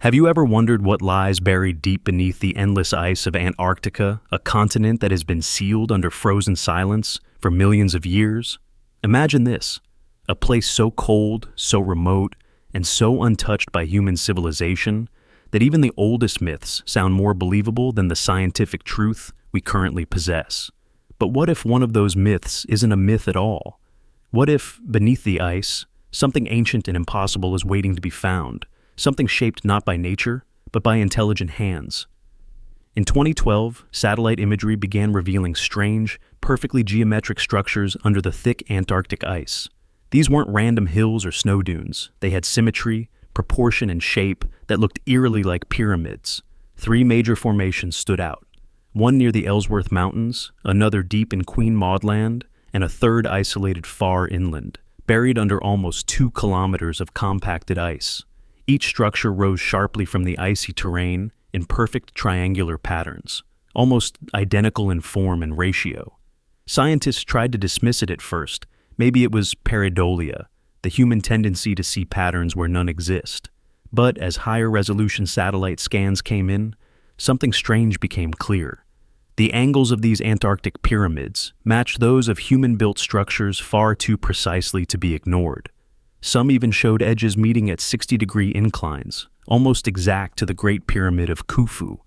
Have you ever wondered what lies buried deep beneath the endless ice of Antarctica, a continent that has been sealed under frozen silence for millions of years? Imagine this, a place so cold, so remote, and so untouched by human civilization that even the oldest myths sound more believable than the scientific truth we currently possess. But what if one of those myths isn't a myth at all? What if, beneath the ice, something ancient and impossible is waiting to be found? Something shaped not by nature, but by intelligent hands. In 2012, satellite imagery began revealing strange, perfectly geometric structures under the thick Antarctic ice. These weren't random hills or snow dunes. They had symmetry, proportion, and shape that looked eerily like pyramids. 3 major formations stood out. One near the Ellsworth Mountains, another deep in Queen Maud Land, and a third isolated far inland, buried under almost 2 kilometers of compacted ice. Each structure rose sharply from the icy terrain in perfect triangular patterns, almost identical in form and ratio. Scientists tried to dismiss it at first. Maybe it was pareidolia, the human tendency to see patterns where none exist. But as higher resolution satellite scans came in, something strange became clear. The angles of these Antarctic pyramids matched those of human-built structures far too precisely to be ignored. Some even showed edges meeting at 60-degree inclines, almost exact to the Great Pyramid of Khufu.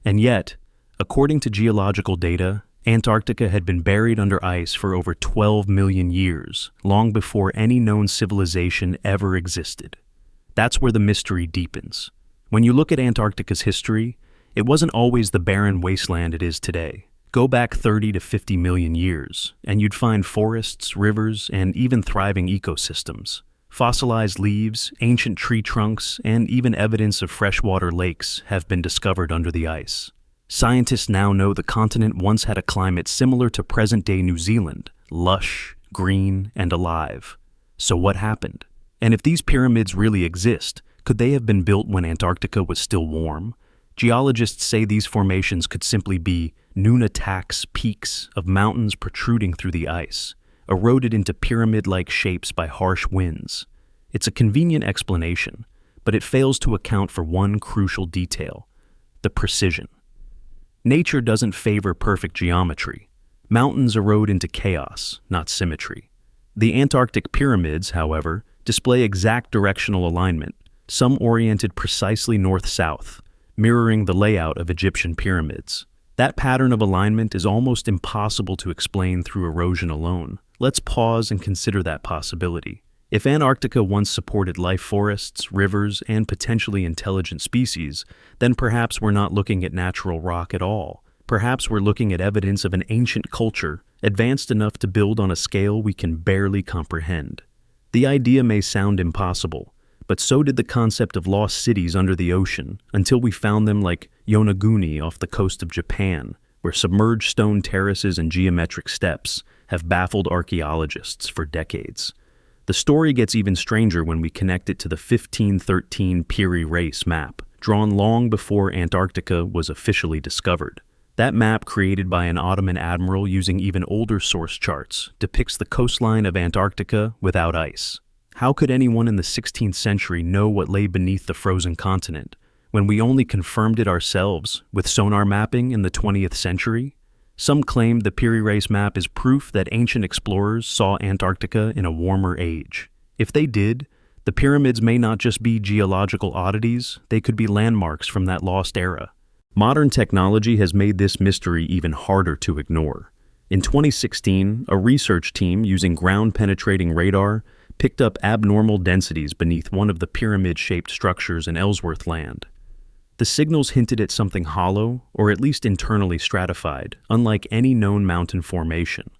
And yet, according to geological data, Antarctica had been buried under ice for over 12 million years, long before any known civilization ever existed. That's where the mystery deepens. When you look at Antarctica's history, it wasn't always the barren wasteland it is today. Go back 30 to 50 million years, and you'd find forests, rivers, and even thriving ecosystems. Fossilized leaves, ancient tree trunks, and even evidence of freshwater lakes have been discovered under the ice. Scientists now know the continent once had a climate similar to present-day New Zealand, lush, green, and alive. So what happened? And if these pyramids really exist, could they have been built when Antarctica was still warm? Geologists say these formations could simply be nunataks peaks of mountains protruding through the ice, eroded into pyramid-like shapes by harsh winds. It's a convenient explanation, but it fails to account for one crucial detail: the precision. Nature doesn't favor perfect geometry. Mountains erode into chaos, not symmetry. The Antarctic pyramids, however, display exact directional alignment, some oriented precisely north-south, mirroring the layout of Egyptian pyramids. That pattern of alignment is almost impossible to explain through erosion alone. Let's pause and consider that possibility. If Antarctica once supported life forests, rivers, and potentially intelligent species, then perhaps we're not looking at natural rock at all. Perhaps we're looking at evidence of an ancient culture, advanced enough to build on a scale we can barely comprehend. The idea may sound impossible, but so did the concept of lost cities under the ocean, until we found them like Yonaguni off the coast of Japan, where submerged stone terraces and geometric steps have baffled archaeologists for decades. The story gets even stranger when we connect it to the 1513 Piri Reis map, drawn long before Antarctica was officially discovered. That map, created by an Ottoman admiral using even older source charts, depicts the coastline of Antarctica without ice. How could anyone in the 16th century know what lay beneath the frozen continent, when we only confirmed it ourselves with sonar mapping in the 20th century? Some claim the Piri Reis map is proof that ancient explorers saw Antarctica in a warmer age. If they did, the pyramids may not just be geological oddities, they could be landmarks from that lost era. Modern technology has made this mystery even harder to ignore. In 2016, a research team using ground-penetrating radar picked up abnormal densities beneath one of the pyramid-shaped structures in Ellsworth Land. The signals hinted at something hollow, or at least internally stratified, unlike any known mountain formation.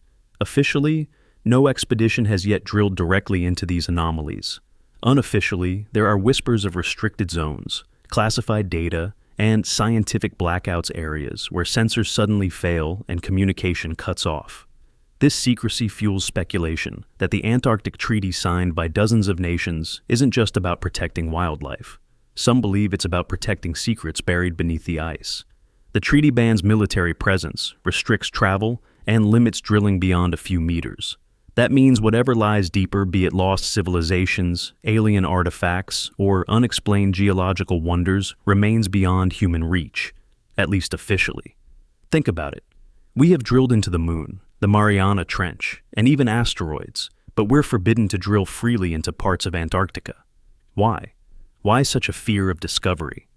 Officially, no expedition has yet drilled directly into these anomalies. Unofficially, there are whispers of restricted zones, classified data, and scientific blackouts areas where sensors suddenly fail and communication cuts off. This secrecy fuels speculation that the Antarctic Treaty signed by dozens of nations isn't just about protecting wildlife. Some believe it's about protecting secrets buried beneath the ice. The treaty bans military presence, restricts travel, and limits drilling beyond a few meters. That means whatever lies deeper, be it lost civilizations, alien artifacts, or unexplained geological wonders, remains beyond human reach, at least officially. Think about it. We have drilled into the moon, the Mariana Trench, and even asteroids, but we're forbidden to drill freely into parts of Antarctica. Why? Why such a fear of discovery?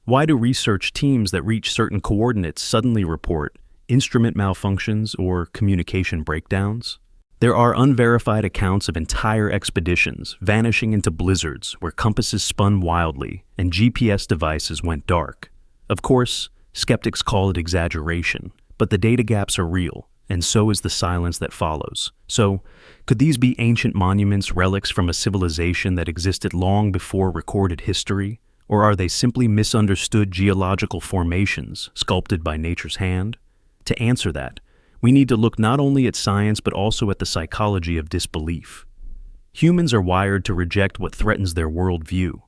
Why do research teams that reach certain coordinates suddenly report instrument malfunctions or communication breakdowns? There are unverified accounts of entire expeditions vanishing into blizzards where compasses spun wildly and GPS devices went dark. Of course, skeptics call it exaggeration, but the data gaps are real, and so is the silence that follows. So, could these be ancient monuments, relics from a civilization that existed long before recorded history? Or are they simply misunderstood geological formations sculpted by nature's hand? To answer that, we need to look not only at science but also at the psychology of disbelief. Humans are wired to reject what threatens their worldview.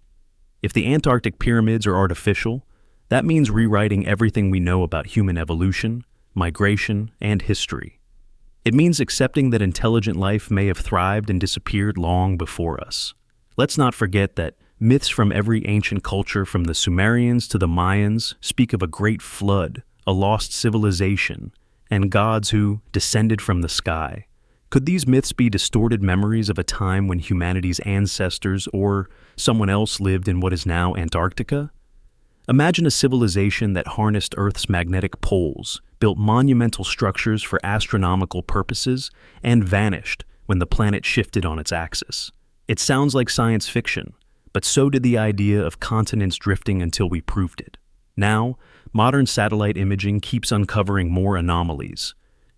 If the Antarctic pyramids are artificial, that means rewriting everything we know about human evolution, migration, and history. It means accepting that intelligent life may have thrived and disappeared long before us. Let's not forget that myths from every ancient culture, from the Sumerians to the Mayans, speak of a great flood, a lost civilization, and gods who descended from the sky. Could these myths be distorted memories of a time when humanity's ancestors or someone else lived in what is now Antarctica? Imagine a civilization that harnessed Earth's magnetic poles, built monumental structures for astronomical purposes, and vanished when the planet shifted on its axis. It sounds like science fiction, but so did the idea of continents drifting until we proved it. Now, modern satellite imaging keeps uncovering more anomalies.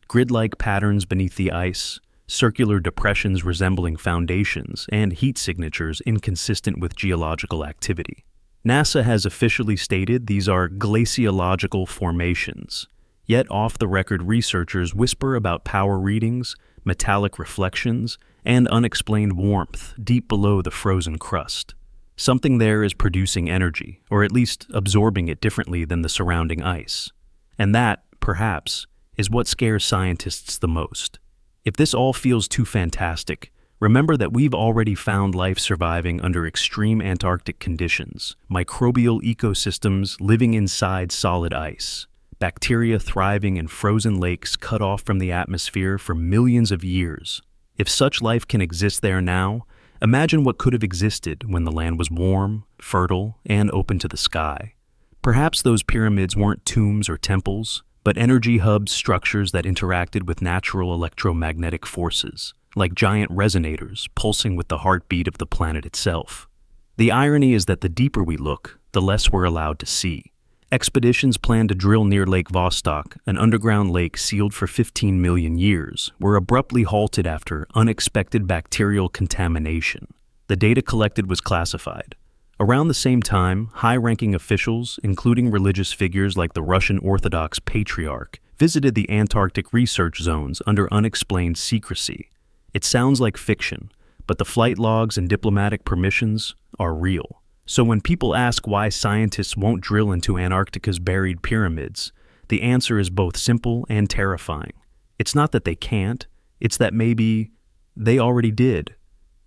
Grid-like patterns beneath the ice, circular depressions resembling foundations, and heat signatures inconsistent with geological activity. NASA has officially stated these are glaciological formations, yet off-the-record researchers whisper about power readings, metallic reflections, and unexplained warmth deep below the frozen crust. Something there is producing energy, or at least absorbing it differently than the surrounding ice. And that, perhaps, is what scares scientists the most. If this all feels too fantastic, remember that we've already found life surviving under extreme Antarctic conditions, microbial ecosystems living inside solid ice, bacteria thriving in frozen lakes cut off from the atmosphere for millions of years. If such life can exist there now, imagine what could have existed when the land was warm, fertile, and open to the sky. Perhaps those pyramids weren't tombs or temples, but energy hub structures that interacted with natural electromagnetic forces, like giant resonators pulsing with the heartbeat of the planet itself. The irony is that the deeper we look, the less we're allowed to see. Expeditions planned to drill near Lake Vostok, an underground lake sealed for 15 million years, were abruptly halted after unexpected bacterial contamination. The data collected was classified. Around the same time, high-ranking officials, including religious figures like the Russian Orthodox Patriarch, visited the Antarctic research zones under unexplained secrecy. It sounds like fiction, but the flight logs and diplomatic permissions are real. So when people ask why scientists won't drill into Antarctica's buried pyramids, the answer is both simple and terrifying. It's not that they can't, it's that maybe they already did.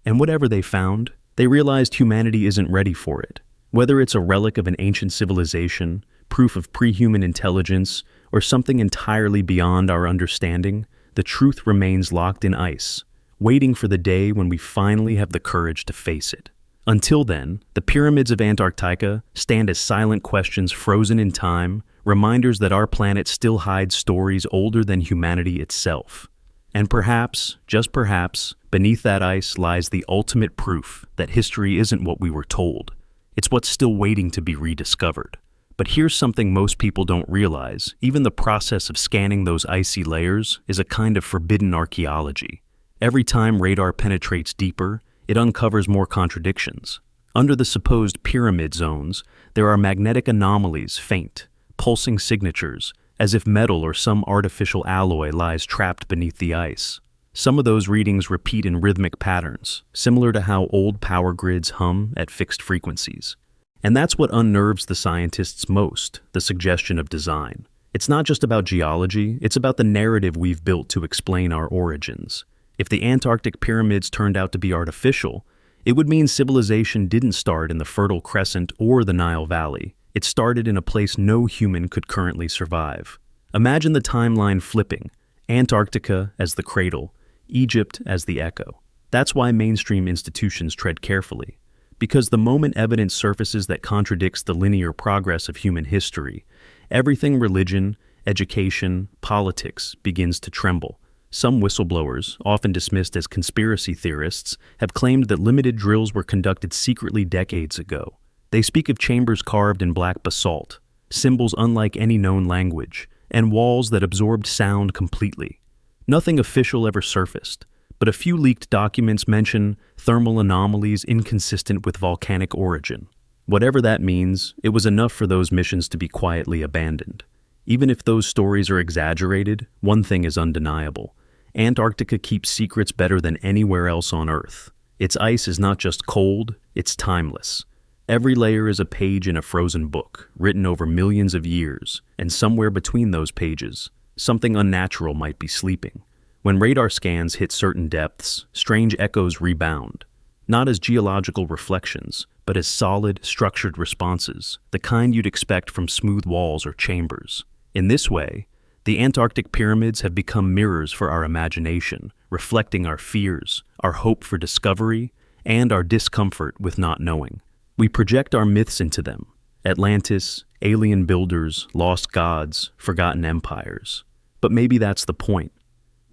And whatever they found, they realized humanity isn't ready for it. Whether it's a relic of an ancient civilization, proof of pre-human intelligence, or something entirely beyond our understanding, the truth remains locked in ice, waiting for the day when we finally have the courage to face it. Until then, the pyramids of Antarctica stand as silent questions frozen in time, reminders that our planet still hides stories older than humanity itself. And perhaps, just perhaps, beneath that ice lies the ultimate proof that history isn't what we were told. It's what's still waiting to be rediscovered. But here's something most people don't realize. Even the process of scanning those icy layers is a kind of forbidden archaeology. Every time radar penetrates deeper, it uncovers more contradictions. Under the supposed pyramid zones, there are magnetic anomalies, faint, pulsing signatures, as if metal or some artificial alloy lies trapped beneath the ice. Some of those readings repeat in rhythmic patterns, similar to how old power grids hum at fixed frequencies. And that's what unnerves the scientists most, the suggestion of design. It's not just about geology, it's about the narrative we've built to explain our origins. If the Antarctic pyramids turned out to be artificial, it would mean civilization didn't start in the Fertile Crescent or the Nile Valley. It started in a place no human could currently survive. Imagine the timeline flipping, Antarctica as the cradle, Egypt as the echo. That's why mainstream institutions tread carefully, because the moment evidence surfaces that contradicts the linear progress of human history, everything religion, education, politics begins to tremble. Some whistleblowers, often dismissed as conspiracy theorists, have claimed that limited drills were conducted secretly decades ago. They speak of chambers carved in black basalt, symbols unlike any known language, and walls that absorbed sound completely. Nothing official ever surfaced, but a few leaked documents mention thermal anomalies inconsistent with volcanic origin. Whatever that means, it was enough for those missions to be quietly abandoned. Even if those stories are exaggerated, one thing is undeniable. Antarctica keeps secrets better than anywhere else on Earth. Its ice is not just cold, it's timeless. Every layer is a page in a frozen book, written over millions of years, and somewhere between those pages, something unnatural might be sleeping. When radar scans hit certain depths, strange echoes rebound, not as geological reflections, but as solid, structured responses, the kind you'd expect from smooth walls or chambers. In this way, the Antarctic pyramids have become mirrors for our imagination, reflecting our fears, our hope for discovery, and our discomfort with not knowing. We project our myths into them: Atlantis, alien builders, lost gods, forgotten empires. But maybe that's the point.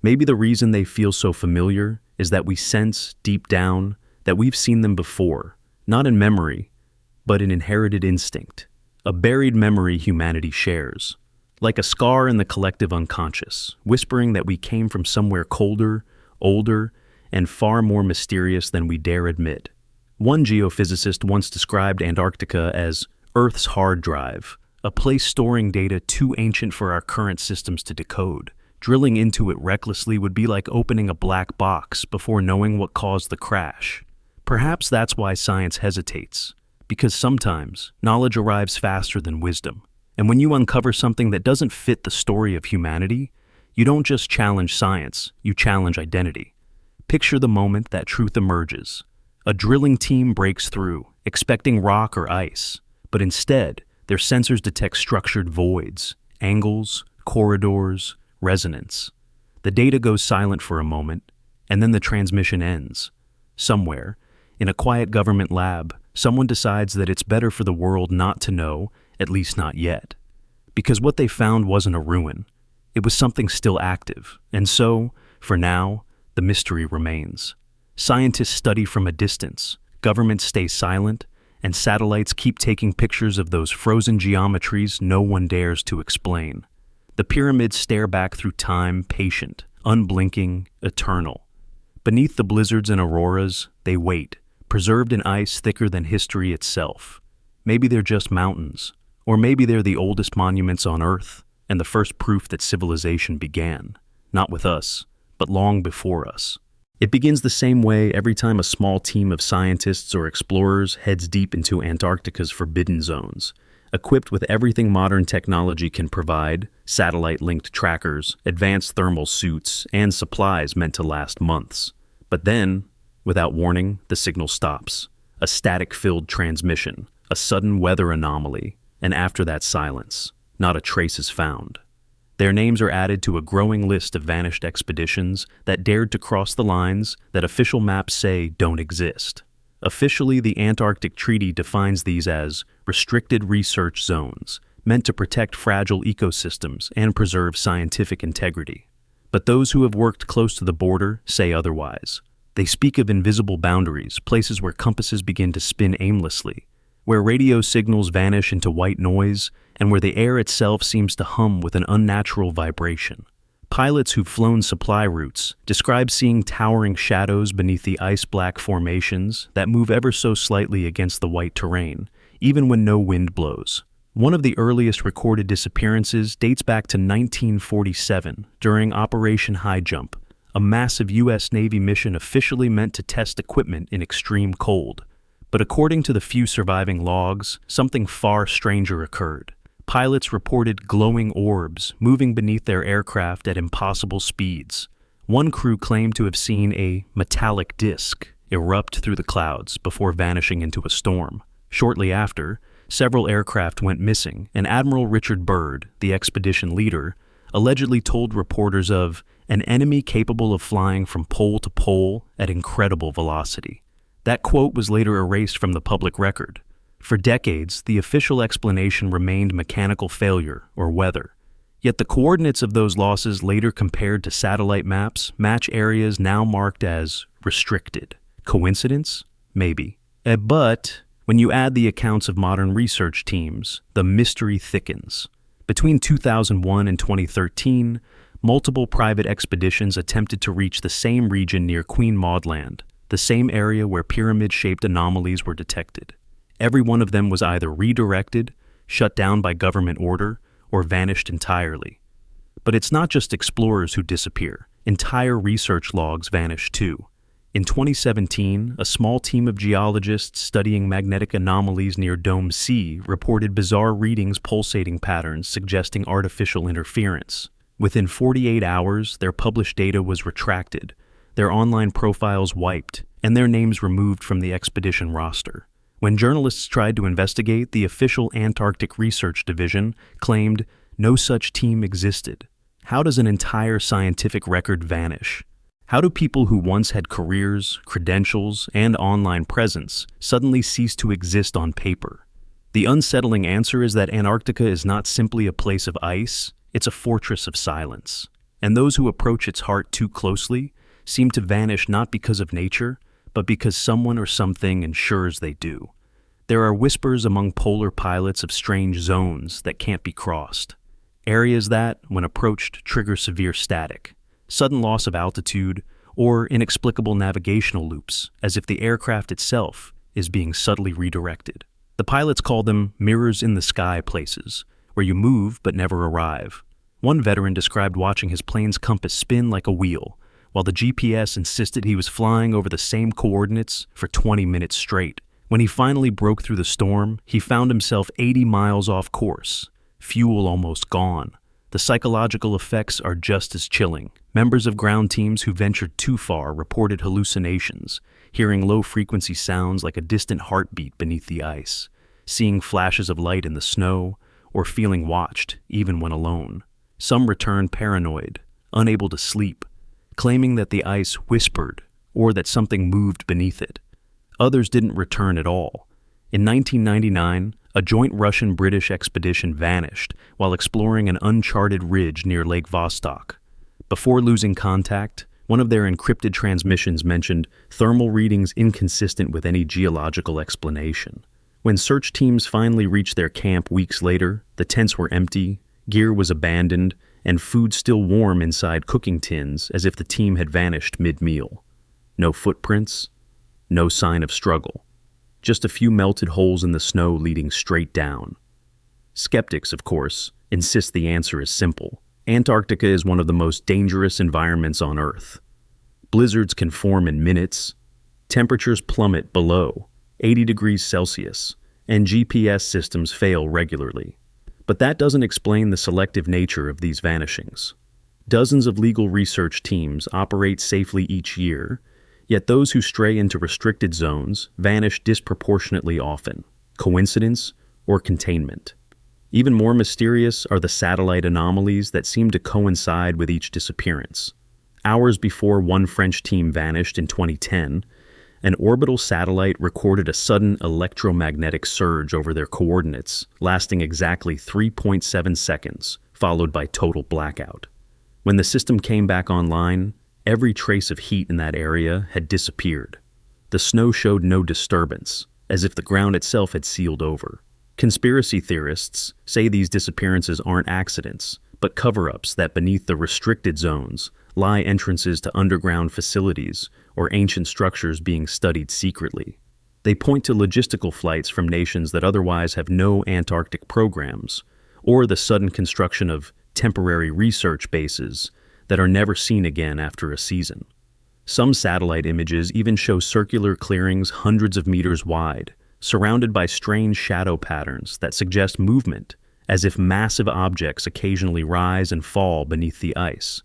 Maybe the reason they feel so familiar is that we sense, deep down, that we've seen them before, not in memory, but in inherited instinct, a buried memory humanity shares. Like a scar in the collective unconscious, whispering that we came from somewhere colder, older, and far more mysterious than we dare admit. One geophysicist once described Antarctica as Earth's hard drive, a place storing data too ancient for our current systems to decode. Drilling into it recklessly would be like opening a black box before knowing what caused the crash. Perhaps that's why science hesitates, because sometimes knowledge arrives faster than wisdom. And when you uncover something that doesn't fit the story of humanity, you don't just challenge science, you challenge identity. Picture the moment that truth emerges. A drilling team breaks through, expecting rock or ice, but instead, their sensors detect structured voids, angles, corridors, resonance. The data goes silent for a moment, and then the transmission ends. Somewhere, in a quiet government lab, someone decides that it's better for the world not to know, at least not yet. Because what they found wasn't a ruin. It was something still active, and so, for now, the mystery remains. Scientists study from a distance, governments stay silent, and satellites keep taking pictures of those frozen geometries no one dares to explain. The pyramids stare back through time, patient, unblinking, eternal. Beneath the blizzards and auroras, they wait, preserved in ice thicker than history itself. Maybe they're just mountains, or maybe they're the oldest monuments on Earth, and the first proof that civilization began, not with us, but long before us. It begins the same way every time a small team of scientists or explorers heads deep into Antarctica's forbidden zones, equipped with everything modern technology can provide: satellite-linked trackers, advanced thermal suits, and supplies meant to last months. But then, without warning, the signal stops. A static-filled transmission, a sudden weather anomaly, and after that silence, not a trace is found. Their names are added to a growing list of vanished expeditions that dared to cross the lines that official maps say don't exist. Officially, the Antarctic Treaty defines these as restricted research zones, meant to protect fragile ecosystems and preserve scientific integrity. But those who have worked close to the border say otherwise. They speak of invisible boundaries, places where compasses begin to spin aimlessly, where radio signals vanish into white noise, and where the air itself seems to hum with an unnatural vibration. Pilots who've flown supply routes describe seeing towering shadows beneath the ice-black formations that move ever so slightly against the white terrain, even when no wind blows. One of the earliest recorded disappearances dates back to 1947 during Operation High Jump, a massive U.S. Navy mission officially meant to test equipment in extreme cold. But according to the few surviving logs, something far stranger occurred. Pilots reported glowing orbs moving beneath their aircraft at impossible speeds. One crew claimed to have seen a metallic disk erupt through the clouds before vanishing into a storm. Shortly after, several aircraft went missing, and Admiral Richard Byrd, the expedition leader, allegedly told reporters of an enemy capable of flying from pole to pole at incredible velocity. That quote was later erased from the public record. For decades, the official explanation remained mechanical failure or weather. Yet the coordinates of those losses later compared to satellite maps match areas now marked as restricted. Coincidence? Maybe. But when you add the accounts of modern research teams, the mystery thickens. Between 2001 and 2013, multiple private expeditions attempted to reach the same region near Queen Maud Land, the same area where pyramid-shaped anomalies were detected. Every one of them was either redirected, shut down by government order, or vanished entirely. But it's not just explorers who disappear. Entire research logs vanish too. In 2017, a small team of geologists studying magnetic anomalies near Dome C reported bizarre readings pulsating patterns suggesting artificial interference. Within 48 hours, their published data was retracted, their online profiles wiped, and their names removed from the expedition roster. When journalists tried to investigate, the official Antarctic Research Division claimed no such team existed. How does an entire scientific record vanish? How do people who once had careers, credentials, and online presence suddenly cease to exist on paper? The unsettling answer is that Antarctica is not simply a place of ice, it's a fortress of silence. And those who approach its heart too closely seem to vanish not because of nature, but because someone or something ensures they do. There are whispers among polar pilots of strange zones that can't be crossed. Areas that, when approached, trigger severe static, sudden loss of altitude, or inexplicable navigational loops, as if the aircraft itself is being subtly redirected. The pilots call them mirrors in the sky places, where you move but never arrive. One veteran described watching his plane's compass spin like a wheel, while the GPS insisted he was flying over the same coordinates for 20 minutes straight. When he finally broke through the storm, he found himself 80 miles off course, fuel almost gone. The psychological effects are just as chilling. Members of ground teams who ventured too far reported hallucinations, hearing low-frequency sounds like a distant heartbeat beneath the ice, seeing flashes of light in the snow, or feeling watched, even when alone. Some returned paranoid, unable to sleep, claiming that the ice whispered or that something moved beneath it. Others didn't return at all. In 1999, a joint Russian-British expedition vanished while exploring an uncharted ridge near Lake Vostok. Before losing contact, one of their encrypted transmissions mentioned thermal readings inconsistent with any geological explanation. When search teams finally reached their camp weeks later, the tents were empty, gear was abandoned, and food still warm inside cooking tins as if the team had vanished mid-meal. No footprints, no sign of struggle. Just a few melted holes in the snow leading straight down. Skeptics, of course, insist the answer is simple. Antarctica is one of the most dangerous environments on Earth. Blizzards can form in minutes, temperatures plummet below 80 degrees Celsius, and GPS systems fail regularly. But that doesn't explain the selective nature of these vanishings. Dozens of legal research teams operate safely each year, yet those who stray into restricted zones vanish disproportionately often. Coincidence or containment? Even more mysterious are the satellite anomalies that seem to coincide with each disappearance. Hours before one French team vanished in 2010, an orbital satellite recorded a sudden electromagnetic surge over their coordinates, lasting exactly 3.7 seconds, followed by total blackout. When the system came back online, every trace of heat in that area had disappeared. The snow showed no disturbance, as if the ground itself had sealed over. Conspiracy theorists say these disappearances aren't accidents, but cover-ups that beneath the restricted zones lie entrances to underground facilities or ancient structures being studied secretly. They point to logistical flights from nations that otherwise have no Antarctic programs, or the sudden construction of temporary research bases that are never seen again after a season. Some satellite images even show circular clearings hundreds of meters wide, surrounded by strange shadow patterns that suggest movement, as if massive objects occasionally rise and fall beneath the ice.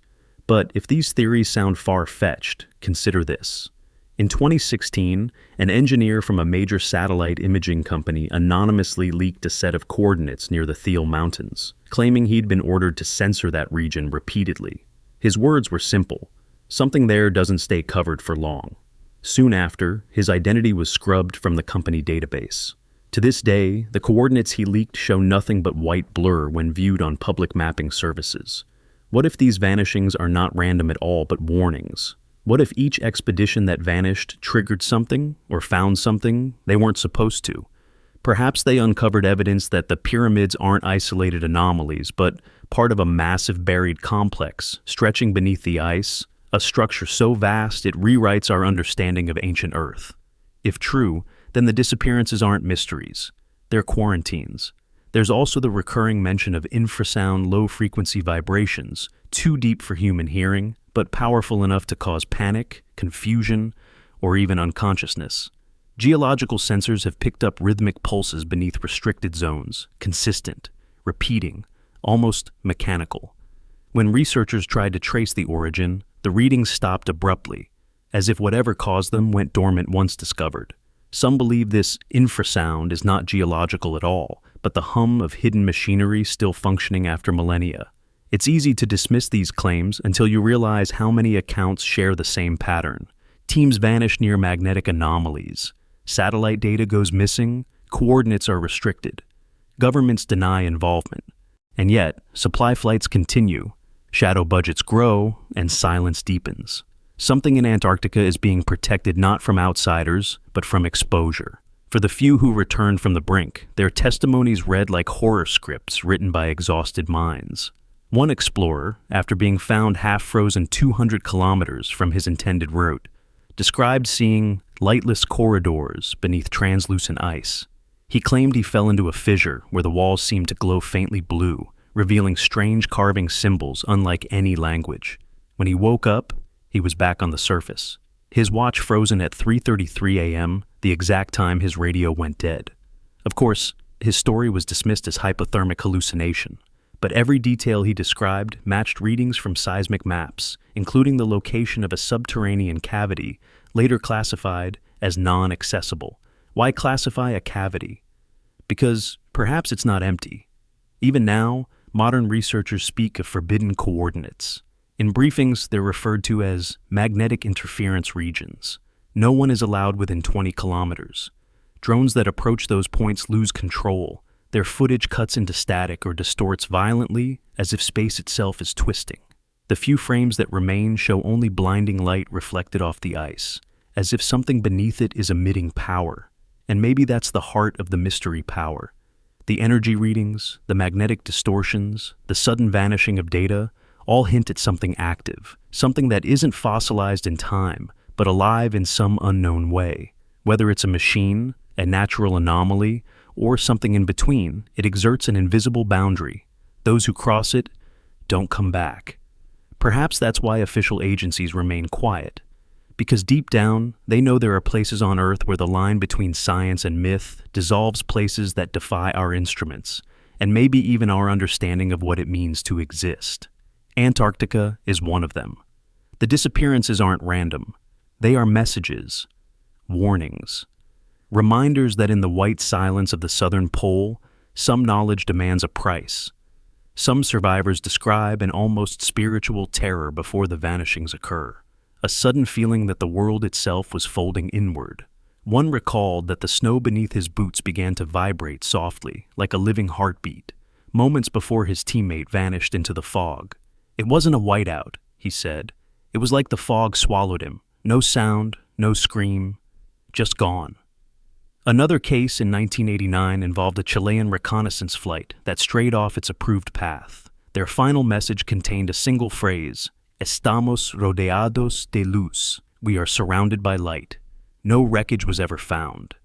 But if these theories sound far-fetched, consider this. In 2016, an engineer from a major satellite imaging company anonymously leaked a set of coordinates near the Thiel Mountains, claiming he'd been ordered to censor that region repeatedly. His words were simple: something there doesn't stay covered for long. Soon after, his identity was scrubbed from the company database. To this day, the coordinates he leaked show nothing but white blur when viewed on public mapping services. What if these vanishings are not random at all but warnings? What if each expedition that vanished triggered something or found something they weren't supposed to? Perhaps they uncovered evidence that the pyramids aren't isolated anomalies, but part of a massive buried complex stretching beneath the ice, a structure so vast it rewrites our understanding of ancient Earth. If true, then the disappearances aren't mysteries. They're quarantines. There's also the recurring mention of infrasound low-frequency vibrations, too deep for human hearing, but powerful enough to cause panic, confusion, or even unconsciousness. Geological sensors have picked up rhythmic pulses beneath restricted zones, consistent, repeating, almost mechanical. When researchers tried to trace the origin, the readings stopped abruptly, as if whatever caused them went dormant once discovered. Some believe this infrasound is not geological at all, but the hum of hidden machinery still functioning after millennia. It's easy to dismiss these claims until you realize how many accounts share the same pattern. Teams vanish near magnetic anomalies. Satellite data goes missing. Coordinates are restricted. Governments deny involvement. And yet, supply flights continue. Shadow budgets grow, and silence deepens. Something in Antarctica is being protected not from outsiders, but from exposure. For the few who returned from the brink, their testimonies read like horror scripts written by exhausted minds. One explorer, after being found half-frozen 200 kilometers from his intended route, described seeing lightless corridors beneath translucent ice. He claimed he fell into a fissure where the walls seemed to glow faintly blue, revealing strange carving symbols unlike any language. When he woke up, he was back on the surface. His watch frozen at 3:33 a.m., the exact time his radio went dead. Of course, his story was dismissed as hypothermic hallucination, but every detail he described matched readings from seismic maps, including the location of a subterranean cavity, later classified as non-accessible. Why classify a cavity? Because perhaps it's not empty. Even now, modern researchers speak of forbidden coordinates. In briefings, they're referred to as magnetic interference regions. No one is allowed within 20 kilometers. Drones that approach those points lose control. Their footage cuts into static or distorts violently, as if space itself is twisting. The few frames that remain show only blinding light reflected off the ice, as if something beneath it is emitting power. And maybe that's the heart of the mystery power. The energy readings, the magnetic distortions, the sudden vanishing of data, all hint at something active, something that isn't fossilized in time, but alive in some unknown way. Whether it's a machine, a natural anomaly, or something in between, it exerts an invisible boundary. Those who cross it don't come back. Perhaps that's why official agencies remain quiet. Because deep down, they know there are places on Earth where the line between science and myth dissolves, places that defy our instruments, and maybe even our understanding of what it means to exist. Antarctica is one of them. The disappearances aren't random. They are messages, warnings, reminders that in the white silence of the southern pole, some knowledge demands a price. Some survivors describe an almost spiritual terror before the vanishings occur, a sudden feeling that the world itself was folding inward. One recalled that the snow beneath his boots began to vibrate softly, like a living heartbeat, moments before his teammate vanished into the fog. It wasn't a whiteout, he said. It was like the fog swallowed him. No sound, no scream, just gone. Another case in 1989 involved a Chilean reconnaissance flight that strayed off its approved path. Their final message contained a single phrase: "Estamos rodeados de luz." We are surrounded by light. No wreckage was ever found.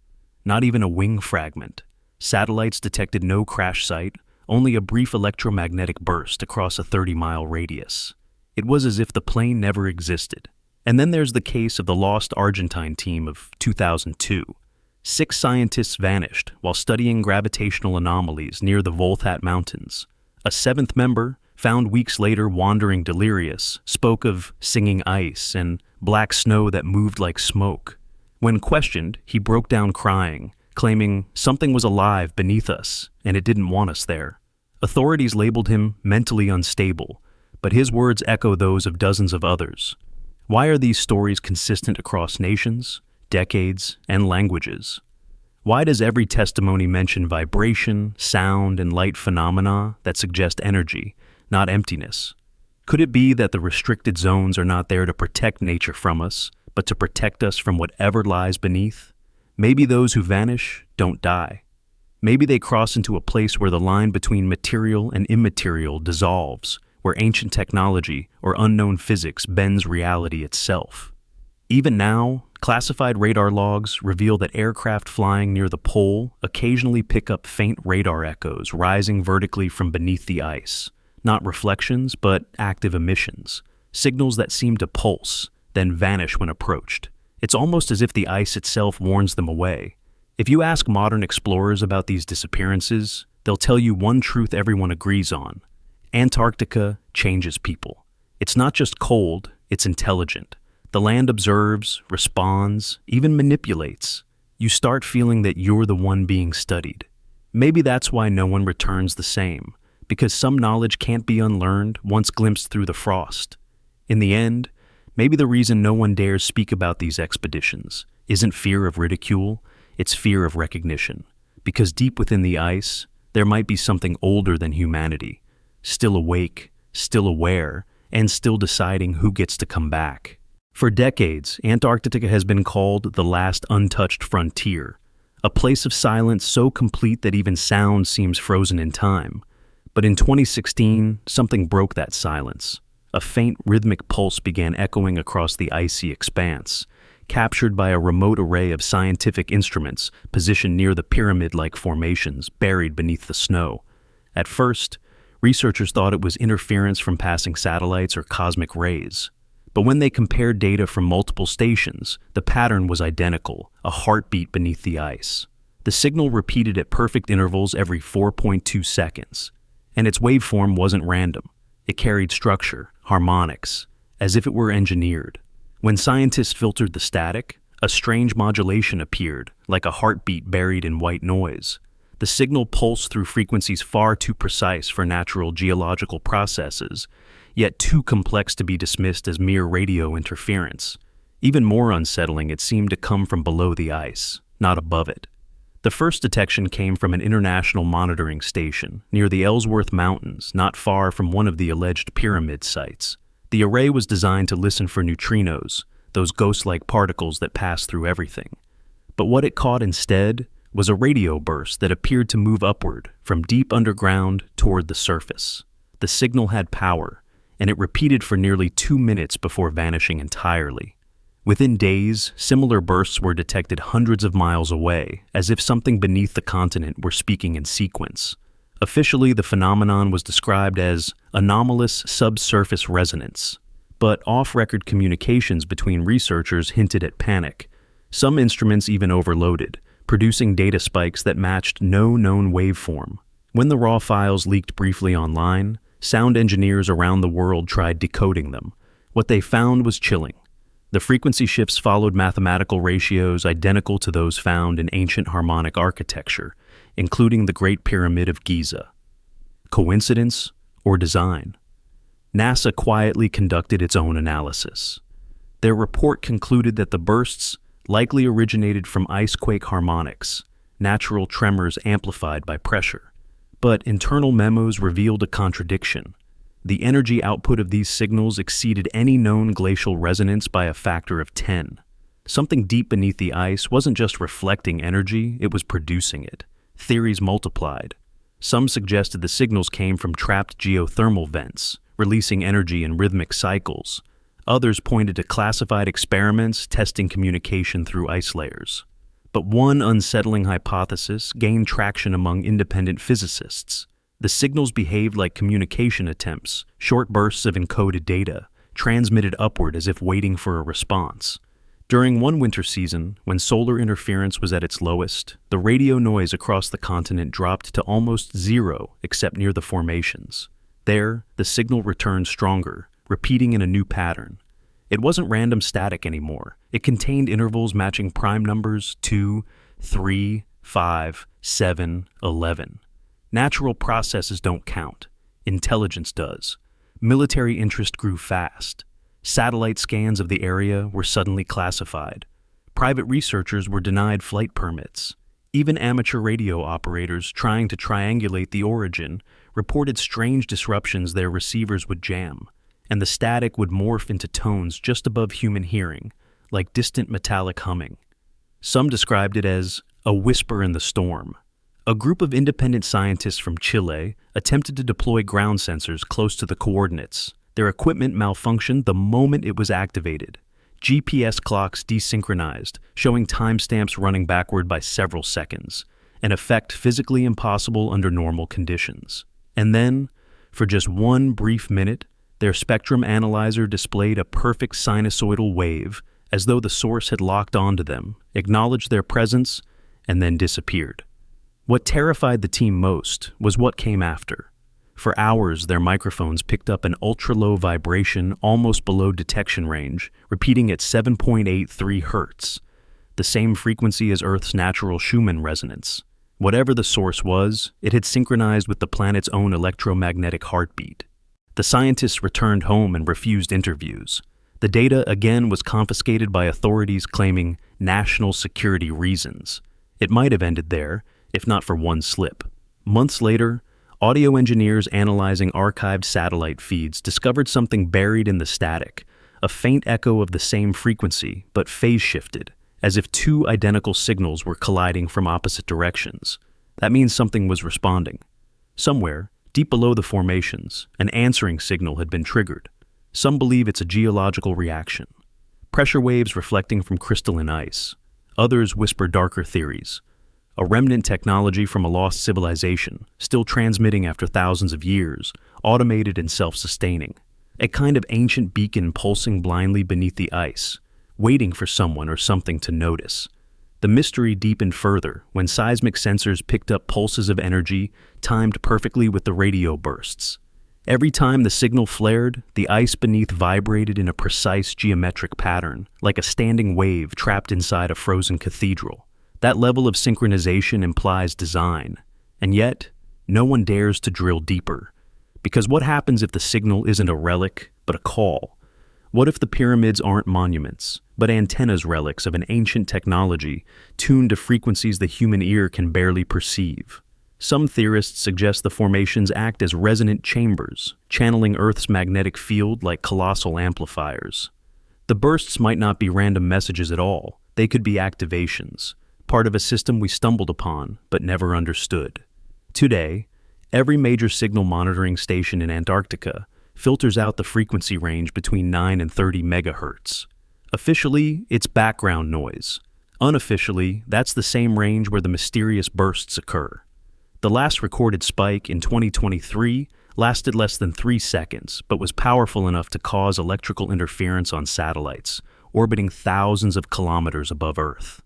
Not even a wing fragment. Satellites detected no crash site, only a brief electromagnetic burst across a 30-mile radius. It was as if the plane never existed. And then there's the case of the lost Argentine team of 2002. 6 scientists vanished while studying gravitational anomalies near the Voltat Mountains. A 7th member, found weeks later wandering delirious, spoke of singing ice and black snow that moved like smoke. When questioned, he broke down crying, claiming something was alive beneath us and it didn't want us there. Authorities labeled him mentally unstable, but his words echo those of dozens of others. Why are these stories consistent across nations, decades, and languages? Why does every testimony mention vibration, sound, and light phenomena that suggest energy, not emptiness? Could it be that the restricted zones are not there to protect nature from us, but to protect us from whatever lies beneath? Maybe those who vanish don't die. Maybe they cross into a place where the line between material and immaterial dissolves, where ancient technology or unknown physics bends reality itself. Even now, classified radar logs reveal that aircraft flying near the pole occasionally pick up faint radar echoes rising vertically from beneath the ice. Not reflections, but active emissions. Signals that seem to pulse, then vanish when approached. It's almost as if the ice itself warns them away. If you ask modern explorers about these disappearances, they'll tell you one truth everyone agrees on. Antarctica changes people. It's not just cold, it's intelligent. The land observes, responds, even manipulates. You start feeling that you're the one being studied. Maybe that's why no one returns the same, because some knowledge can't be unlearned once glimpsed through the frost. In the end, maybe the reason no one dares speak about these expeditions isn't fear of ridicule, it's fear of recognition. Because deep within the ice, there might be something older than humanity, still awake, still aware, and still deciding who gets to come back. For decades, Antarctica has been called the last untouched frontier, a place of silence so complete that even sound seems frozen in time. But in 2016, something broke that silence. A faint rhythmic pulse began echoing across the icy expanse, captured by a remote array of scientific instruments positioned near the pyramid-like formations buried beneath the snow. At first, researchers thought it was interference from passing satellites or cosmic rays. But when they compared data from multiple stations, the pattern was identical, a heartbeat beneath the ice. The signal repeated at perfect intervals every 4.2 seconds. And its waveform wasn't random. It carried structure, harmonics, as if it were engineered. When scientists filtered the static, a strange modulation appeared, like a heartbeat buried in white noise. The signal pulsed through frequencies far too precise for natural geological processes, yet too complex to be dismissed as mere radio interference. Even more unsettling, it seemed to come from below the ice, not above it. The first detection came from an international monitoring station near the Ellsworth Mountains, not far from one of the alleged pyramid sites. The array was designed to listen for neutrinos, those ghost-like particles that pass through everything. But what it caught instead was a radio burst that appeared to move upward from deep underground toward the surface. The signal had power, and it repeated for nearly 2 minutes before vanishing entirely. Within days, similar bursts were detected hundreds of miles away, as if something beneath the continent were speaking in sequence. Officially, the phenomenon was described as anomalous subsurface resonance, but off-record communications between researchers hinted at panic. Some instruments even overloaded, producing data spikes that matched no known waveform. When the raw files leaked briefly online, sound engineers around the world tried decoding them. What they found was chilling. The frequency shifts followed mathematical ratios identical to those found in ancient harmonic architecture, including the Great Pyramid of Giza. Coincidence or design? NASA quietly conducted its own analysis. Their report concluded that the bursts likely originated from icequake harmonics, natural tremors amplified by pressure. But internal memos revealed a contradiction. The energy output of these signals exceeded any known glacial resonance by a factor of 10. Something deep beneath the ice wasn't just reflecting energy, it was producing it. Theories multiplied. Some suggested the signals came from trapped geothermal vents, releasing energy in rhythmic cycles. Others pointed to classified experiments testing communication through ice layers. But one unsettling hypothesis gained traction among independent physicists. The signals behaved like communication attempts, short bursts of encoded data, transmitted upward as if waiting for a response. During one winter season, when solar interference was at its lowest, the radio noise across the continent dropped to almost zero except near the formations. There, the signal returned stronger, repeating in a new pattern. It wasn't random static anymore. It contained intervals matching prime numbers 2, 3, 5, 7, 11. Natural processes don't count. Intelligence does. Military interest grew fast. Satellite scans of the area were suddenly classified. Private researchers were denied flight permits. Even amateur radio operators trying to triangulate the origin reported strange disruptions their receivers would jam, and the static would morph into tones just above human hearing, like distant metallic humming. Some described it as a whisper in the storm. A group of independent scientists from Chile attempted to deploy ground sensors close to the coordinates. Their equipment malfunctioned the moment it was activated. GPS clocks desynchronized, showing timestamps running backward by several seconds, an effect physically impossible under normal conditions. And then, for just one brief minute, their spectrum analyzer displayed a perfect sinusoidal wave, as though the source had locked onto them, acknowledged their presence, and then disappeared. What terrified the team most was what came after. For hours, their microphones picked up an ultra-low vibration almost below detection range, repeating at 7.83 hertz, the same frequency as Earth's natural Schumann resonance. Whatever the source was, it had synchronized with the planet's own electromagnetic heartbeat. The scientists returned home and refused interviews. The data again was confiscated by authorities claiming national security reasons. It might have ended there, if not for one slip. Months later, audio engineers analyzing archived satellite feeds discovered something buried in the static, a faint echo of the same frequency, but phase-shifted, as if two identical signals were colliding from opposite directions. That means something was responding. Somewhere, deep below the formations, an answering signal had been triggered. Some believe it's a geological reaction. Pressure waves reflecting from crystalline ice. Others whisper darker theories. A remnant technology from a lost civilization, still transmitting after thousands of years, automated and self-sustaining. A kind of ancient beacon pulsing blindly beneath the ice, waiting for someone or something to notice. The mystery deepened further when seismic sensors picked up pulses of energy timed perfectly with the radio bursts. Every time the signal flared, the ice beneath vibrated in a precise geometric pattern, like a standing wave trapped inside a frozen cathedral. That level of synchronization implies design, and yet, no one dares to drill deeper. Because what happens if the signal isn't a relic, but a call? What if the pyramids aren't monuments, but antennas relics of an ancient technology tuned to frequencies the human ear can barely perceive? Some theorists suggest the formations act as resonant chambers, channeling Earth's magnetic field like colossal amplifiers. The bursts might not be random messages at all. They could be activations, part of a system we stumbled upon but never understood. Today, every major signal monitoring station in Antarctica filters out the frequency range between 9 and 30 megahertz. Officially, it's background noise. Unofficially, that's the same range where the mysterious bursts occur. The last recorded spike in 2023 lasted less than 3 seconds, but was powerful enough to cause electrical interference on satellites, orbiting thousands of kilometers above Earth.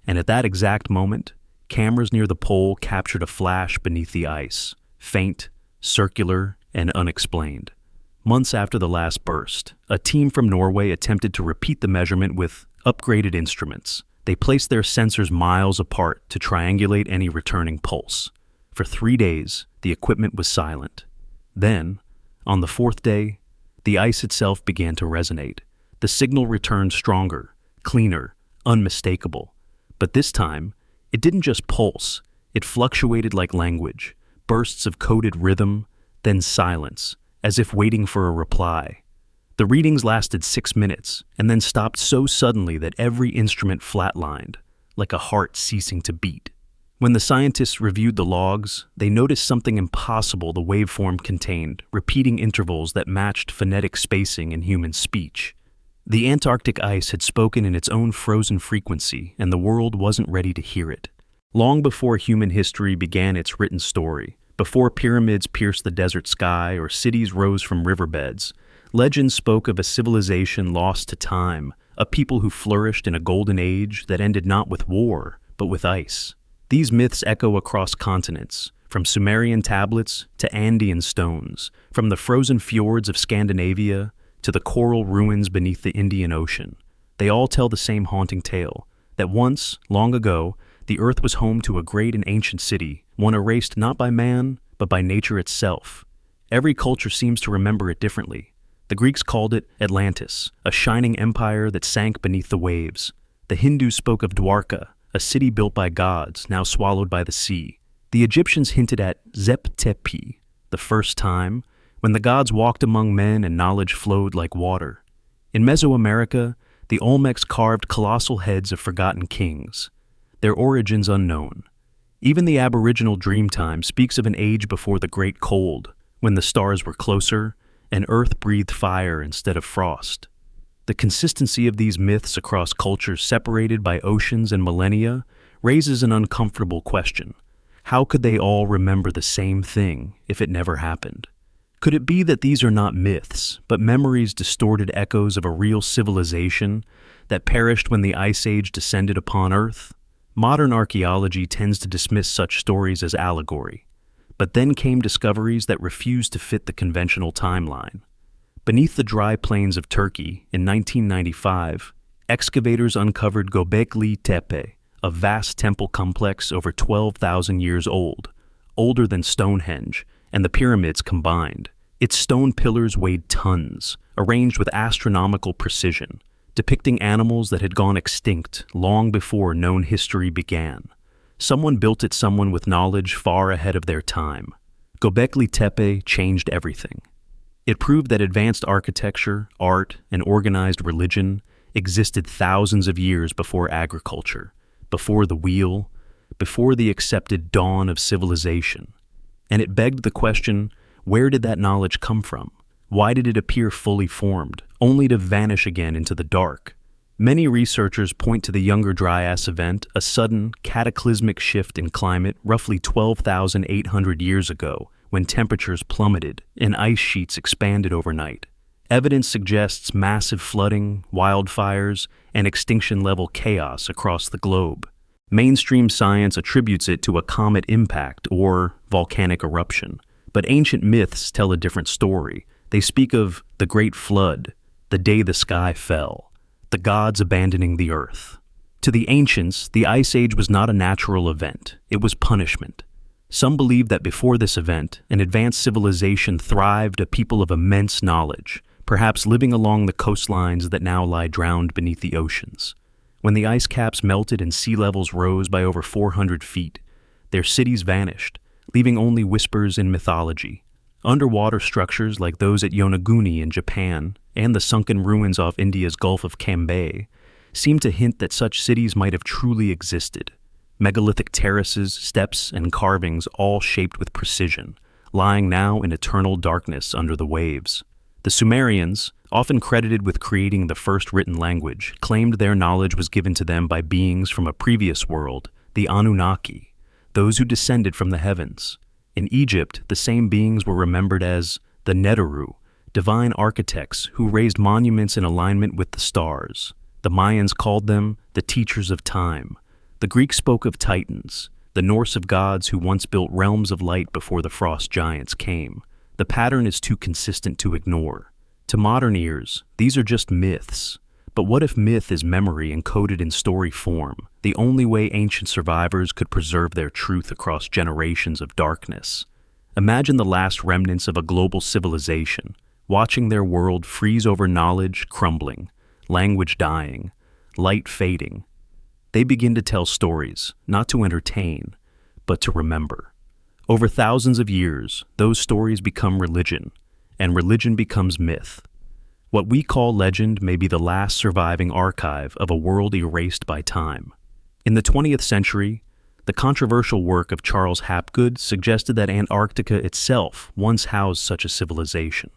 And at that exact moment, cameras near the pole captured a flash beneath the ice, faint, circular, and unexplained. Months after the last burst, a team from Norway attempted to repeat the measurement with upgraded instruments. They placed their sensors miles apart to triangulate any returning pulse. For 3 days, the equipment was silent. Then, on the 4th day, the ice itself began to resonate. The signal returned stronger, cleaner, unmistakable. But this time, it didn't just pulse, it fluctuated like language, bursts of coded rhythm, then silence, as if waiting for a reply. The readings lasted 6 minutes, and then stopped so suddenly that every instrument flatlined, like a heart ceasing to beat. When the scientists reviewed the logs, they noticed something impossible the waveform contained, repeating intervals that matched phonetic spacing in human speech. The Antarctic ice had spoken in its own frozen frequency, and the world wasn't ready to hear it. Long before human history began its written story, before pyramids pierced the desert sky or cities rose from riverbeds, legends spoke of a civilization lost to time, a people who flourished in a golden age that ended not with war, but with ice. These myths echo across continents, from Sumerian tablets to Andean stones, from the frozen fjords of Scandinavia to the coral ruins beneath the Indian Ocean. They all tell the same haunting tale, that once, long ago, the earth was home to a great and ancient city, one erased not by man, but by nature itself. Every culture seems to remember it differently. The Greeks called it Atlantis, a shining empire that sank beneath the waves. The Hindus spoke of Dwarka, a city built by gods, now swallowed by the sea. The Egyptians hinted at Zep-Tepi, the first time, when the gods walked among men and knowledge flowed like water. In Mesoamerica, the Olmecs carved colossal heads of forgotten kings, their origins unknown. Even the Aboriginal Dreamtime speaks of an age before the Great Cold, when the stars were closer and Earth breathed fire instead of frost. The consistency of these myths across cultures separated by oceans and millennia raises an uncomfortable question. How could they all remember the same thing if it never happened? Could it be that these are not myths, but memories distorted echoes of a real civilization that perished when the Ice Age descended upon Earth? Modern archaeology tends to dismiss such stories as allegory, but then came discoveries that refused to fit the conventional timeline. Beneath the dry plains of Turkey, in 1995, excavators uncovered Göbekli Tepe, a vast temple complex over 12,000 years old, older than Stonehenge and the pyramids combined. Its stone pillars weighed tons, arranged with astronomical precision, depicting animals that had gone extinct long before known history began. Someone built it, someone with knowledge far ahead of their time. Göbekli Tepe changed everything. It proved that advanced architecture, art, and organized religion existed thousands of years before agriculture, before the wheel, before the accepted dawn of civilization. And it begged the question, where did that knowledge come from? Why did it appear fully formed, only to vanish again into the dark? Many researchers point to the Younger Dryas event, a sudden, cataclysmic shift in climate roughly 12,800 years ago, when temperatures plummeted and ice sheets expanded overnight. Evidence suggests massive flooding, wildfires, and extinction-level chaos across the globe. Mainstream science attributes it to a comet impact or volcanic eruption, but ancient myths tell a different story. They speak of the Great Flood, the day the sky fell, the gods abandoning the earth. To the ancients, the Ice Age was not a natural event, it was punishment. Some believe that before this event, an advanced civilization thrived, a people of immense knowledge, perhaps living along the coastlines that now lie drowned beneath the oceans. When the ice caps melted and sea levels rose by over 400 feet, their cities vanished, leaving only whispers in mythology. Underwater structures like those at Yonaguni in Japan and the sunken ruins off India's Gulf of Cambay seem to hint that such cities might have truly existed. Megalithic terraces, steps, and carvings all shaped with precision, lying now in eternal darkness under the waves. The Sumerians, often credited with creating the first written language, claimed their knowledge was given to them by beings from a previous world, the Anunnaki, those who descended from the heavens. In Egypt, the same beings were remembered as the Neteru, divine architects who raised monuments in alignment with the stars. The Mayans called them the teachers of time. The Greeks spoke of Titans, the Norse of gods who once built realms of light before the frost giants came. The pattern is too consistent to ignore. To modern ears, these are just myths. But what if myth is memory encoded in story form, the only way ancient survivors could preserve their truth across generations of darkness? Imagine the last remnants of a global civilization, watching their world freeze over knowledge crumbling, language dying, light fading. They begin to tell stories, not to entertain, but to remember. Over thousands of years, those stories become religion, and religion becomes myth. What we call legend may be the last surviving archive of a world erased by time. In the 20th century, the controversial work of Charles Hapgood suggested that Antarctica itself once housed such a civilization.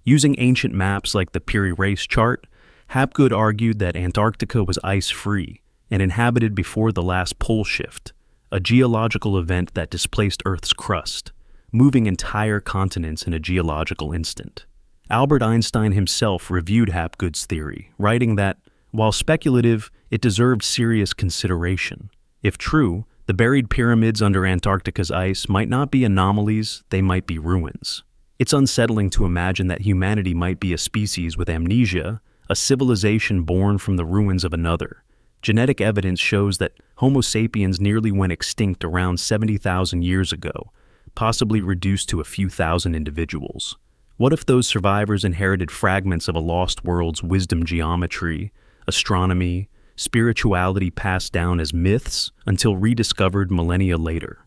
Using ancient maps like the Piri Reis chart, Hapgood argued that Antarctica was ice-free and inhabited before the last pole shift, a geological event that displaced Earth's crust, moving entire continents in a geological instant. Albert Einstein himself reviewed Hapgood's theory, writing that, while speculative, it deserved serious consideration. If true, The buried pyramids under Antarctica's ice might not be anomalies, they might be ruins. It's unsettling to imagine that humanity might be a species with amnesia, a civilization born from the ruins of another. Genetic evidence shows that Homo sapiens nearly went extinct around 70,000 years ago, possibly reduced to a few thousand individuals. What if those survivors inherited fragments of a lost world's wisdom, geometry, astronomy, spirituality passed down as myths until rediscovered millennia later?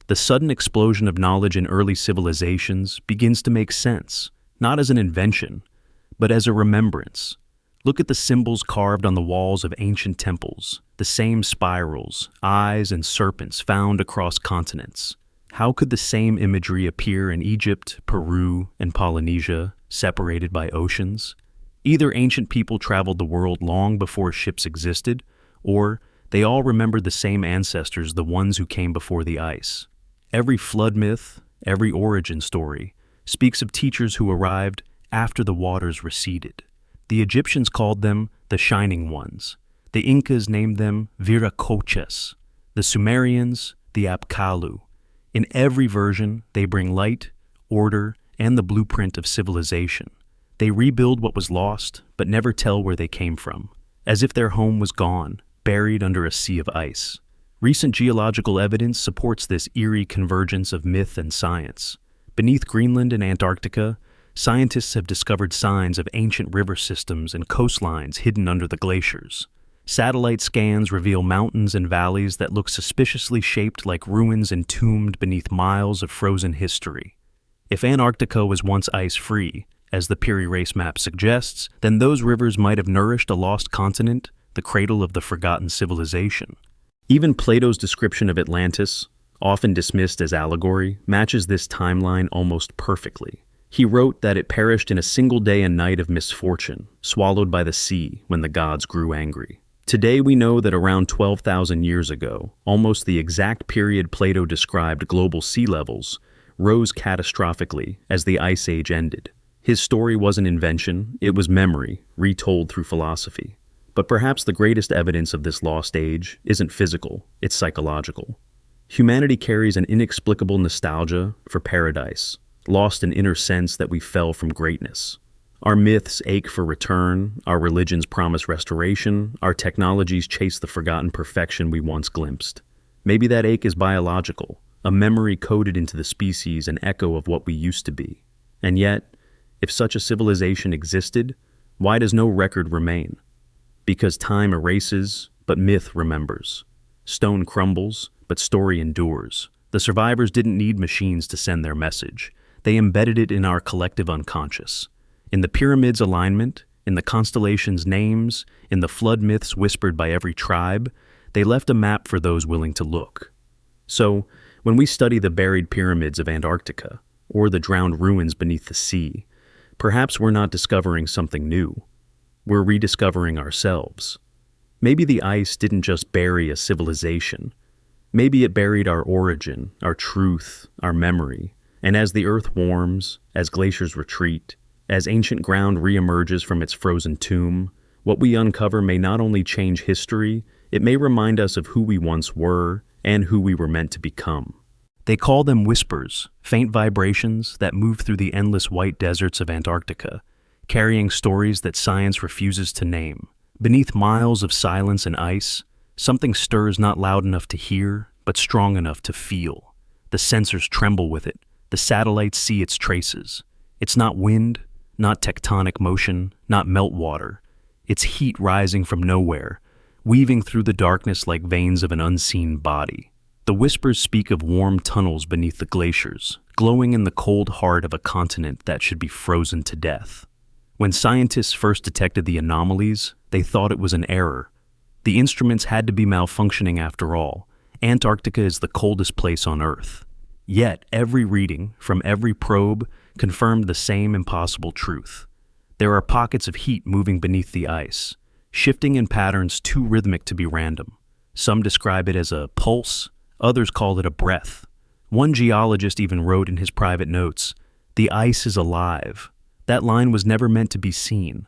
The sudden explosion of knowledge in early civilizations begins to make sense, not as an invention, but as a remembrance. Look at the symbols carved on the walls of ancient temples, the same spirals, eyes, and serpents found across continents. How could the same imagery appear in Egypt, Peru, and Polynesia, separated by oceans? Either ancient people traveled the world long before ships existed, or they all remembered the same ancestors, the ones who came before the ice. Every flood myth, every origin story, speaks of teachers who arrived after the waters receded. The Egyptians called them the Shining Ones. The Incas named them Viracochas. The Sumerians, the Apkallu. In every version, they bring light, order, and the blueprint of civilization. They rebuild what was lost, but never tell where they came from, as if their home was gone, buried under a sea of ice. Recent geological evidence supports this eerie convergence of myth and science. Beneath Greenland and Antarctica, scientists have discovered signs of ancient river systems and coastlines hidden under the glaciers. Satellite scans reveal mountains and valleys that look suspiciously shaped like ruins entombed beneath miles of frozen history. If Antarctica was once ice-free, as the Piri Reis map suggests, then those rivers might have nourished a lost continent, the cradle of the forgotten civilization. Even Plato's description of Atlantis, often dismissed as allegory, matches this timeline almost perfectly. He wrote that it perished in a single day and night of misfortune, swallowed by the sea when the gods grew angry. Today we know that around 12,000 years ago, almost the exact period Plato described global sea levels, rose catastrophically as the Ice Age ended. His story wasn't invention, it was memory, retold through philosophy. But perhaps the greatest evidence of this lost age isn't physical, it's psychological. Humanity carries an inexplicable nostalgia for paradise, lost an inner sense that we fell from greatness. Our myths ache for return, our religions promise restoration, our technologies chase the forgotten perfection we once glimpsed. Maybe that ache is biological, a memory coded into the species, an echo of what we used to be. And yet, if such a civilization existed, why does no record remain? Because time erases, but myth remembers. Stone crumbles, but story endures. The survivors didn't need machines to send their message. They embedded it in our collective unconscious. In the pyramids' alignment, in the constellations' names, in the flood myths whispered by every tribe, they left a map for those willing to look. So, when we study the buried pyramids of Antarctica, or the drowned ruins beneath the sea, perhaps we're not discovering something new. We're rediscovering ourselves. Maybe the ice didn't just bury a civilization. Maybe it buried our origin, our truth, our memory. And as the earth warms, as glaciers retreat, as ancient ground reemerges from its frozen tomb, what we uncover may not only change history, it may remind us of who we once were and who we were meant to become. They call them whispers, faint vibrations that move through the endless white deserts of Antarctica, carrying stories that science refuses to name. Beneath miles of silence and ice, something stirs not loud enough to hear, but strong enough to feel. The sensors tremble with it, the satellites see its traces. It's not wind, not tectonic motion, not meltwater. It's heat rising from nowhere, weaving through the darkness like veins of an unseen body. The whispers speak of warm tunnels beneath the glaciers, glowing in the cold heart of a continent that should be frozen to death. When scientists first detected the anomalies, they thought it was an error. The instruments had to be malfunctioning after all. Antarctica is the coldest place on Earth. Yet, every reading, from every probe, confirmed the same impossible truth. There are pockets of heat moving beneath the ice, shifting in patterns too rhythmic to be random. Some describe it as a pulse, others call it a breath. One geologist even wrote in his private notes, "The ice is alive." That line was never meant to be seen.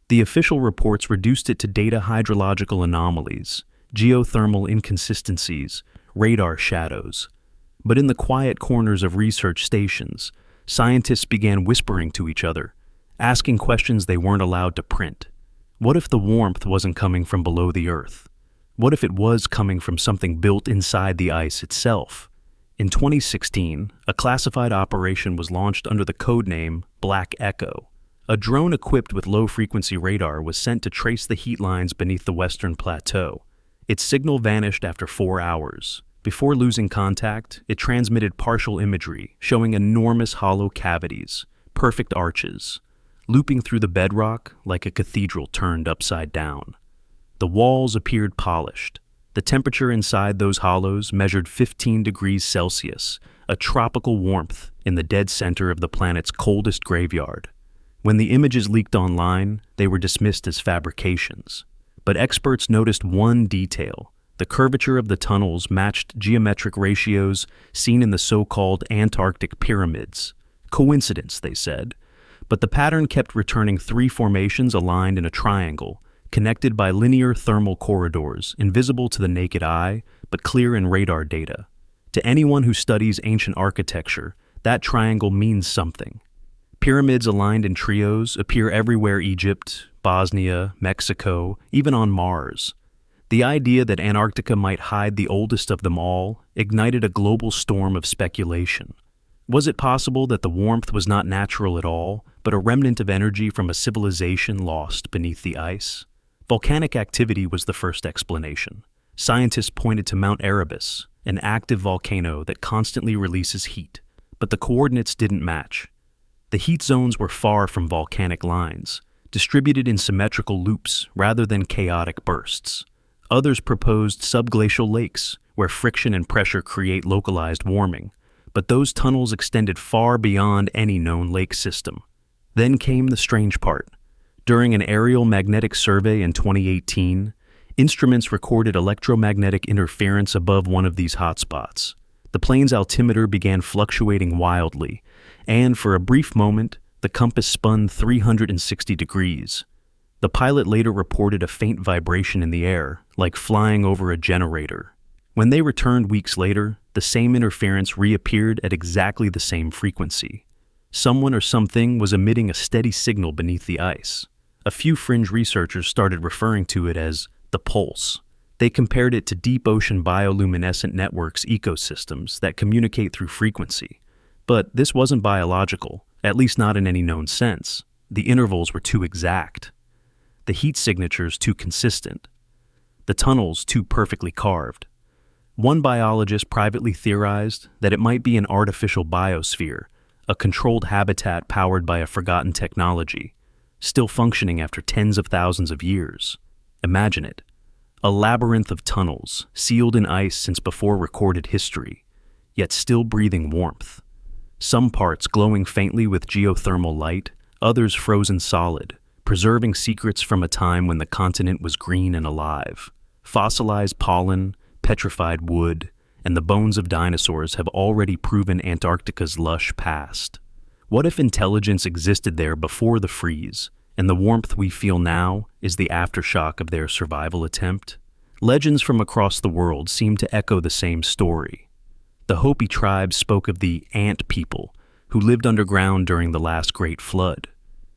The official reports reduced it to data hydrological anomalies, geothermal inconsistencies, radar shadows. But in the quiet corners of research stations, scientists began whispering to each other, asking questions they weren't allowed to print. What if the warmth wasn't coming from below the Earth? What if it was coming from something built inside the ice itself? In 2016, a classified operation was launched under the codename Black Echo. A drone equipped with low-frequency radar was sent to trace the heat lines beneath the Western Plateau. Its signal vanished after 4 hours. Before losing contact, it transmitted partial imagery showing enormous hollow cavities, perfect arches, looping through the bedrock like a cathedral turned upside down. The walls appeared polished. The temperature inside those hollows measured 15 degrees Celsius, a tropical warmth in the dead center of the planet's coldest graveyard. When the images leaked online, they were dismissed as fabrications. But experts noticed one detail. The curvature of the tunnels matched geometric ratios seen in the so-called Antarctic pyramids. Coincidence, they said. But the pattern kept returning 3 formations aligned in a triangle, connected by linear thermal corridors, invisible to the naked eye, but clear in radar data. To anyone who studies ancient architecture, that triangle means something. Pyramids aligned in trios appear everywhere: Egypt, Bosnia, Mexico, even on Mars. The idea that Antarctica might hide the oldest of them all ignited a global storm of speculation. Was it possible that the warmth was not natural at all, but a remnant of energy from a civilization lost beneath the ice? Volcanic activity was the first explanation. Scientists pointed to Mount Erebus, an active volcano that constantly releases heat, but the coordinates didn't match. The heat zones were far from volcanic lines, distributed in symmetrical loops rather than chaotic bursts. Others proposed subglacial lakes, where friction and pressure create localized warming, but those tunnels extended far beyond any known lake system. Then came the strange part. During an aerial magnetic survey in 2018, instruments recorded electromagnetic interference above one of these hotspots. The plane's altimeter began fluctuating wildly, and for a brief moment, the compass spun 360 degrees. The pilot later reported a faint vibration in the air, like flying over a generator. When they returned weeks later, the same interference reappeared at exactly the same frequency. Someone or something was emitting a steady signal beneath the ice. A few fringe researchers started referring to it as the pulse. They compared it to deep ocean bioluminescent networks ecosystems that communicate through frequency. But this wasn't biological, at least not in any known sense. The intervals were too exact. The heat signatures too consistent. The tunnels too perfectly carved. One biologist privately theorized that it might be an artificial biosphere, a controlled habitat powered by a forgotten technology, still functioning after tens of thousands of years. Imagine it. A labyrinth of tunnels, sealed in ice since before recorded history, yet still breathing warmth. Some parts glowing faintly with geothermal light, others frozen solid, preserving secrets from a time when the continent was green and alive. Fossilized pollen, petrified wood, and the bones of dinosaurs have already proven Antarctica's lush past. What if intelligence existed there before the freeze, and the warmth we feel now is the aftershock of their survival attempt? Legends from across the world seem to echo the same story. The Hopi tribe spoke of the Ant People, who lived underground during the last great flood.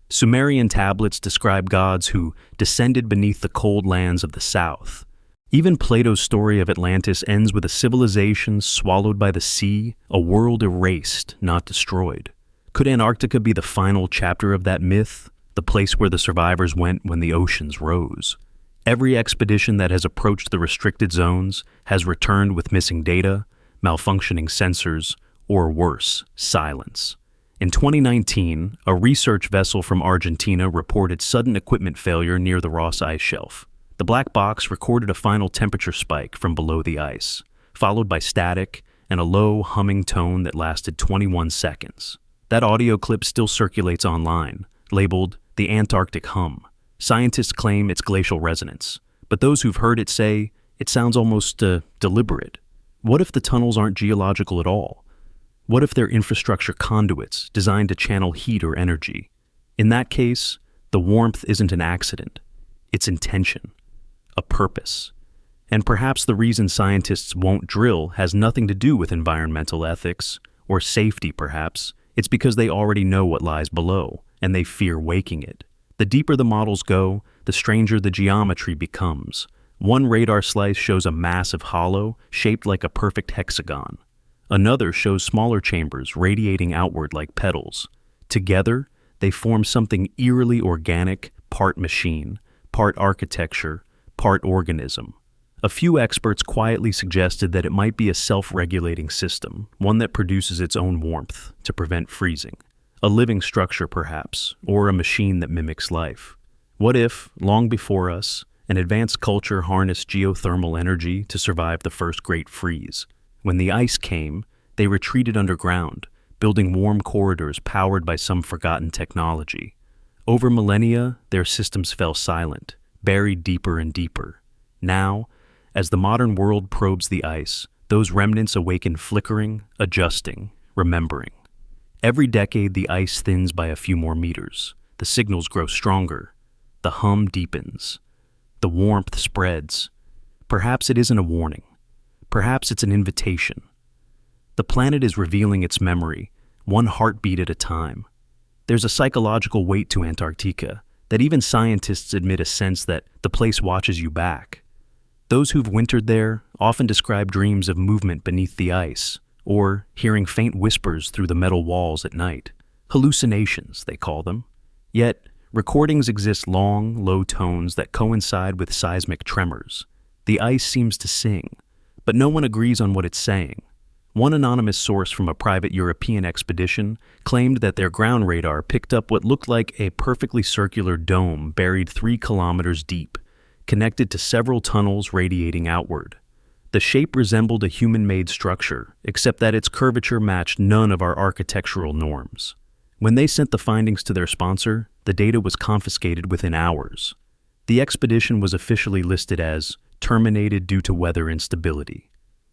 Sumerian tablets describe gods who descended beneath the cold lands of the south. Even Plato's story of Atlantis ends with a civilization swallowed by the sea, a world erased, not destroyed. Could Antarctica be the final chapter of that myth, the place where the survivors went when the oceans rose? Every expedition that has approached the restricted zones has returned with missing data, malfunctioning sensors, or worse, silence. In 2019, a research vessel from Argentina reported sudden equipment failure near the Ross Ice Shelf. The black box recorded a final temperature spike from below the ice, followed by static and a low, humming tone that lasted 21 seconds. That audio clip still circulates online, labeled the Antarctic Hum. Scientists claim it's glacial resonance, but those who've heard it say it sounds almost deliberate. What if the tunnels aren't geological at all? What if they're infrastructure conduits designed to channel heat or energy? In that case, the warmth isn't an accident. It's intention, a purpose. And perhaps the reason scientists won't drill has nothing to do with environmental ethics, or safety perhaps. It's because they already know what lies below, and they fear waking it. The deeper the models go, the stranger the geometry becomes. One radar slice shows a massive hollow shaped like a perfect hexagon. Another shows smaller chambers radiating outward like petals. Together, they form something eerily organic, part machine, part architecture, part organism. A few experts quietly suggested that it might be a self-regulating system, one that produces its own warmth to prevent freezing. A living structure, perhaps, or a machine that mimics life. What if, long before us, an advanced culture harnessed geothermal energy to survive the first great freeze? When the ice came, they retreated underground, building warm corridors powered by some forgotten technology. Over millennia, their systems fell silent, buried deeper and deeper. Now, as the modern world probes the ice, those remnants awaken flickering, adjusting, remembering. Every decade, the ice thins by a few more meters. The signals grow stronger. The hum deepens. The warmth spreads. Perhaps it isn't a warning. Perhaps it's an invitation. The planet is revealing its memory, one heartbeat at a time. There's a psychological weight to Antarctica that even scientists admit a sense that the place watches you back. Those who've wintered there often describe dreams of movement beneath the ice, or hearing faint whispers through the metal walls at night. Hallucinations, they call them. Yet, recordings exist long, low tones that coincide with seismic tremors. The ice seems to sing, but no one agrees on what it's saying. One anonymous source from a private European expedition claimed that their ground radar picked up what looked like a perfectly circular dome buried 3 kilometers deep, connected to several tunnels radiating outward. The shape resembled a human-made structure, except that its curvature matched none of our architectural norms. When they sent the findings to their sponsor, the data was confiscated within hours. The expedition was officially listed as terminated due to weather instability.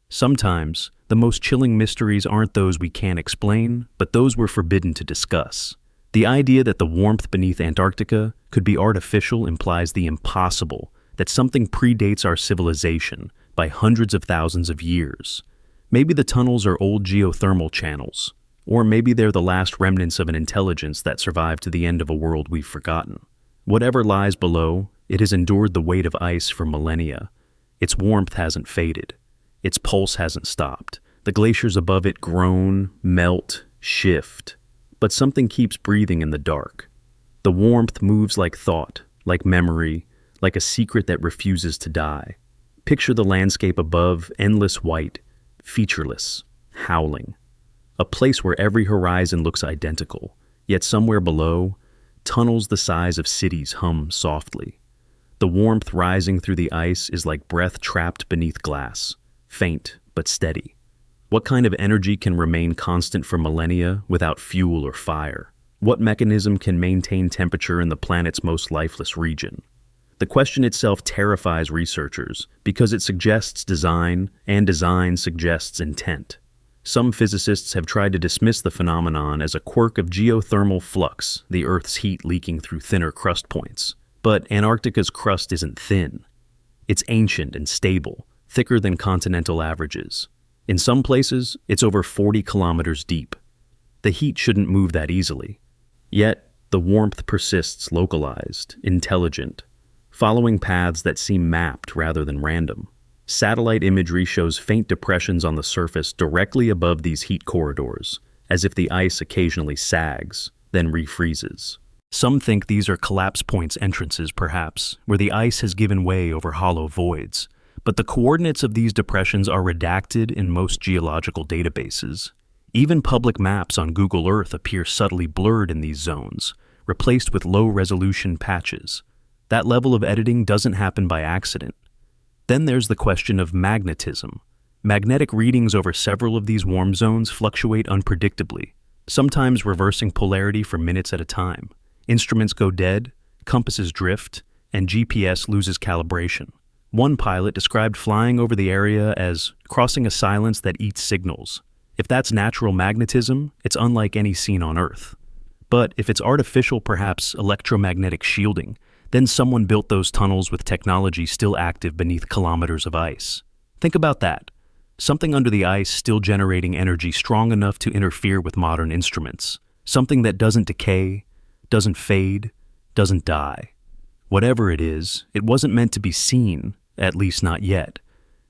Sometimes, the most chilling mysteries aren't those we can't explain, but those we're forbidden to discuss. The idea that the warmth beneath Antarctica could be artificial implies the impossible, that something predates our civilization by hundreds of thousands of years. Maybe the tunnels are old geothermal channels, or maybe they're the last remnants of an intelligence that survived to the end of a world we've forgotten. Whatever lies below, it has endured the weight of ice for millennia. Its warmth hasn't faded. Its pulse hasn't stopped. The glaciers above it groan, melt, shift. But something keeps breathing in the dark. The warmth moves like thought, like memory, like a secret that refuses to die. Picture the landscape above, endless white, featureless, howling. A place where every horizon looks identical, yet somewhere below, tunnels the size of cities hum softly. The warmth rising through the ice is like breath trapped beneath glass, faint but steady. What kind of energy can remain constant for millennia without fuel or fire? What mechanism can maintain temperature in the planet's most lifeless region? The question itself terrifies researchers because it suggests design, and design suggests intent. Some physicists have tried to dismiss the phenomenon as a quirk of geothermal flux, the Earth's heat leaking through thinner crust points. But Antarctica's crust isn't thin. It's ancient and stable, thicker than continental averages. In some places, it's over 40 kilometers deep. The heat shouldn't move that easily. Yet, the warmth persists localized, intelligent, following paths that seem mapped rather than random. Satellite imagery shows faint depressions on the surface directly above these heat corridors, as if the ice occasionally sags, then refreezes. Some think these are collapse points entrances, perhaps, where the ice has given way over hollow voids. But the coordinates of these depressions are redacted in most geological databases. Even public maps on Google Earth appear subtly blurred in these zones, replaced with low-resolution patches. That level of editing doesn't happen by accident. Then there's the question of magnetism. Magnetic readings over several of these warm zones fluctuate unpredictably, sometimes reversing polarity for minutes at a time. Instruments go dead, compasses drift, and GPS loses calibration. One pilot described flying over the area as crossing a silence that eats signals. If that's natural magnetism, it's unlike any seen on Earth. But if it's artificial, perhaps electromagnetic shielding, Then someone built those tunnels with technology still active beneath kilometers of ice. Think about that. Something under the ice still generating energy strong enough to interfere with modern instruments. Something that doesn't decay, doesn't fade, doesn't die. Whatever it is, it wasn't meant to be seen, at least not yet.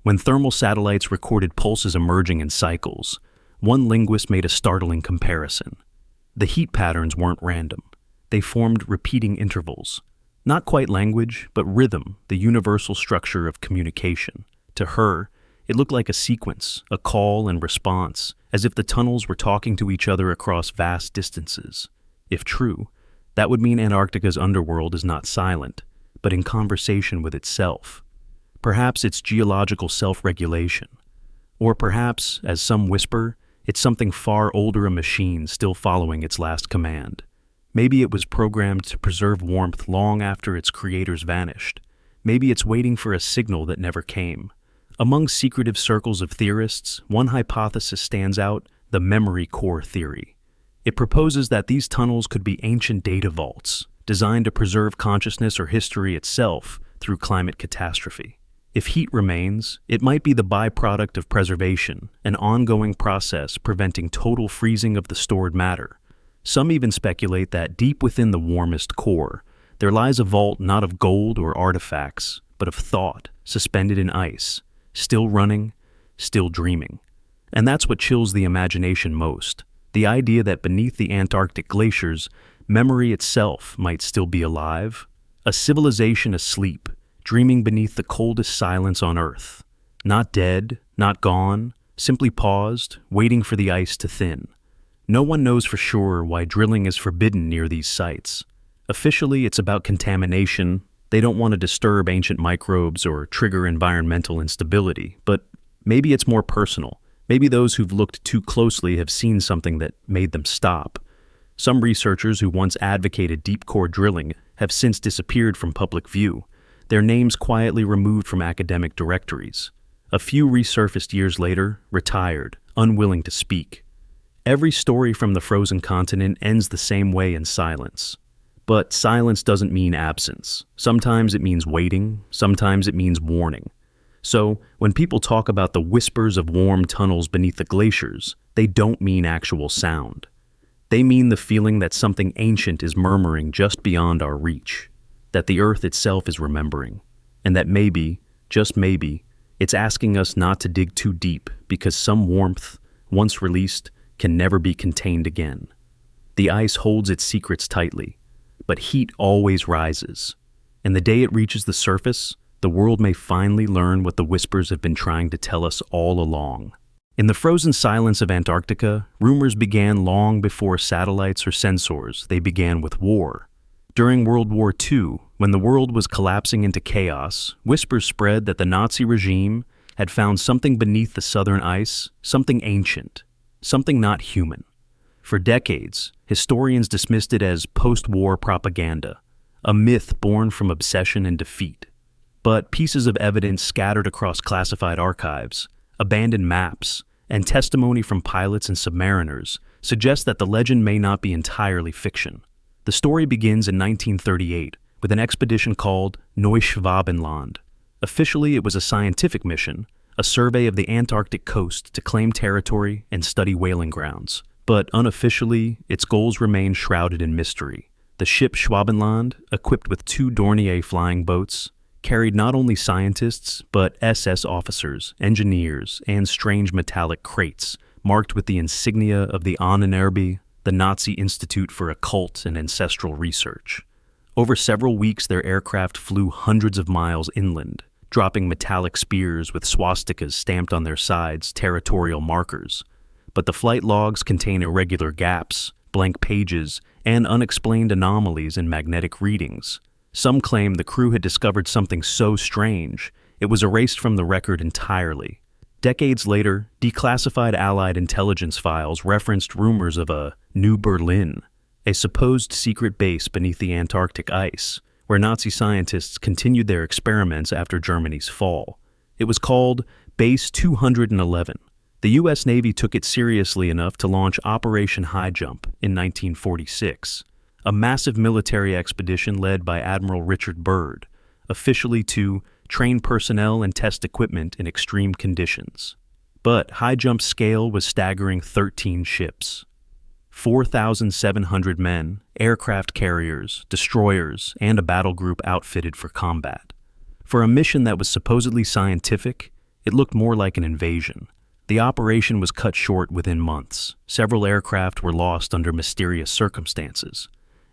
When thermal satellites recorded pulses emerging in cycles, one linguist made a startling comparison. The heat patterns weren't random. They formed repeating intervals. Not quite language, but rhythm, the universal structure of communication. To her, it looked like a sequence, a call and response, as if the tunnels were talking to each other across vast distances. If true, that would mean Antarctica's underworld is not silent, but in conversation with itself. Perhaps it's geological self-regulation. Or perhaps, as some whisper, it's something far older, a machine still following its last command. Maybe it was programmed to preserve warmth long after its creators vanished. Maybe it's waiting for a signal that never came. Among secretive circles of theorists, one hypothesis stands out: the memory core theory. It proposes that these tunnels could be ancient data vaults, designed to preserve consciousness or history itself through climate catastrophe. If heat remains, it might be the byproduct of preservation, an ongoing process preventing total freezing of the stored matter. Some even speculate that deep within the warmest core, there lies a vault not of gold or artifacts, but of thought, suspended in ice, still running, still dreaming. And that's what chills the imagination most, the idea that beneath the Antarctic glaciers, memory itself might still be alive, a civilization asleep, dreaming beneath the coldest silence on Earth. Not dead, not gone, simply paused, waiting for the ice to thin. No one knows for sure why drilling is forbidden near these sites. Officially, it's about contamination. They don't want to disturb ancient microbes or trigger environmental instability, but maybe it's more personal. Maybe those who've looked too closely have seen something that made them stop. Some researchers who once advocated deep core drilling have since disappeared from public view, their names quietly removed from academic directories. A few resurfaced years later, retired, unwilling to speak. Every story from the frozen continent ends the same way, in silence. But silence doesn't mean absence. Sometimes it means waiting, sometimes it means warning. So, when people talk about the whispers of warm tunnels beneath the glaciers, they don't mean actual sound. They mean the feeling that something ancient is murmuring just beyond our reach, that the Earth itself is remembering, and that maybe, just maybe, it's asking us not to dig too deep because some warmth, once released, can never be contained again. The ice holds its secrets tightly, but heat always rises, and the day it reaches the surface, the world may finally learn what the whispers have been trying to tell us all along. In the frozen silence of Antarctica, rumors began long before satellites or sensors. They began with war. During World War II, when the world was collapsing into chaos, whispers spread that the Nazi regime had found something beneath the southern ice, something ancient, something not human. For decades, historians dismissed it as post-war propaganda, a myth born from obsession and defeat. But pieces of evidence scattered across classified archives, abandoned maps, and testimony from pilots and submariners suggest that the legend may not be entirely fiction. The story begins in 1938 with an expedition called Neuschwabenland. Officially, it was a scientific mission, a survey of the Antarctic coast to claim territory and study whaling grounds. But unofficially, its goals remain shrouded in mystery. The ship Schwabenland, equipped with 2 Dornier flying boats, carried not only scientists, but SS officers, engineers, and strange metallic crates, marked with the insignia of the Ahnenerbe, the Nazi Institute for Occult and Ancestral Research. Over several weeks, their aircraft flew hundreds of miles inland, dropping metallic spears with swastikas stamped on their sides, territorial markers. But the flight logs contain irregular gaps, blank pages, and unexplained anomalies in magnetic readings. Some claim the crew had discovered something so strange, it was erased from the record entirely. Decades later, declassified Allied intelligence files referenced rumors of a New Berlin, a supposed secret base beneath the Antarctic ice, where Nazi scientists continued their experiments after Germany's fall. It was called Base 211. The U.S. Navy took it seriously enough to launch Operation High Jump in 1946, a massive military expedition led by Admiral Richard Byrd, officially to train personnel and test equipment in extreme conditions. But high jump scale was staggering 13 ships. 4,700 men, aircraft carriers, destroyers, and a battle group outfitted for combat. For a mission that was supposedly scientific, it looked more like an invasion. The operation was cut short within months. Several aircraft were lost under mysterious circumstances,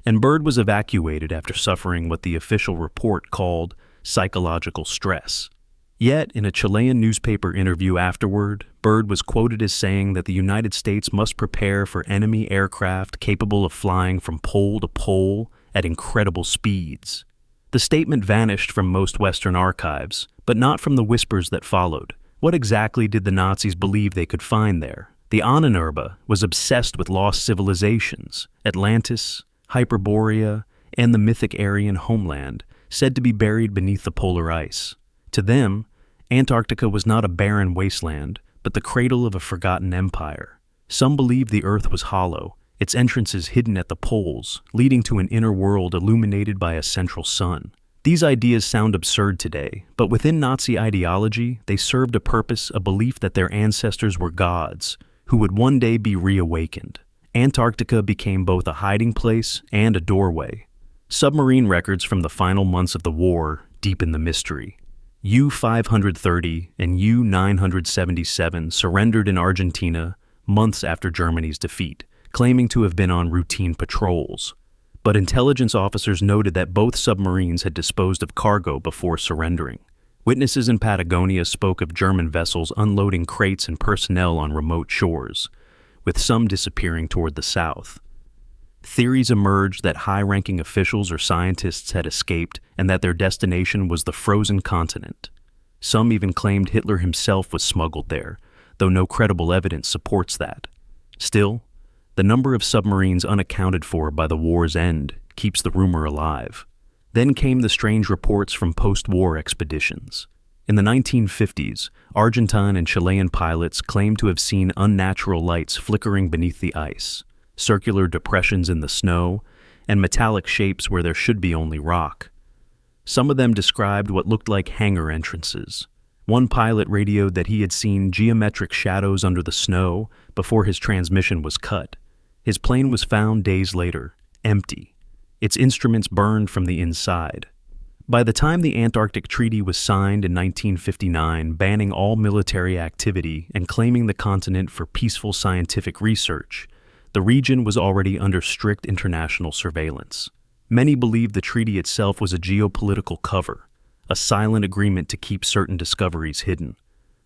and Byrd was evacuated after suffering what the official report called psychological stress. Yet, in a Chilean newspaper interview afterward, Byrd was quoted as saying that the United States must prepare for enemy aircraft capable of flying from pole to pole at incredible speeds. The statement vanished from most Western archives, but not from the whispers that followed. What exactly did the Nazis believe they could find there? The Ahnenerbe was obsessed with lost civilizations, Atlantis, Hyperborea, and the mythic Aryan homeland, said to be buried beneath the polar ice. To them, Antarctica was not a barren wasteland, but the cradle of a forgotten empire. Some believed the Earth was hollow, its entrances hidden at the poles, leading to an inner world illuminated by a central sun. These ideas sound absurd today, but within Nazi ideology, they served a purpose, a belief that their ancestors were gods, who would one day be reawakened. Antarctica became both a hiding place and a doorway. Submarine records from the final months of the war deepen the mystery. U-530 and U-977 surrendered in Argentina months after Germany's defeat, claiming to have been on routine patrols. But intelligence officers noted that both submarines had disposed of cargo before surrendering. Witnesses in Patagonia spoke of German vessels unloading crates and personnel on remote shores, with some disappearing toward the south. Theories emerged that high-ranking officials or scientists had escaped and that their destination was the frozen continent. Some even claimed Hitler himself was smuggled there, though no credible evidence supports that. Still, the number of submarines unaccounted for by the war's end keeps the rumor alive. Then came the strange reports from post-war expeditions. In the 1950s, Argentine and Chilean pilots claimed to have seen unnatural lights flickering beneath the ice, circular depressions in the snow, and metallic shapes where there should be only rock. Some of them described what looked like hangar entrances. One pilot radioed that he had seen geometric shadows under the snow before his transmission was cut. His plane was found days later, empty, its instruments burned from the inside. By the time the Antarctic Treaty was signed in 1959, banning all military activity and claiming the continent for peaceful scientific research, the region was already under strict international surveillance. Many believed the treaty itself was a geopolitical cover, a silent agreement to keep certain discoveries hidden.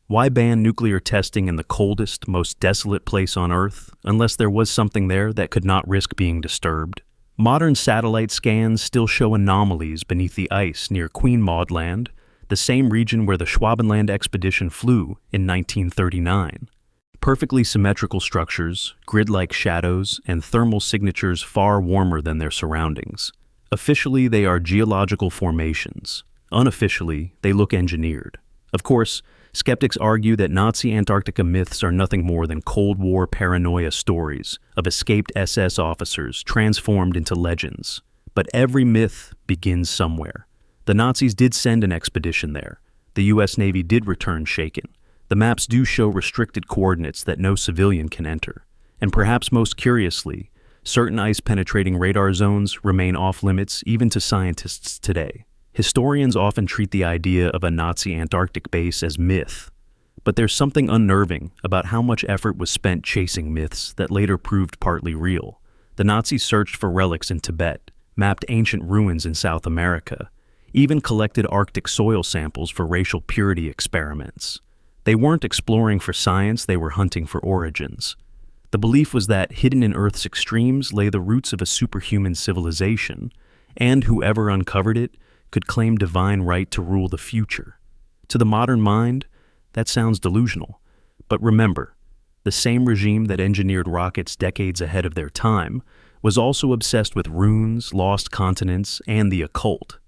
Why ban nuclear testing in the coldest, most desolate place on Earth, unless there was something there that could not risk being disturbed? Modern satellite scans still show anomalies beneath the ice near Queen Maud Land, the same region where the Schwabenland expedition flew in 1939. Perfectly symmetrical structures, grid-like shadows, and thermal signatures far warmer than their surroundings. Officially, they are geological formations. Unofficially, they look engineered. Of course, skeptics argue that Nazi Antarctica myths are nothing more than Cold War paranoia stories of escaped SS officers transformed into legends. But every myth begins somewhere. The Nazis did send an expedition there. The U.S. Navy did return shaken. The maps do show restricted coordinates that no civilian can enter. And perhaps most curiously, certain ice-penetrating radar zones remain off-limits even to scientists today. Historians often treat the idea of a Nazi Antarctic base as myth, but there's something unnerving about how much effort was spent chasing myths that later proved partly real. The Nazis searched for relics in Tibet, mapped ancient ruins in South America, even collected Arctic soil samples for racial purity experiments. They weren't exploring for science, they were hunting for origins. The belief was that hidden in Earth's extremes lay the roots of a superhuman civilization, and whoever uncovered it could claim divine right to rule the future. To the modern mind, that sounds delusional. But remember, the same regime that engineered rockets decades ahead of their time was also obsessed with runes, lost continents, and the occult.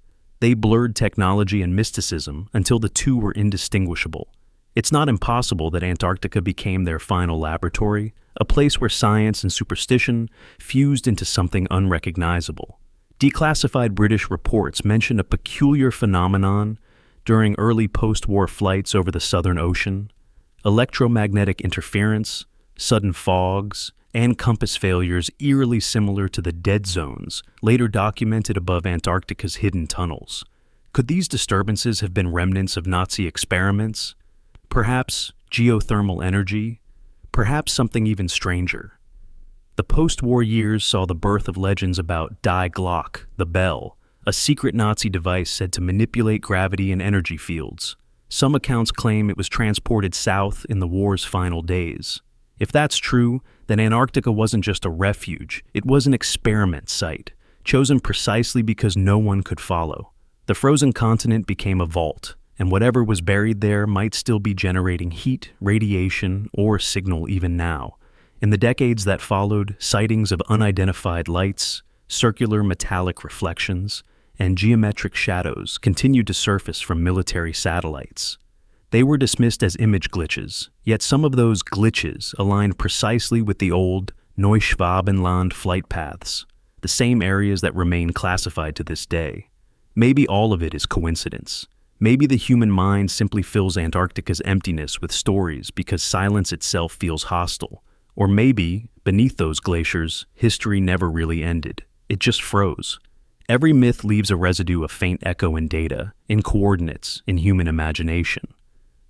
They blurred technology and mysticism until the two were indistinguishable. It's not impossible that Antarctica became their final laboratory, a place where science and superstition fused into something unrecognizable. Declassified British reports mention a peculiar phenomenon during early post-war flights over the Southern Ocean: electromagnetic interference, sudden fogs, and compass failures eerily similar to the dead zones later documented above Antarctica's hidden tunnels. Could these disturbances have been remnants of Nazi experiments? Perhaps geothermal energy? Perhaps something even stranger. The post-war years saw the birth of legends about Die Glock, the bell, a secret Nazi device said to manipulate gravity and energy fields. Some accounts claim it was transported south in the war's final days. If that's true, then Antarctica wasn't just a refuge, it was an experiment site, chosen precisely because no one could follow. The frozen continent became a vault, and whatever was buried there might still be generating heat, radiation, or signal even now. In the decades that followed, sightings of unidentified lights, circular metallic reflections, and geometric shadows continued to surface from military satellites. They were dismissed as image glitches, yet some of those glitches aligned precisely with the old Neuschwabenland flight paths, the same areas that remain classified to this day. Maybe all of it is coincidence. Maybe the human mind simply fills Antarctica's emptiness with stories because silence itself feels hostile. Or maybe, beneath those glaciers, history never really ended. It just froze. Every myth leaves a residue of faint echo in data, in coordinates, in human imagination.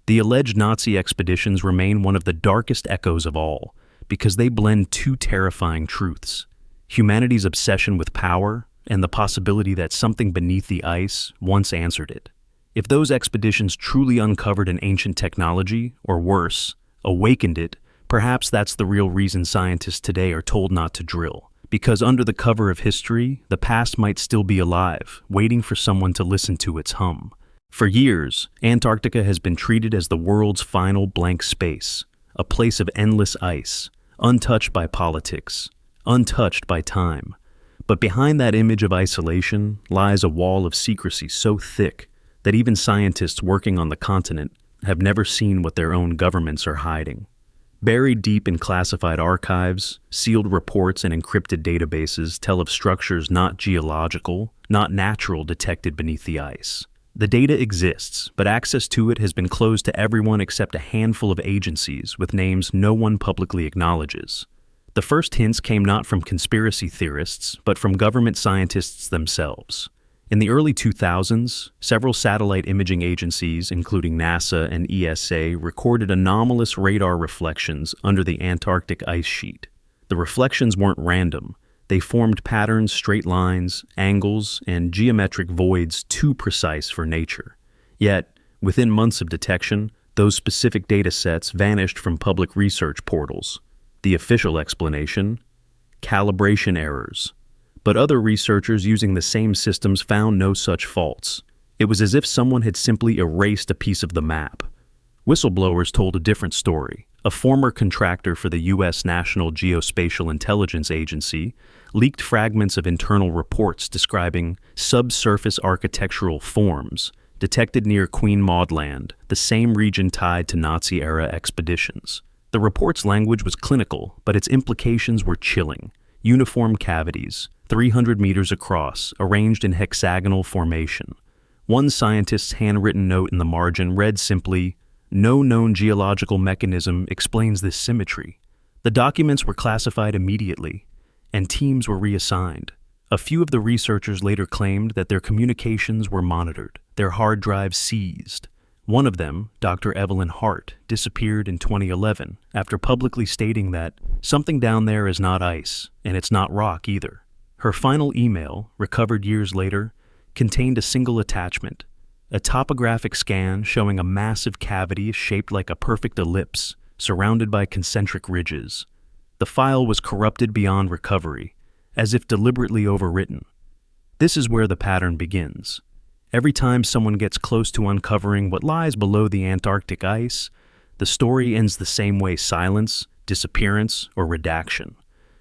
The alleged Nazi expeditions remain one of the darkest echoes of all, because they blend two terrifying truths: humanity's obsession with power and the possibility that something beneath the ice once answered it. If those expeditions truly uncovered an ancient technology, or worse, awakened it, perhaps that's the real reason scientists today are told not to drill. Because under the cover of history, the past might still be alive, waiting for someone to listen to its hum. For years, Antarctica has been treated as the world's final blank space, a place of endless ice, untouched by politics, untouched by time. But behind that image of isolation lies a wall of secrecy so thick that even scientists working on the continent have never seen what their own governments are hiding. Buried deep in classified archives, sealed reports and encrypted databases tell of structures not geological, not natural detected beneath the ice. The data exists, but access to it has been closed to everyone except a handful of agencies with names no one publicly acknowledges. The first hints came not from conspiracy theorists, but from government scientists themselves. In the early 2000s, several satellite imaging agencies, including NASA and ESA, recorded anomalous radar reflections under the Antarctic ice sheet. The reflections weren't random. They formed patterns, straight lines, angles, and geometric voids too precise for nature. Yet, within months of detection, those specific data sets vanished from public research portals. The official explanation? Calibration errors. But other researchers using the same systems found no such faults. It was as if someone had simply erased a piece of the map. Whistleblowers told a different story. A former contractor for the U.S. National Geospatial-Intelligence Agency leaked fragments of internal reports describing subsurface architectural forms detected near Queen Maud Land, the same region tied to Nazi-era expeditions. The report's language was clinical, but its implications were chilling. Uniform cavities, 300 meters across, arranged in hexagonal formation. One scientist's handwritten note in the margin read simply, "No known geological mechanism explains this symmetry." The documents were classified immediately, and teams were reassigned. A few of the researchers later claimed that their communications were monitored, their hard drives seized. One of them, Dr. Evelyn Hart, disappeared in 2011 after publicly stating that something down there is not ice, and it's not rock either. Her final email, recovered years later, contained a single attachment, a topographic scan showing a massive cavity shaped like a perfect ellipse, surrounded by concentric ridges. The file was corrupted beyond recovery, as if deliberately overwritten. This is where the pattern begins. Every time someone gets close to uncovering what lies below the Antarctic ice, the story ends the same way: silence, disappearance, or redaction.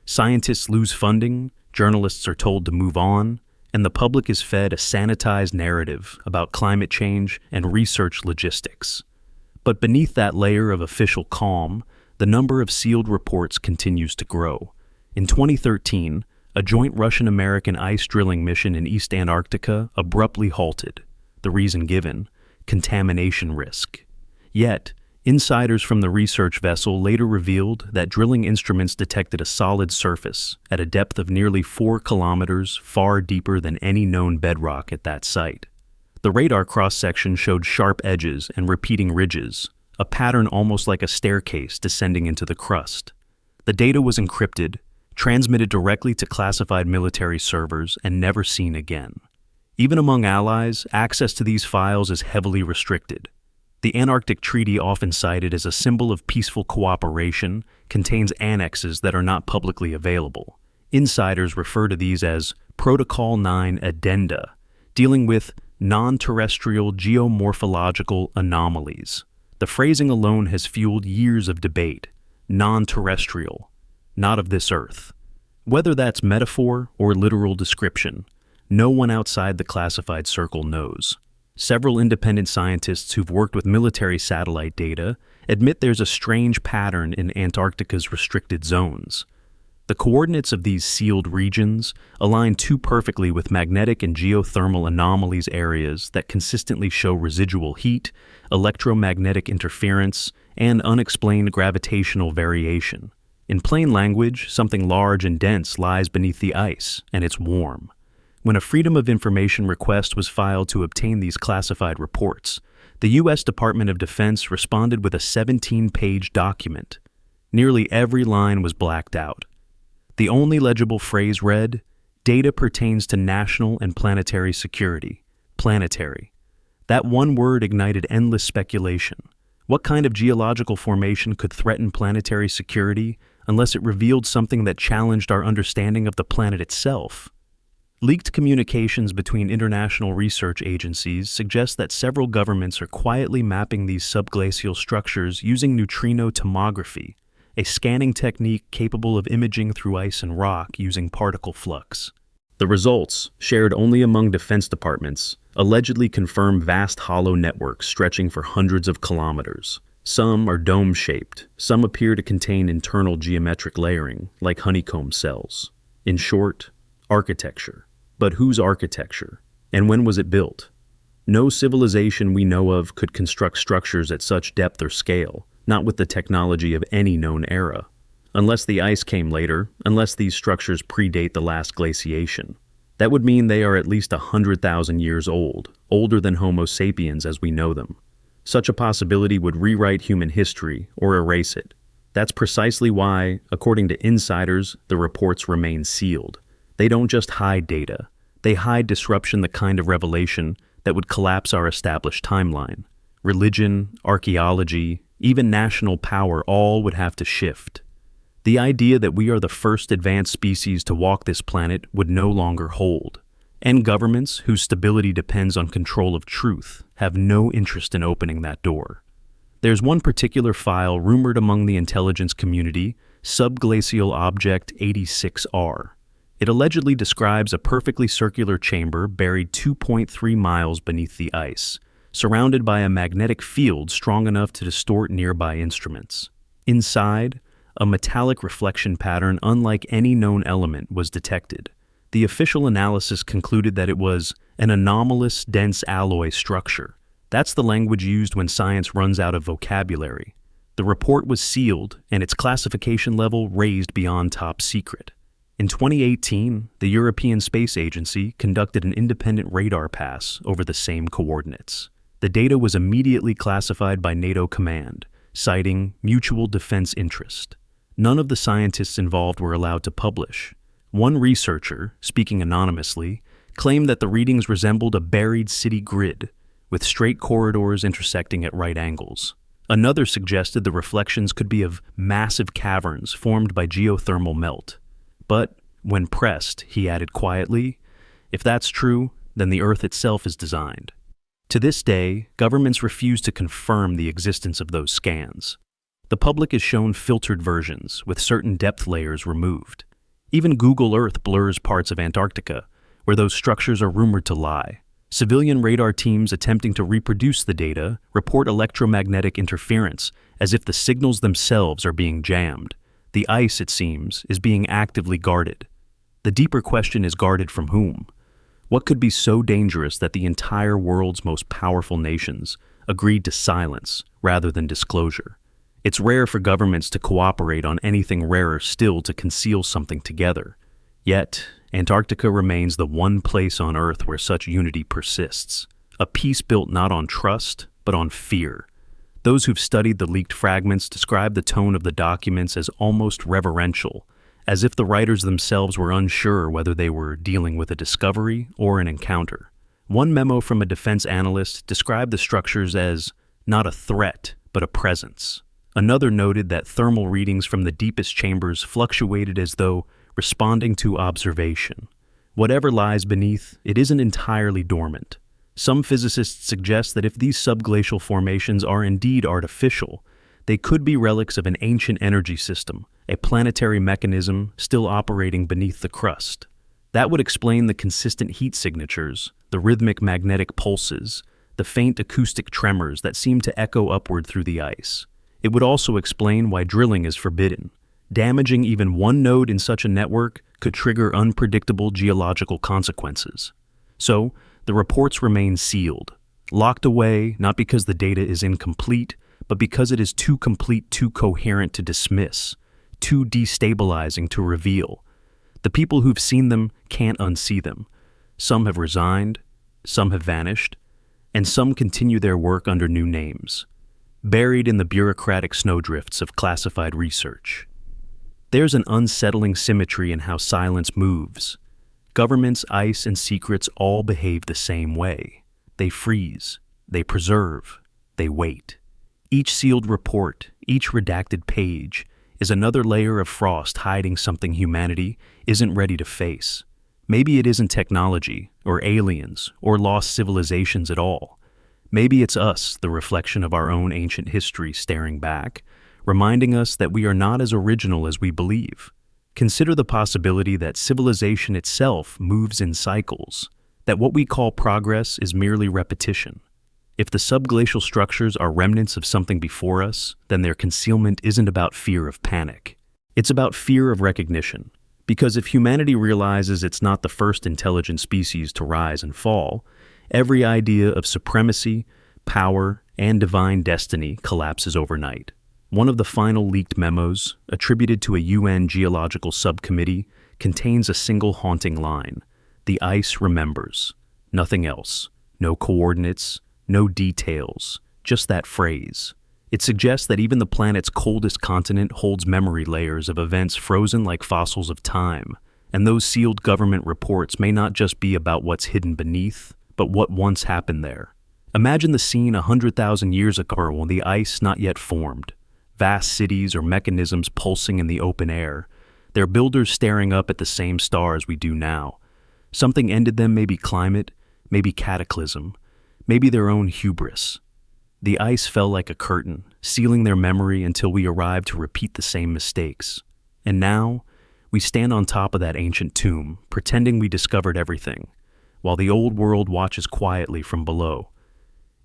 Scientists lose funding, journalists are told to move on, and the public is fed a sanitized narrative about climate change and research logistics. But beneath that layer of official calm, the number of sealed reports continues to grow. In 2013, a joint Russian-American ice drilling mission in East Antarctica abruptly halted. The reason given: contamination risk. Yet, insiders from the research vessel later revealed that drilling instruments detected a solid surface at a depth of nearly 4 kilometers, far deeper than any known bedrock at that site. The radar cross-section showed sharp edges and repeating ridges, a pattern almost like a staircase descending into the crust. The data was encrypted, transmitted directly to classified military servers, and never seen again. Even among allies, access to these files is heavily restricted. The Antarctic Treaty, often cited as a symbol of peaceful cooperation, contains annexes that are not publicly available. Insiders refer to these as Protocol 9 Addenda, dealing with non-terrestrial geomorphological anomalies. The phrasing alone has fueled years of debate. Non-terrestrial, not of this Earth. Whether that's metaphor or literal description, no one outside the classified circle knows. Several independent scientists who've worked with military satellite data admit there's a strange pattern in Antarctica's restricted zones. The coordinates of these sealed regions align too perfectly with magnetic and geothermal anomalies areas that consistently show residual heat, electromagnetic interference, and unexplained gravitational variation. In plain language, something large and dense lies beneath the ice, and it's warm. When a Freedom of Information request was filed to obtain these classified reports, the U.S. Department of Defense responded with a 17-page document. Nearly every line was blacked out. The only legible phrase read, "Data pertains to national and planetary security." Planetary. That one word ignited endless speculation. What kind of geological formation could threaten planetary security unless it revealed something that challenged our understanding of the planet itself? Leaked communications between international research agencies suggest that several governments are quietly mapping these subglacial structures using neutrino tomography, a scanning technique capable of imaging through ice and rock using particle flux. The results, shared only among defense departments, allegedly confirm vast hollow networks stretching for hundreds of kilometers. Some are dome-shaped, some appear to contain internal geometric layering, like honeycomb cells. In short, architecture. But whose architecture? And when was it built? No civilization we know of could construct structures at such depth or scale, not with the technology of any known era. Unless the ice came later, unless these structures predate the last glaciation. That would mean they are at least 100,000 years old, older than Homo sapiens as we know them. Such a possibility would rewrite human history or erase it. That's precisely why, according to insiders, the reports remain sealed. They don't just hide data. They hide disruption, the kind of revelation that would collapse our established timeline. Religion, archaeology, even national power all would have to shift. The idea that we are the first advanced species to walk this planet would no longer hold. And governments, whose stability depends on control of truth, have no interest in opening that door. There's one particular file rumored among the intelligence community, Subglacial Object 86R. It allegedly describes a perfectly circular chamber buried 2.3 miles beneath the ice, surrounded by a magnetic field strong enough to distort nearby instruments. Inside, a metallic reflection pattern unlike any known element was detected. The official analysis concluded that it was an anomalous dense alloy structure. That's the language used when science runs out of vocabulary. The report was sealed and its classification level raised beyond top secret. In 2018, the European Space Agency conducted an independent radar pass over the same coordinates. The data was immediately classified by NATO Command, citing mutual defense interest. None of the scientists involved were allowed to publish. One researcher, speaking anonymously, claimed that the readings resembled a buried city grid, with straight corridors intersecting at right angles. Another suggested the reflections could be of massive caverns formed by geothermal melt. But, when pressed, he added quietly, if that's true, then the Earth itself is designed. To this day, governments refuse to confirm the existence of those scans. The public is shown filtered versions, with certain depth layers removed. Even Google Earth blurs parts of Antarctica, where those structures are rumored to lie. Civilian radar teams attempting to reproduce the data report electromagnetic interference as if the signals themselves are being jammed. The ice, it seems, is being actively guarded. The deeper question is, guarded from whom? What could be so dangerous that the entire world's most powerful nations agreed to silence rather than disclosure? It's rare for governments to cooperate on anything, rarer still to conceal something together. Yet, Antarctica remains the one place on Earth where such unity persists. A peace built not on trust, but on fear. Those who've studied the leaked fragments describe the tone of the documents as almost reverential, as if the writers themselves were unsure whether they were dealing with a discovery or an encounter. One memo from a defense analyst described the structures as not a threat, but a presence. Another noted that thermal readings from the deepest chambers fluctuated as though responding to observation. Whatever lies beneath, it isn't entirely dormant. Some physicists suggest that if these subglacial formations are indeed artificial, they could be relics of an ancient energy system, a planetary mechanism still operating beneath the crust. That would explain the consistent heat signatures, the rhythmic magnetic pulses, the faint acoustic tremors that seem to echo upward through the ice. It would also explain why drilling is forbidden. Damaging even one node in such a network could trigger unpredictable geological consequences. So, the reports remain sealed, locked away not because the data is incomplete, but because it is too complete, too coherent to dismiss, too destabilizing to reveal. The people who've seen them can't unsee them. Some have resigned, some have vanished, and some continue their work under new names, buried in the bureaucratic snowdrifts of classified research. There's an unsettling symmetry in how silence moves. Governments, ice, and secrets all behave the same way. They freeze, they preserve, they wait. Each sealed report, each redacted page, is another layer of frost hiding something humanity isn't ready to face. Maybe it isn't technology, or aliens, or lost civilizations at all. Maybe it's us, the reflection of our own ancient history staring back, reminding us that we are not as original as we believe. Consider the possibility that civilization itself moves in cycles, that what we call progress is merely repetition. If the subglacial structures are remnants of something before us, then their concealment isn't about fear of panic. It's about fear of recognition. Because if humanity realizes it's not the first intelligent species to rise and fall, every idea of supremacy, power, and divine destiny collapses overnight. One of the final leaked memos, attributed to a UN geological subcommittee, contains a single haunting line. The ice remembers. Nothing else. No coordinates, no details, just that phrase. It suggests that even the planet's coldest continent holds memory layers of events frozen like fossils of time, and those sealed government reports may not just be about what's hidden beneath, but what once happened there. Imagine the scene 100,000 years ago when the ice not yet formed. Vast cities or mechanisms pulsing in the open air, their builders staring up at the same stars we do now. Something ended them, maybe climate, maybe cataclysm, maybe their own hubris. The ice fell like a curtain, sealing their memory until we arrived to repeat the same mistakes. And now, we stand on top of that ancient tomb, pretending we discovered everything, while the old world watches quietly from below.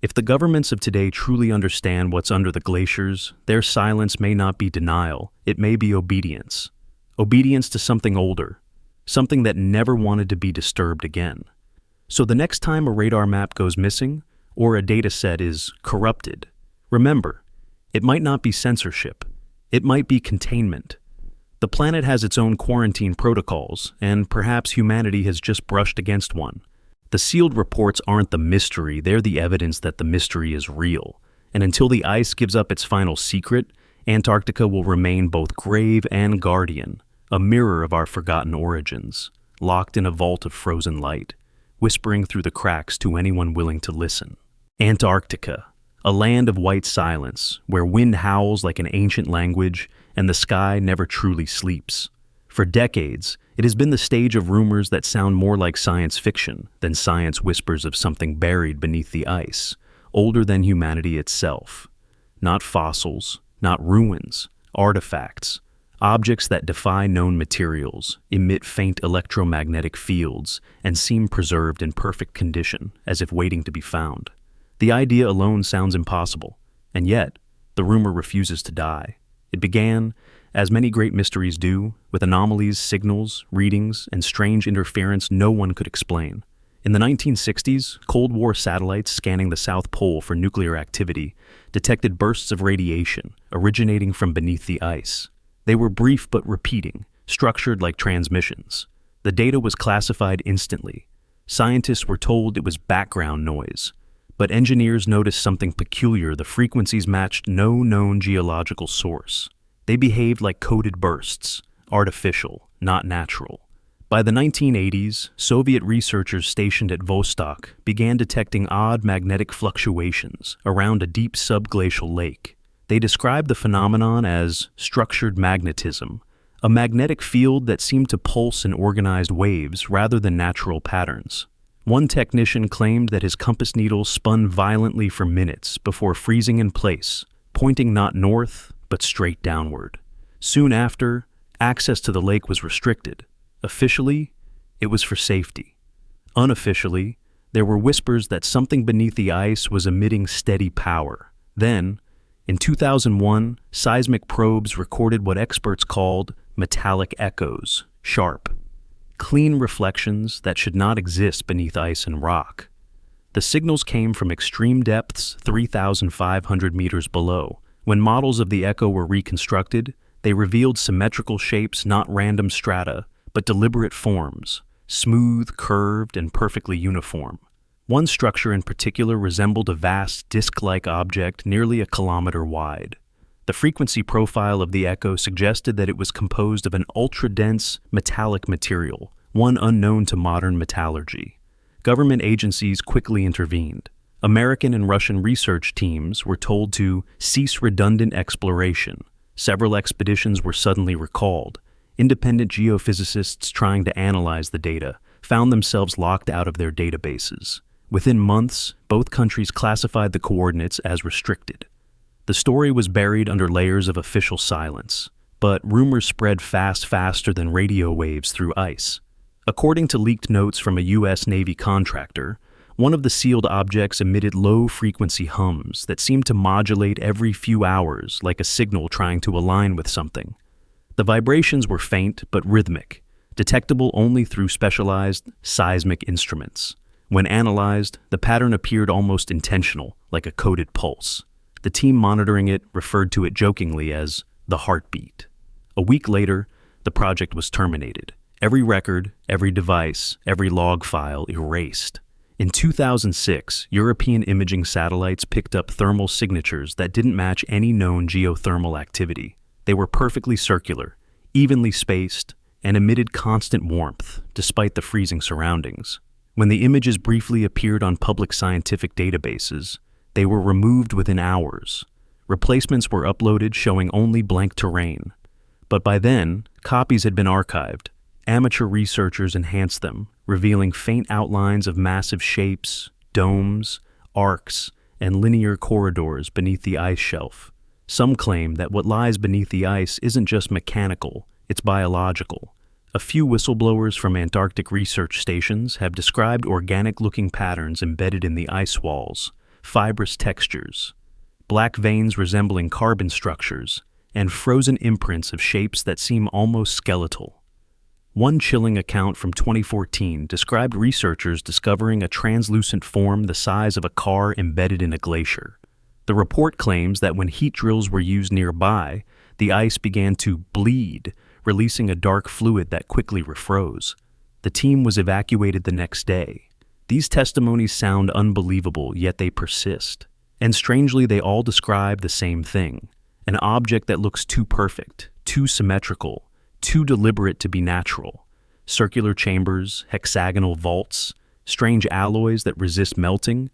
If the governments of today truly understand what's under the glaciers, their silence may not be denial, it may be obedience. Obedience to something older, something that never wanted to be disturbed again. So the next time a radar map goes missing, or a data set is corrupted, remember, it might not be censorship, it might be containment. The planet has its own quarantine protocols, and perhaps humanity has just brushed against one. The sealed reports aren't the mystery, they're the evidence that the mystery is real. And until the ice gives up its final secret, Antarctica will remain both grave and guardian, a mirror of our forgotten origins, locked in a vault of frozen light, whispering through the cracks to anyone willing to listen. Antarctica, a land of white silence, where wind howls like an ancient language and the sky never truly sleeps. For decades, it has been the stage of rumors that sound more like science fiction than science whispers of something buried beneath the ice, older than humanity itself. Not fossils, not ruins, artifacts, objects that defy known materials, emit faint electromagnetic fields, and seem preserved in perfect condition, as if waiting to be found. The idea alone sounds impossible, and yet, the rumor refuses to die. It began, as many great mysteries do, with anomalies, signals, readings, and strange interference no one could explain. In the 1960s, Cold War satellites scanning the South Pole for nuclear activity detected bursts of radiation originating from beneath the ice. They were brief but repeating, structured like transmissions. The data was classified instantly. Scientists were told it was background noise, but engineers noticed something peculiar. The frequencies matched no known geological source. They behaved like coded bursts, artificial, not natural. By the 1980s, Soviet researchers stationed at Vostok began detecting odd magnetic fluctuations around a deep subglacial lake. They described the phenomenon as structured magnetism, a magnetic field that seemed to pulse in organized waves rather than natural patterns. One technician claimed that his compass needle spun violently for minutes before freezing in place, pointing not north, but straight downward. Soon after, access to the lake was restricted. Officially, it was for safety. Unofficially, there were whispers that something beneath the ice was emitting steady power. Then, in 2001, seismic probes recorded what experts called metallic echoes, sharp, clean reflections that should not exist beneath ice and rock. The signals came from extreme depths 3,500 meters below. When models of the echo were reconstructed, they revealed symmetrical shapes, not random strata, but deliberate forms, smooth, curved, and perfectly uniform. One structure in particular resembled a vast disc-like object nearly a kilometer wide. The frequency profile of the echo suggested that it was composed of an ultra-dense metallic material, one unknown to modern metallurgy. Government agencies quickly intervened. American and Russian research teams were told to cease redundant exploration. Several expeditions were suddenly recalled. Independent geophysicists trying to analyze the data found themselves locked out of their databases. Within months, both countries classified the coordinates as restricted. The story was buried under layers of official silence, but rumors spread faster than radio waves through ice. According to leaked notes from a U.S. Navy contractor, one of the sealed objects emitted low-frequency hums that seemed to modulate every few hours like a signal trying to align with something. The vibrations were faint but rhythmic, detectable only through specialized seismic instruments. When analyzed, the pattern appeared almost intentional, like a coded pulse. The team monitoring it referred to it jokingly as the heartbeat. A week later, the project was terminated. Every record, every device, every log file erased. In 2006, European imaging satellites picked up thermal signatures that didn't match any known geothermal activity. They were perfectly circular, evenly spaced, and emitted constant warmth, despite the freezing surroundings. When the images briefly appeared on public scientific databases, they were removed within hours. Replacements were uploaded showing only blank terrain. But by then, copies had been archived. Amateur researchers enhanced them, revealing faint outlines of massive shapes, domes, arcs, and linear corridors beneath the ice shelf. Some claim that what lies beneath the ice isn't just mechanical, it's biological. A few whistleblowers from Antarctic research stations have described organic-looking patterns embedded in the ice walls, fibrous textures, black veins resembling carbon structures, and frozen imprints of shapes that seem almost skeletal. One chilling account from 2014 described researchers discovering a translucent form the size of a car embedded in a glacier. The report claims that when heat drills were used nearby, the ice began to bleed, releasing a dark fluid that quickly refroze. The team was evacuated the next day. These testimonies sound unbelievable, yet they persist. And strangely, they all describe the same thing: an object that looks too perfect, too symmetrical, too deliberate to be natural. Circular chambers, hexagonal vaults, strange alloys that resist melting,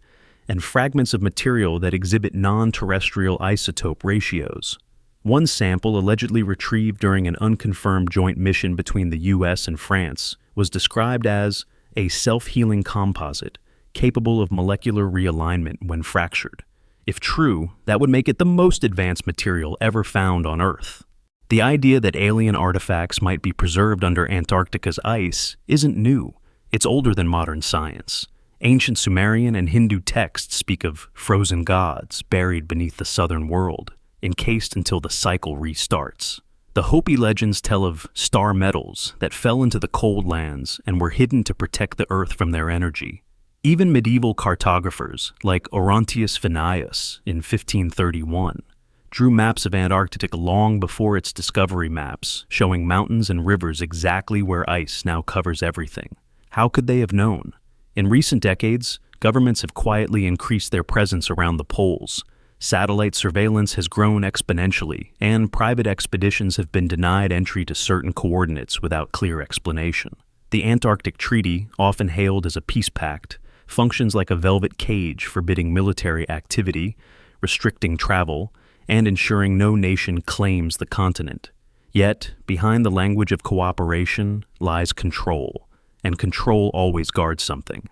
and fragments of material that exhibit non-terrestrial isotope ratios. One sample, allegedly retrieved during an unconfirmed joint mission between the U.S. and France, was described as a self-healing composite capable of molecular realignment when fractured. If true, that would make it the most advanced material ever found on Earth. The idea that alien artifacts might be preserved under Antarctica's ice isn't new. It's older than modern science. Ancient Sumerian and Hindu texts speak of frozen gods buried beneath the southern world, encased until the cycle restarts. The Hopi legends tell of star metals that fell into the cold lands and were hidden to protect the earth from their energy. Even medieval cartographers, like Orontius Finaeus in 1531, drew maps of Antarctica long before its discovery maps, showing mountains and rivers exactly where ice now covers everything. How could they have known? In recent decades, governments have quietly increased their presence around the poles. Satellite surveillance has grown exponentially, and private expeditions have been denied entry to certain coordinates without clear explanation. The Antarctic Treaty, often hailed as a peace pact, functions like a velvet cage forbidding military activity, restricting travel, and ensuring no nation claims the continent. Yet, behind the language of cooperation lies control, and control always guards something.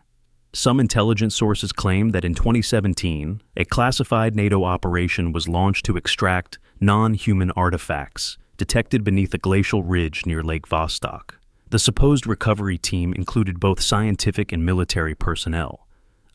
Some intelligence sources claim that in 2017, a classified NATO operation was launched to extract non-human artifacts detected beneath a glacial ridge near Lake Vostok. The supposed recovery team included both scientific and military personnel.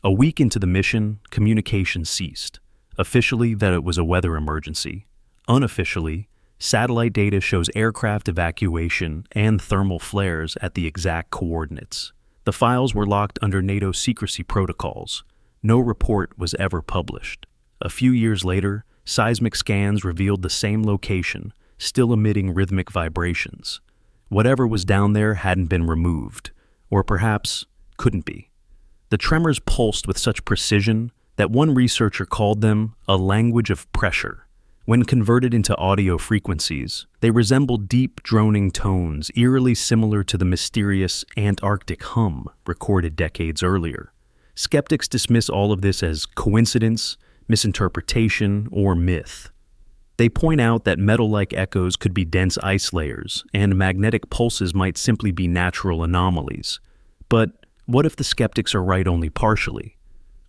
A week into the mission, communication ceased. Officially, that it was a weather emergency. Unofficially, satellite data shows aircraft evacuation and thermal flares at the exact coordinates. The files were locked under NATO secrecy protocols. No report was ever published. A few years later, seismic scans revealed the same location, still emitting rhythmic vibrations. Whatever was down there hadn't been removed, or perhaps couldn't be. The tremors pulsed with such precision that one researcher called them a language of pressure. When converted into audio frequencies, they resembled deep, droning tones eerily similar to the mysterious Antarctic hum recorded decades earlier. Skeptics dismiss all of this as coincidence, misinterpretation, or myth. They point out that metal-like echoes could be dense ice layers, and magnetic pulses might simply be natural anomalies. But what if the skeptics are right only partially?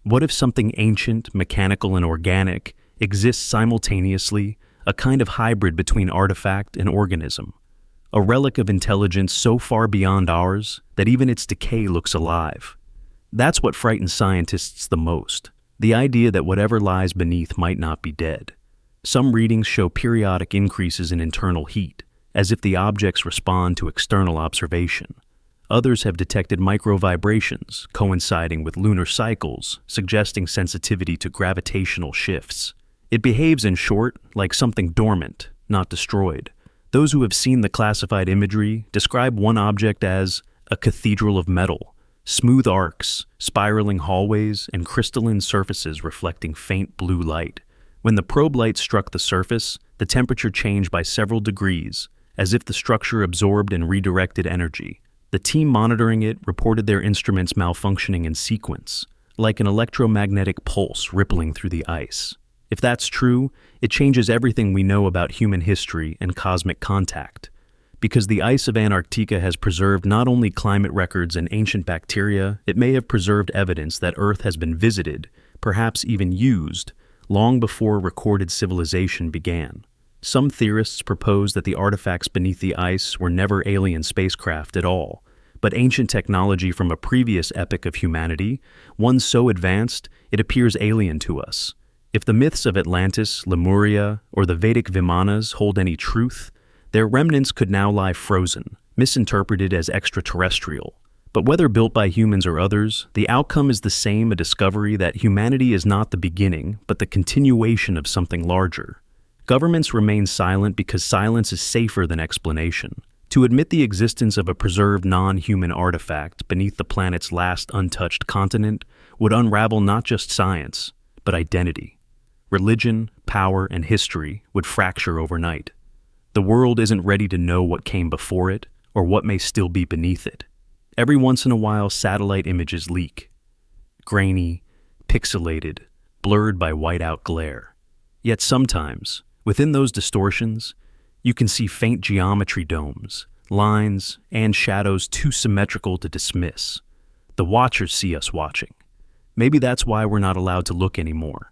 What if something ancient, mechanical, and organic exists simultaneously, a kind of hybrid between artifact and organism, a relic of intelligence so far beyond ours that even its decay looks alive? That's what frightens scientists the most, the idea that whatever lies beneath might not be dead. Some readings show periodic increases in internal heat, as if the objects respond to external observation. Others have detected micro-vibrations coinciding with lunar cycles, suggesting sensitivity to gravitational shifts. It behaves, in short, like something dormant, not destroyed. Those who have seen the classified imagery describe one object as a cathedral of metal, smooth arcs, spiraling hallways, and crystalline surfaces reflecting faint blue light. When the probe light struck the surface, the temperature changed by several degrees, as if the structure absorbed and redirected energy. The team monitoring it reported their instruments malfunctioning in sequence, like an electromagnetic pulse rippling through the ice. If that's true, it changes everything we know about human history and cosmic contact. Because the ice of Antarctica has preserved not only climate records and ancient bacteria, it may have preserved evidence that Earth has been visited, perhaps even used, long before recorded civilization began. Some theorists propose that the artifacts beneath the ice were never alien spacecraft at all, but ancient technology from a previous epoch of humanity, one so advanced it appears alien to us. If the myths of Atlantis, Lemuria, or the Vedic Vimanas hold any truth, their remnants could now lie frozen, misinterpreted as extraterrestrial. But whether built by humans or others, the outcome is the same: a discovery that humanity is not the beginning, but the continuation of something larger. Governments remain silent because silence is safer than explanation. To admit the existence of a preserved non-human artifact beneath the planet's last untouched continent would unravel not just science, but identity. Religion, power, and history would fracture overnight. The world isn't ready to know what came before it or what may still be beneath it. Every once in a while, satellite images leak. Grainy, pixelated, blurred by whiteout glare. Yet sometimes, within those distortions, you can see faint geometry domes, lines, and shadows too symmetrical to dismiss. The watchers see us watching. Maybe that's why we're not allowed to look anymore.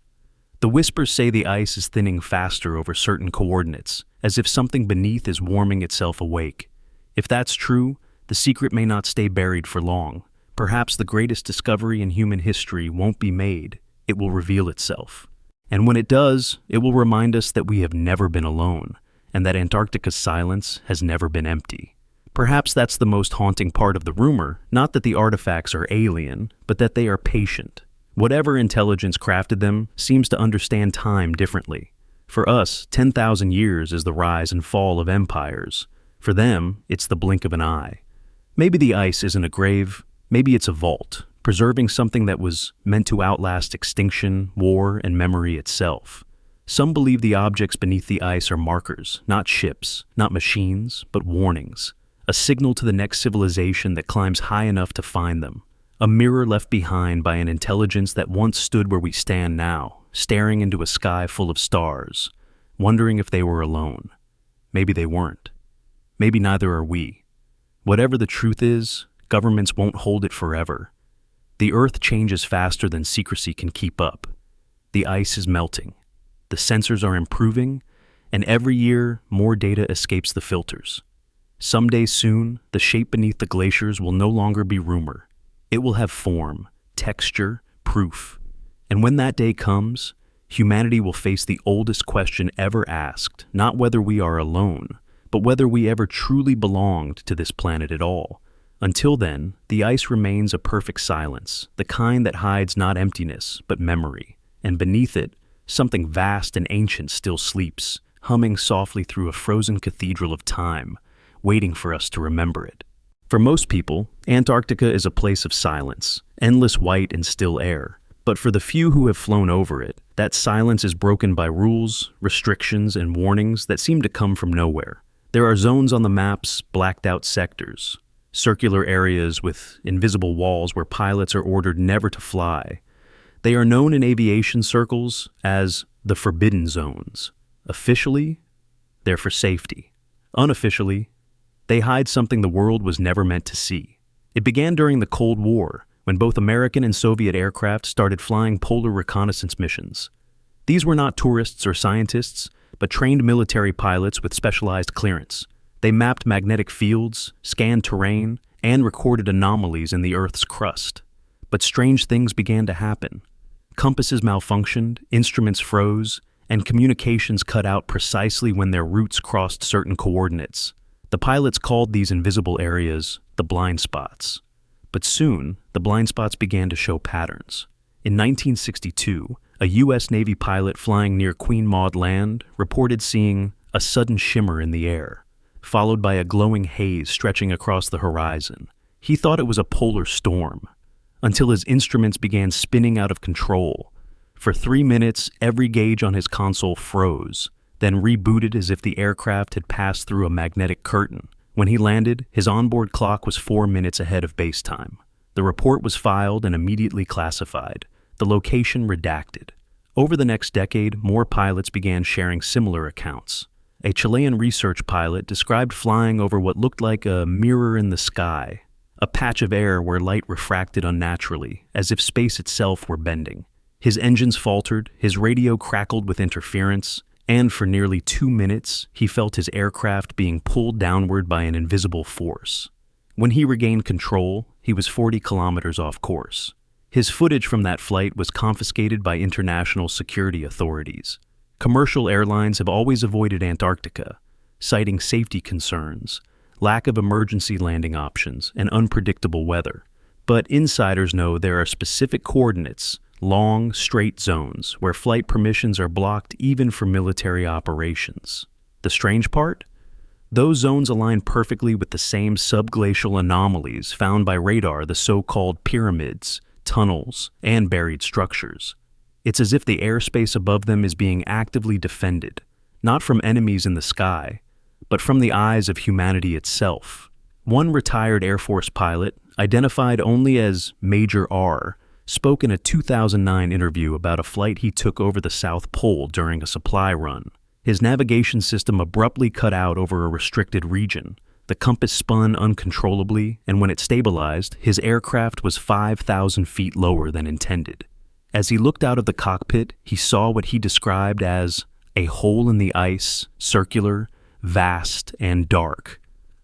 The whispers say the ice is thinning faster over certain coordinates, as if something beneath is warming itself awake. If that's true, the secret may not stay buried for long. Perhaps the greatest discovery in human history won't be made. It will reveal itself. And when it does, it will remind us that we have never been alone, and that Antarctica's silence has never been empty. Perhaps that's the most haunting part of the rumor, not that the artifacts are alien, but that they are patient. Whatever intelligence crafted them seems to understand time differently. For us, 10,000 years is the rise and fall of empires. For them, it's the blink of an eye. Maybe the ice isn't a grave, maybe it's a vault, preserving something that was meant to outlast extinction, war, and memory itself. Some believe the objects beneath the ice are markers, not ships, not machines, but warnings. A signal to the next civilization that climbs high enough to find them. A mirror left behind by an intelligence that once stood where we stand now, staring into a sky full of stars, wondering if they were alone. Maybe they weren't. Maybe neither are we. Whatever the truth is, governments won't hold it forever. The Earth changes faster than secrecy can keep up. The ice is melting. The sensors are improving, and every year, more data escapes the filters. Someday soon, the shape beneath the glaciers will no longer be rumor. It will have form, texture, proof. And when that day comes, humanity will face the oldest question ever asked, not whether we are alone, but whether we ever truly belonged to this planet at all. Until then, the ice remains a perfect silence, the kind that hides not emptiness, but memory. And beneath it, something vast and ancient still sleeps, humming softly through a frozen cathedral of time, waiting for us to remember it. For most people, Antarctica is a place of silence, endless white and still air. But for the few who have flown over it, that silence is broken by rules, restrictions, and warnings that seem to come from nowhere. There are zones on the maps, blacked out sectors, circular areas with invisible walls where pilots are ordered never to fly. They are known in aviation circles as the forbidden zones. Officially, they're for safety. Unofficially, they hide something the world was never meant to see. It began during the Cold War, when both American and Soviet aircraft started flying polar reconnaissance missions. These were not tourists or scientists, but trained military pilots with specialized clearance. They mapped magnetic fields, scanned terrain, and recorded anomalies in the Earth's crust. But strange things began to happen. Compasses malfunctioned, instruments froze, and communications cut out precisely when their routes crossed certain coordinates. The pilots called these invisible areas the blind spots. But soon, the blind spots began to show patterns. In 1962, a U.S. Navy pilot flying near Queen Maud Land reported seeing a sudden shimmer in the air, followed by a glowing haze stretching across the horizon. He thought it was a polar storm, until his instruments began spinning out of control. For 3 minutes, every gauge on his console froze, then rebooted as if the aircraft had passed through a magnetic curtain. When he landed, his onboard clock was 4 minutes ahead of base time. The report was filed and immediately classified, the location redacted. Over the next decade, more pilots began sharing similar accounts. A Chilean research pilot described flying over what looked like a mirror in the sky, a patch of air where light refracted unnaturally, as if space itself were bending. His engines faltered, his radio crackled with interference, and for nearly 2 minutes, he felt his aircraft being pulled downward by an invisible force. When he regained control, he was 40 kilometers off course. His footage from that flight was confiscated by international security authorities. Commercial airlines have always avoided Antarctica, citing safety concerns, lack of emergency landing options, and unpredictable weather. But insiders know there are specific coordinates, long, straight zones, where flight permissions are blocked even for military operations. The strange part? Those zones align perfectly with the same subglacial anomalies found by radar, the so-called pyramids, tunnels, and buried structures. It's as if the airspace above them is being actively defended, not from enemies in the sky, but from the eyes of humanity itself. One retired Air Force pilot, identified only as Major R, spoke in a 2009 interview about a flight he took over the South Pole during a supply run. His navigation system abruptly cut out over a restricted region. The compass spun uncontrollably, and when it stabilized, his aircraft was 5,000 feet lower than intended. As he looked out of the cockpit, he saw what he described as a hole in the ice, circular, vast, and dark,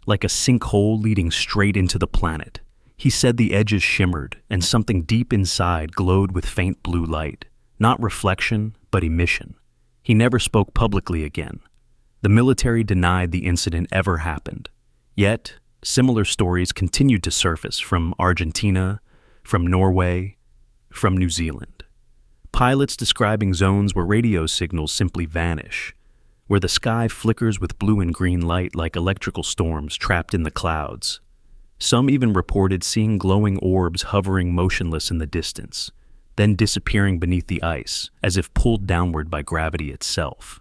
like a sinkhole leading straight into the planet. He said the edges shimmered, and something deep inside glowed with faint blue light. Not reflection, but emission. He never spoke publicly again. The military denied the incident ever happened. Yet, similar stories continued to surface from Argentina, from Norway, from New Zealand. Pilots describing zones where radio signals simply vanish, where the sky flickers with blue and green light like electrical storms trapped in the clouds. Some even reported seeing glowing orbs hovering motionless in the distance, then disappearing beneath the ice as if pulled downward by gravity itself.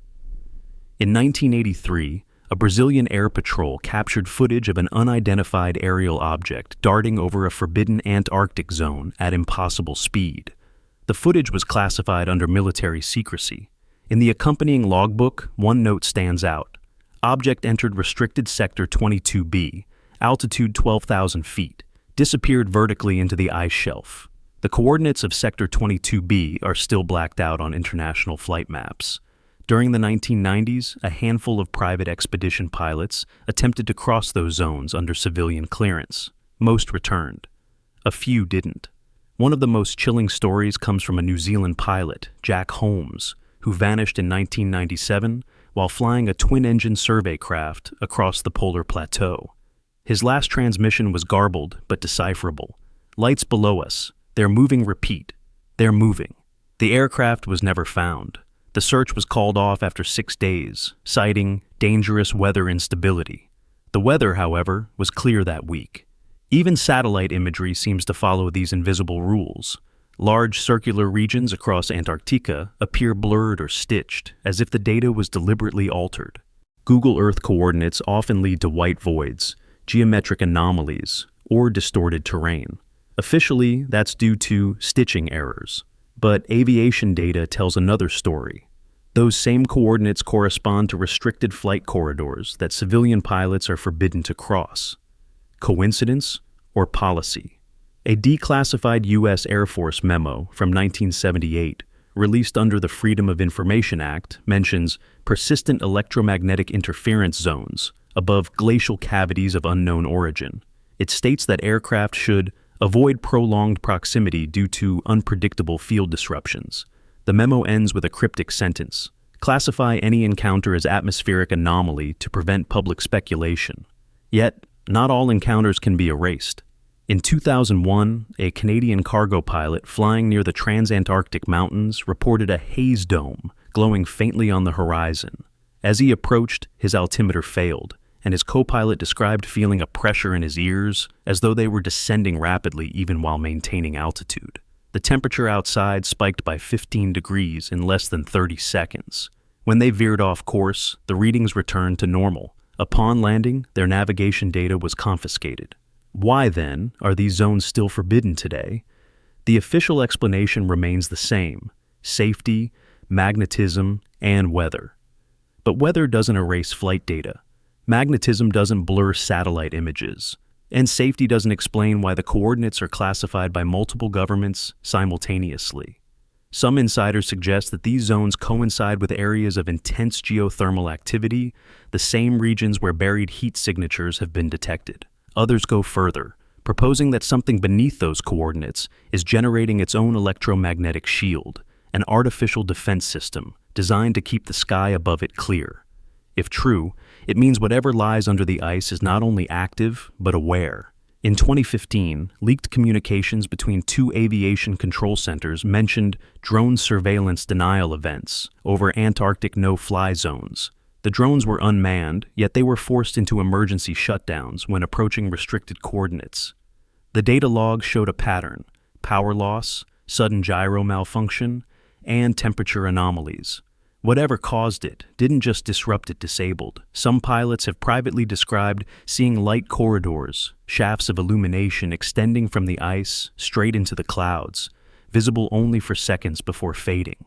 In 1983, a Brazilian air patrol captured footage of an unidentified aerial object darting over a forbidden Antarctic zone at impossible speed. The footage was classified under military secrecy. In the accompanying logbook, one note stands out. Object entered restricted sector 22B, altitude 12,000 feet, disappeared vertically into the ice shelf. The coordinates of sector 22B are still blacked out on international flight maps. During the 1990s, a handful of private expedition pilots attempted to cross those zones under civilian clearance. Most returned. A few didn't. One of the most chilling stories comes from a New Zealand pilot, Jack Holmes, who vanished in 1997 while flying a twin-engine survey craft across the polar plateau. His last transmission was garbled but decipherable. Lights below us. They're moving, repeat. They're moving. The aircraft was never found. The search was called off after 6 days, citing dangerous weather instability. The weather, however, was clear that week. Even satellite imagery seems to follow these invisible rules. Large circular regions across Antarctica appear blurred or stitched, as if the data was deliberately altered. Google Earth coordinates often lead to white voids, geometric anomalies, or distorted terrain. Officially, that's due to stitching errors. But aviation data tells another story. Those same coordinates correspond to restricted flight corridors that civilian pilots are forbidden to cross. Coincidence or policy? A declassified U.S. Air Force memo from 1978, released under the Freedom of Information Act, mentions persistent electromagnetic interference zones above glacial cavities of unknown origin. It states that aircraft should avoid prolonged proximity due to unpredictable field disruptions. The memo ends with a cryptic sentence: classify any encounter as atmospheric anomaly to prevent public speculation. Yet, not all encounters can be erased. In 2001, a Canadian cargo pilot flying near the Transantarctic Mountains reported a haze dome glowing faintly on the horizon. As he approached, his altimeter failed, and his co-pilot described feeling a pressure in his ears as though they were descending rapidly even while maintaining altitude. The temperature outside spiked by 15 degrees in less than 30 seconds. When they veered off course, the readings returned to normal. Upon landing, their navigation data was confiscated. Why, then, are these zones still forbidden today? The official explanation remains the same: safety, magnetism, and weather. But weather doesn't erase flight data. Magnetism doesn't blur satellite images. And safety doesn't explain why the coordinates are classified by multiple governments simultaneously. Some insiders suggest that these zones coincide with areas of intense geothermal activity, the same regions where buried heat signatures have been detected. Others go further, proposing that something beneath those coordinates is generating its own electromagnetic shield, an artificial defense system designed to keep the sky above it clear. If true, it means whatever lies under the ice is not only active, but aware. In 2015, leaked communications between two aviation control centers mentioned drone surveillance denial events over Antarctic no-fly zones. The drones were unmanned, yet they were forced into emergency shutdowns when approaching restricted coordinates. The data logs showed a pattern: power loss, sudden gyro malfunction, and temperature anomalies. Whatever caused it didn't just disrupt it disabled. Some pilots have privately described seeing light corridors, shafts of illumination extending from the ice straight into the clouds, visible only for seconds before fading.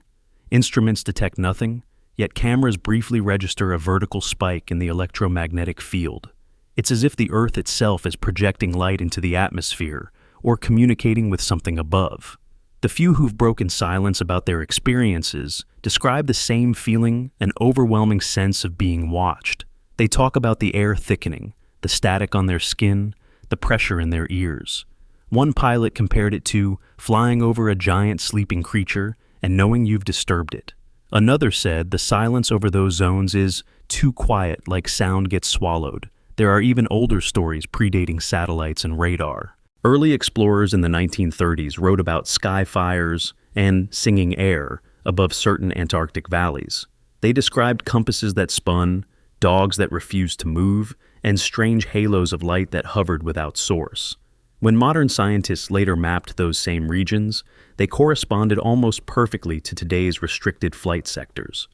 Instruments detect nothing, yet cameras briefly register a vertical spike in the electromagnetic field. It's as if the Earth itself is projecting light into the atmosphere or communicating with something above. The few who've broken silence about their experiences describe the same feeling, an overwhelming sense of being watched. They talk about the air thickening, the static on their skin, the pressure in their ears. One pilot compared it to flying over a giant sleeping creature and knowing you've disturbed it. Another said the silence over those zones is too quiet, like sound gets swallowed. There are even older stories predating satellites and radar. Early explorers in the 1930s wrote about sky fires and singing air above certain Antarctic valleys. They described compasses that spun, dogs that refused to move, and strange halos of light that hovered without source. When modern scientists later mapped those same regions, they corresponded almost perfectly to today's restricted flight sectors.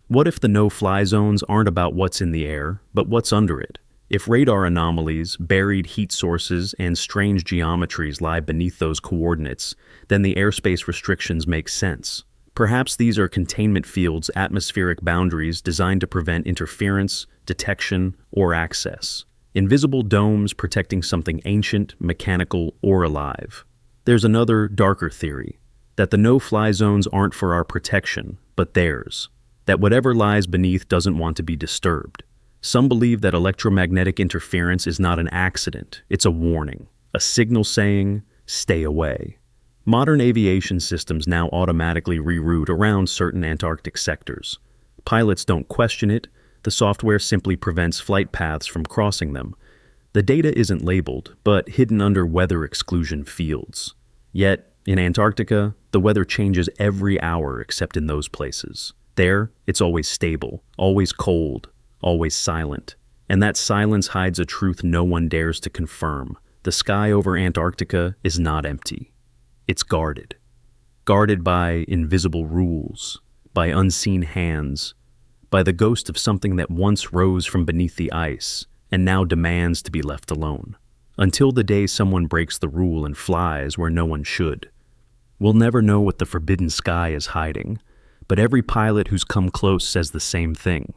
What if the no-fly zones aren't about what's in the air, but what's under it? If radar anomalies, buried heat sources, and strange geometries lie beneath those coordinates, then the airspace restrictions make sense. Perhaps these are containment fields, atmospheric boundaries designed to prevent interference, detection, or access. Invisible domes protecting something ancient, mechanical, or alive. There's another, darker theory, that the no-fly zones aren't for our protection, but theirs. That whatever lies beneath doesn't want to be disturbed. Some believe that electromagnetic interference is not an accident, it's a warning, a signal saying, stay away. Modern aviation systems now automatically reroute around certain Antarctic sectors. Pilots don't question it, the software simply prevents flight paths from crossing them. The data isn't labeled, but hidden under weather exclusion fields. Yet, in Antarctica, the weather changes every hour except in those places. There, it's always stable, always cold, always silent. And that silence hides a truth no one dares to confirm. The sky over Antarctica is not empty. It's guarded. Guarded by invisible rules, by unseen hands, by the ghost of something that once rose from beneath the ice and now demands to be left alone. Until the day someone breaks the rule and flies where no one should. We'll never know what the forbidden sky is hiding, but every pilot who's come close says the same thing.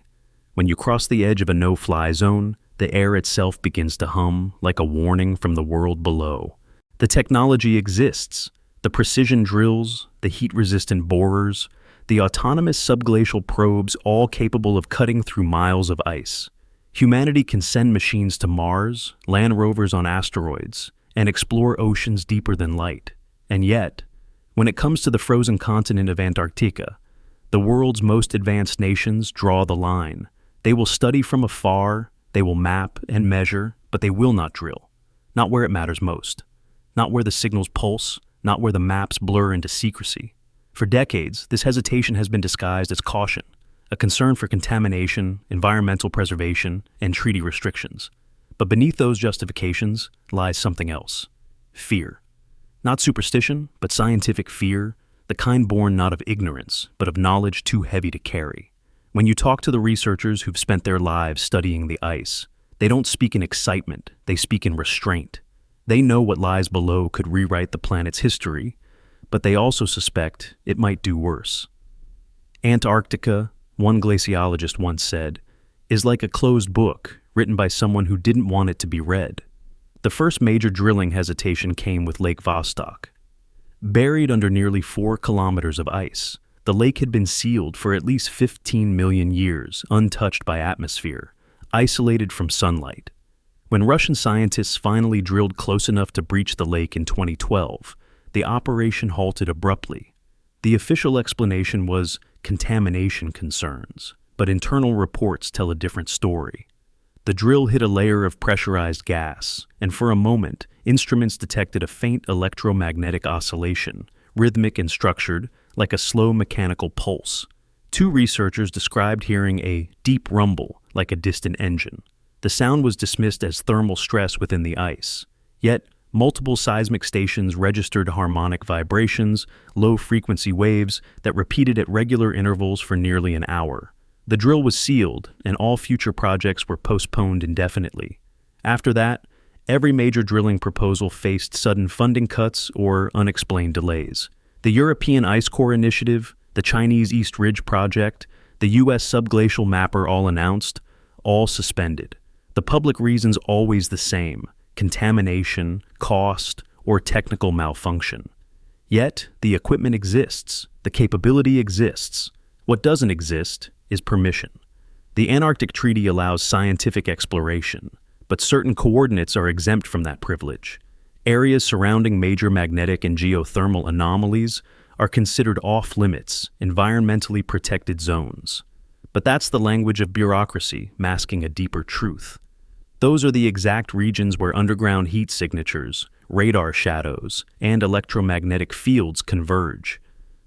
When you cross the edge of a no-fly zone, the air itself begins to hum like a warning from the world below. The technology exists. The precision drills, the heat-resistant borers, the autonomous subglacial probes, all capable of cutting through miles of ice. Humanity can send machines to Mars, land rovers on asteroids, and explore oceans deeper than light. And yet, when it comes to the frozen continent of Antarctica, the world's most advanced nations draw the line. They will study from afar, they will map and measure, but they will not drill. Not where it matters most. Not where the signals pulse, not where the maps blur into secrecy. For decades, this hesitation has been disguised as caution, a concern for contamination, environmental preservation, and treaty restrictions. But beneath those justifications lies something else. Fear. Not superstition, but scientific fear, the kind born not of ignorance, but of knowledge too heavy to carry. When you talk to the researchers who've spent their lives studying the ice, they don't speak in excitement, they speak in restraint. They know what lies below could rewrite the planet's history, but they also suspect it might do worse. Antarctica, one glaciologist once said, is like a closed book written by someone who didn't want it to be read. The first major drilling hesitation came with Lake Vostok. Buried under nearly 4 kilometers of ice, the lake had been sealed for at least 15 million years, untouched by atmosphere, isolated from sunlight. When Russian scientists finally drilled close enough to breach the lake in 2012, the operation halted abruptly. The official explanation was contamination concerns, but internal reports tell a different story. The drill hit a layer of pressurized gas, and for a moment, instruments detected a faint electromagnetic oscillation, rhythmic and structured, like a slow mechanical pulse. 2 researchers described hearing a deep rumble, like a distant engine. The sound was dismissed as thermal stress within the ice. Yet, multiple seismic stations registered harmonic vibrations, low-frequency waves that repeated at regular intervals for nearly an hour. The drill was sealed, and all future projects were postponed indefinitely. After that, every major drilling proposal faced sudden funding cuts or unexplained delays. The European Ice Core Initiative, the Chinese East Ridge Project, the U.S. Subglacial Mapper all announced, all suspended. The public reason's always the same: contamination, cost, or technical malfunction. Yet, the equipment exists, the capability exists. What doesn't exist is permission. The Antarctic Treaty allows scientific exploration, but certain coordinates are exempt from that privilege. Areas surrounding major magnetic and geothermal anomalies are considered off-limits, environmentally protected zones. But that's the language of bureaucracy, masking a deeper truth. Those are the exact regions where underground heat signatures, radar shadows, and electromagnetic fields converge.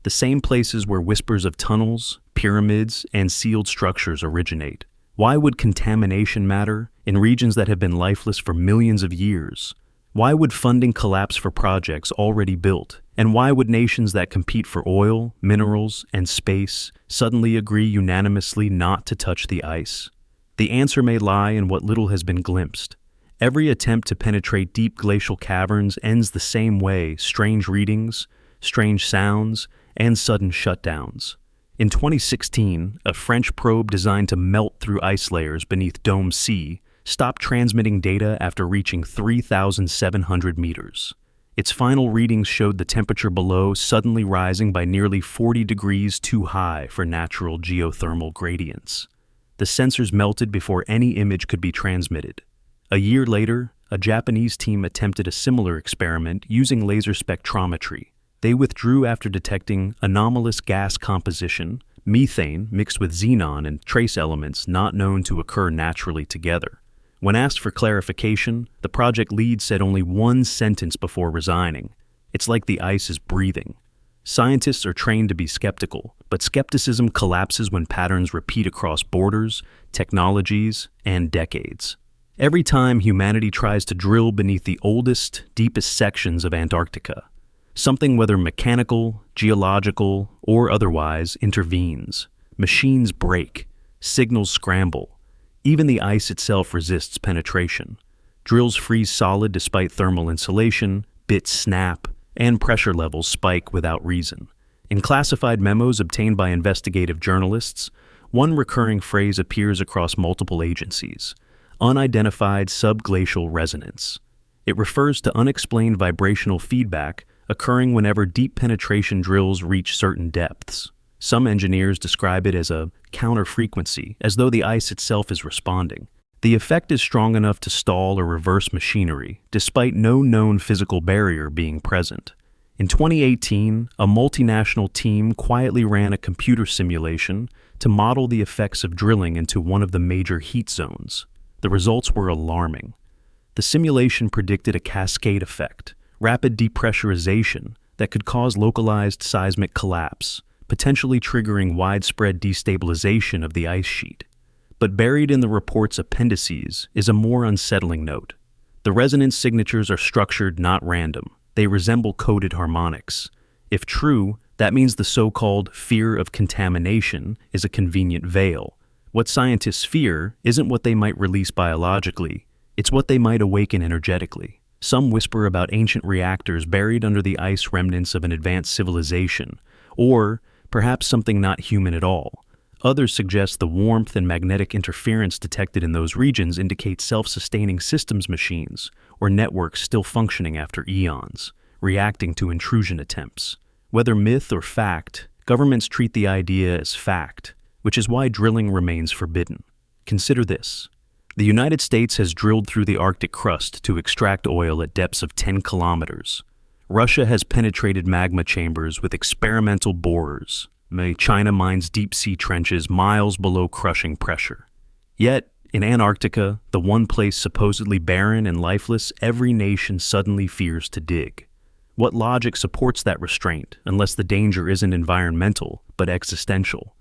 The same places where whispers of tunnels, pyramids, and sealed structures originate. Why would contamination matter in regions that have been lifeless for millions of years? Why would funding collapse for projects already built? And why would nations that compete for oil, minerals, and space suddenly agree unanimously not to touch the ice? The answer may lie in what little has been glimpsed. Every attempt to penetrate deep glacial caverns ends the same way: strange readings, strange sounds, and sudden shutdowns. In 2016, a French probe designed to melt through ice layers beneath Dome C stopped transmitting data after reaching 3,700 meters. Its final readings showed the temperature below suddenly rising by nearly 40 degrees too high for natural geothermal gradients. The sensors melted before any image could be transmitted. A year later, a Japanese team attempted a similar experiment using laser spectrometry. They withdrew after detecting anomalous gas composition, methane mixed with xenon and trace elements not known to occur naturally together. When asked for clarification, the project lead said only one sentence before resigning: "It's like the ice is breathing." Scientists are trained to be skeptical, but skepticism collapses when patterns repeat across borders, technologies, and decades. Every time humanity tries to drill beneath the oldest, deepest sections of Antarctica, something, whether mechanical, geological, or otherwise, intervenes. Machines break, signals scramble. Even the ice itself resists penetration. Drills freeze solid despite thermal insulation, bits snap, and pressure levels spike without reason. In classified memos obtained by investigative journalists, one recurring phrase appears across multiple agencies: unidentified subglacial resonance. It refers to unexplained vibrational feedback occurring whenever deep penetration drills reach certain depths. Some engineers describe it as a counter-frequency, as though the ice itself is responding. The effect is strong enough to stall or reverse machinery, despite no known physical barrier being present. In 2018, a multinational team quietly ran a computer simulation to model the effects of drilling into one of the major heat zones. The results were alarming. The simulation predicted a cascade effect, rapid depressurization that could cause localized seismic collapse, potentially triggering widespread destabilization of the ice sheet. But buried in the report's appendices is a more unsettling note. The resonance signatures are structured, not random. They resemble coded harmonics. If true, that means the so-called fear of contamination is a convenient veil. What scientists fear isn't what they might release biologically, it's what they might awaken energetically. Some whisper about ancient reactors buried under the ice remnants of an advanced civilization, or perhaps something not human at all. Others suggest the warmth and magnetic interference detected in those regions indicate self-sustaining systems machines, or networks still functioning after eons, reacting to intrusion attempts. Whether myth or fact, governments treat the idea as fact, which is why drilling remains forbidden. Consider this. The United States has drilled through the Arctic crust to extract oil at depths of 10 kilometers. Russia has penetrated magma chambers with experimental borers. China mines deep-sea trenches miles below crushing pressure. Yet, in Antarctica, the one place supposedly barren and lifeless, every nation suddenly fears to dig. What logic supports that restraint, unless the danger isn't environmental, but existential?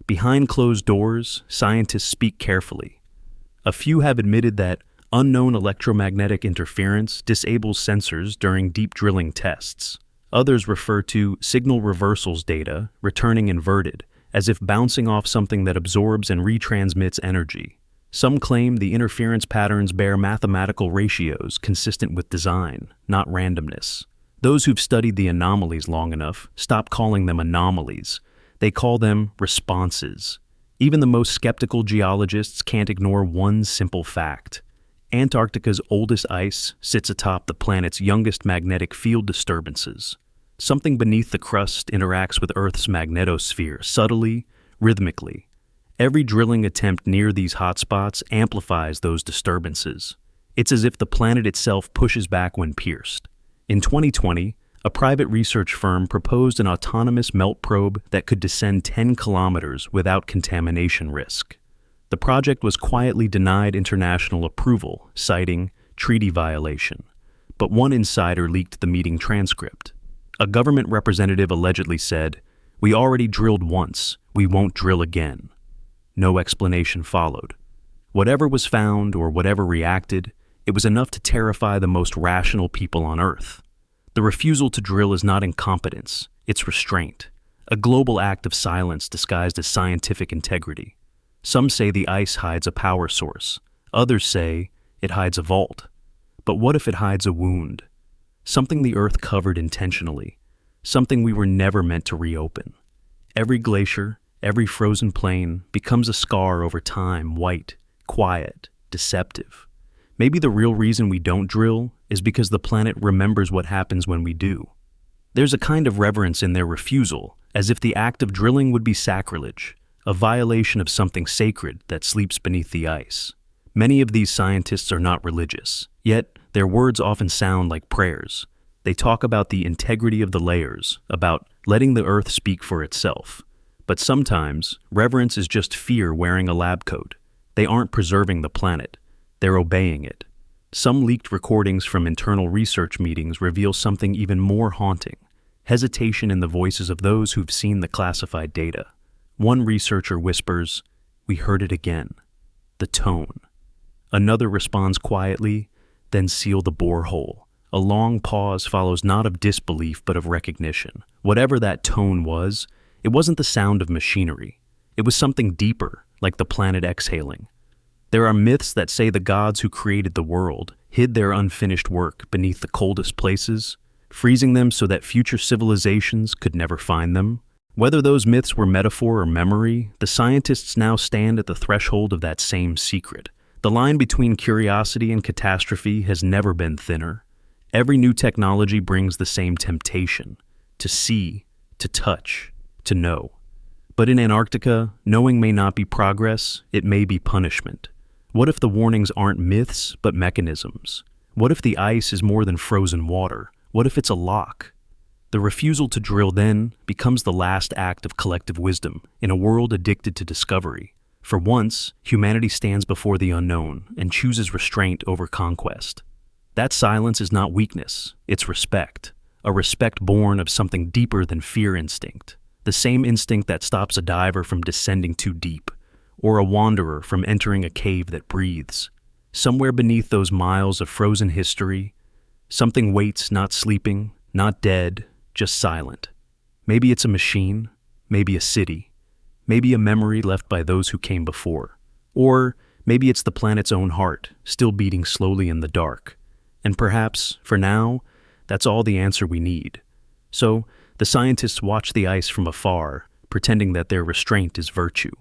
Behind closed doors, scientists speak carefully. A few have admitted that unknown electromagnetic interference disables sensors during deep drilling tests. Others refer to signal reversals data returning inverted, as if bouncing off something that absorbs and retransmits energy. Some claim the interference patterns bear mathematical ratios consistent with design, not randomness. Those who've studied the anomalies long enough stop calling them anomalies. They call them responses. Even the most skeptical geologists can't ignore one simple fact. Antarctica's oldest ice sits atop the planet's youngest magnetic field disturbances. Something beneath the crust interacts with Earth's magnetosphere subtly, rhythmically. Every drilling attempt near these hotspots amplifies those disturbances. It's as if the planet itself pushes back when pierced. In 2020, a private research firm proposed an autonomous melt probe that could descend 10 kilometers without contamination risk. The project was quietly denied international approval, citing treaty violation. But one insider leaked the meeting transcript. A government representative allegedly said, "We already drilled once, we won't drill again." No explanation followed. Whatever was found or whatever reacted, it was enough to terrify the most rational people on Earth. The refusal to drill is not incompetence, it's restraint, a global act of silence disguised as scientific integrity. Some say the ice hides a power source, others say it hides a vault. But what if it hides a wound? Something the Earth covered intentionally, something we were never meant to reopen. Every glacier, every frozen plain becomes a scar over time, white, quiet, deceptive. Maybe the real reason we don't drill is because the planet remembers what happens when we do. There's a kind of reverence in their refusal, as if the act of drilling would be sacrilege, a violation of something sacred that sleeps beneath the ice. Many of these scientists are not religious, yet their words often sound like prayers. They talk about the integrity of the layers, about letting the Earth speak for itself. But sometimes, reverence is just fear wearing a lab coat. They aren't preserving the planet, they're obeying it. Some leaked recordings from internal research meetings reveal something even more haunting: hesitation in the voices of those who've seen the classified data. One researcher whispers, "We heard it again." The tone. Another responds quietly, "Then seal the borehole." A long pause follows, not of disbelief but of recognition. Whatever that tone was, it wasn't the sound of machinery. It was something deeper, like the planet exhaling. There are myths that say the gods who created the world hid their unfinished work beneath the coldest places, freezing them so that future civilizations could never find them. Whether those myths were metaphor or memory, the scientists now stand at the threshold of that same secret. The line between curiosity and catastrophe has never been thinner. Every new technology brings the same temptation: to see, to touch, to know. But in Antarctica, knowing may not be progress, it may be punishment. What if the warnings aren't myths, but mechanisms? What if the ice is more than frozen water? What if it's a lock? The refusal to drill then becomes the last act of collective wisdom in a world addicted to discovery. For once, humanity stands before the unknown and chooses restraint over conquest. That silence is not weakness, it's respect. A respect born of something deeper than fear instinct. The same instinct that stops a diver from descending too deep, or a wanderer from entering a cave that breathes. Somewhere beneath those miles of frozen history, something waits, not sleeping, not dead, just silent. Maybe it's a machine, maybe a city, maybe a memory left by those who came before. Or maybe it's the planet's own heart, still beating slowly in the dark. And perhaps, for now, that's all the answer we need. So, the scientists watch the ice from afar, pretending that their restraint is virtue.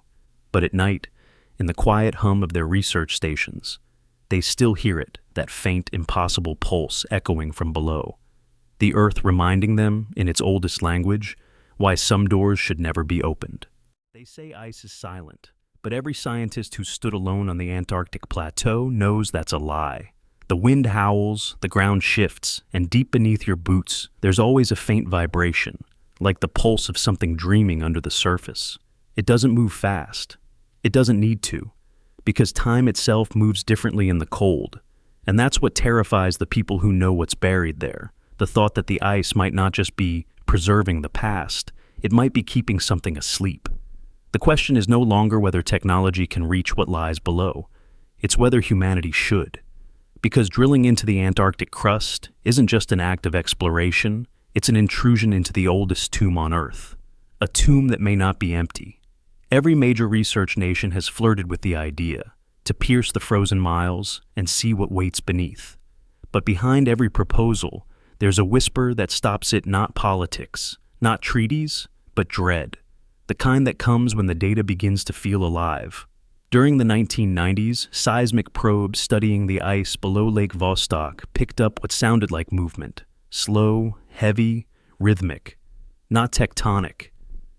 But at night, in the quiet hum of their research stations, they still hear it, that faint, impossible pulse echoing from below. The Earth reminding them, in its oldest language, why some doors should never be opened. They say ice is silent, but every scientist who stood alone on the Antarctic plateau knows that's a lie. The wind howls, the ground shifts, and deep beneath your boots, there's always a faint vibration, like the pulse of something dreaming under the surface. It doesn't move fast. It doesn't need to, because time itself moves differently in the cold. And that's what terrifies the people who know what's buried there, the thought that the ice might not just be preserving the past, it might be keeping something asleep. The question is no longer whether technology can reach what lies below. It's whether humanity should. Because drilling into the Antarctic crust isn't just an act of exploration, it's an intrusion into the oldest tomb on Earth. A tomb that may not be empty. Every major research nation has flirted with the idea, to pierce the frozen miles and see what waits beneath. But behind every proposal, there's a whisper that stops it: not politics, not treaties, but dread. The kind that comes when the data begins to feel alive. During the 1990s, seismic probes studying the ice below Lake Vostok picked up what sounded like movement. Slow, heavy, rhythmic, not tectonic,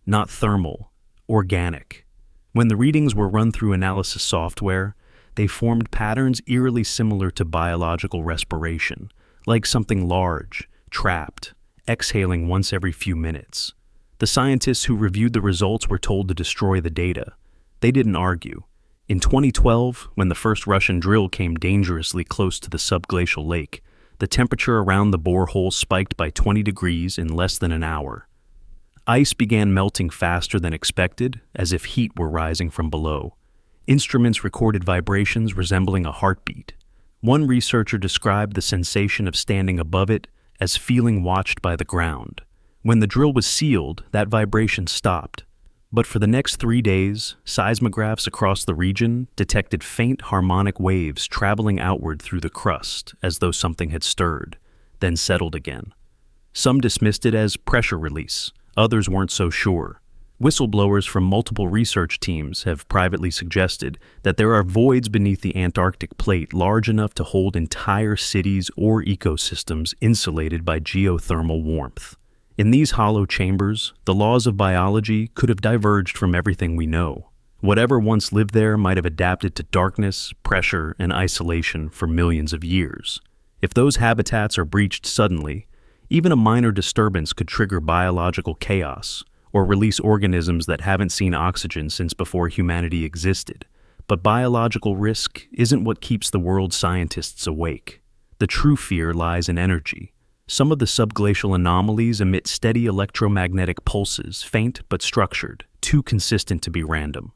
not thermal, organic. When the readings were run through analysis software, they formed patterns eerily similar to biological respiration, like something large, trapped, exhaling once every few minutes. The scientists who reviewed the results were told to destroy the data. They didn't argue. In 2012, when the first Russian drill came dangerously close to the subglacial lake, the temperature around the borehole spiked by 20 degrees in less than an hour. Ice began melting faster than expected, as if heat were rising from below. Instruments recorded vibrations resembling a heartbeat. One researcher described the sensation of standing above it as feeling watched by the ground. When the drill was sealed, that vibration stopped. But for the next 3 days, seismographs across the region detected faint harmonic waves traveling outward through the crust as though something had stirred, then settled again. Some dismissed it as pressure release, others weren't so sure. Whistleblowers from multiple research teams have privately suggested that there are voids beneath the Antarctic plate large enough to hold entire cities or ecosystems insulated by geothermal warmth. In these hollow chambers, the laws of biology could have diverged from everything we know. Whatever once lived there might have adapted to darkness, pressure, and isolation for millions of years. If those habitats are breached suddenly, even a minor disturbance could trigger biological chaos or release organisms that haven't seen oxygen since before humanity existed. But biological risk isn't what keeps the world's scientists awake. The true fear lies in energy. Some of the subglacial anomalies emit steady electromagnetic pulses, faint but structured, too consistent to be random.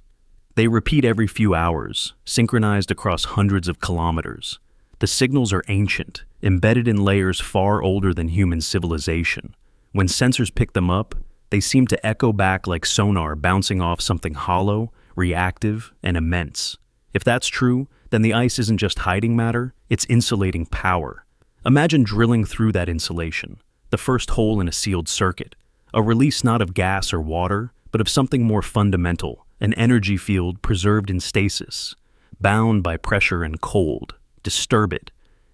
They repeat every few hours, synchronized across hundreds of kilometers. The signals are ancient, embedded in layers far older than human civilization. When sensors pick them up, they seem to echo back like sonar bouncing off something hollow, reactive, and immense. If that's true, then the ice isn't just hiding matter, it's insulating power. Imagine drilling through that insulation, the first hole in a sealed circuit, a release not of gas or water, but of something more fundamental, an energy field preserved in stasis, bound by pressure and cold. Disturb it,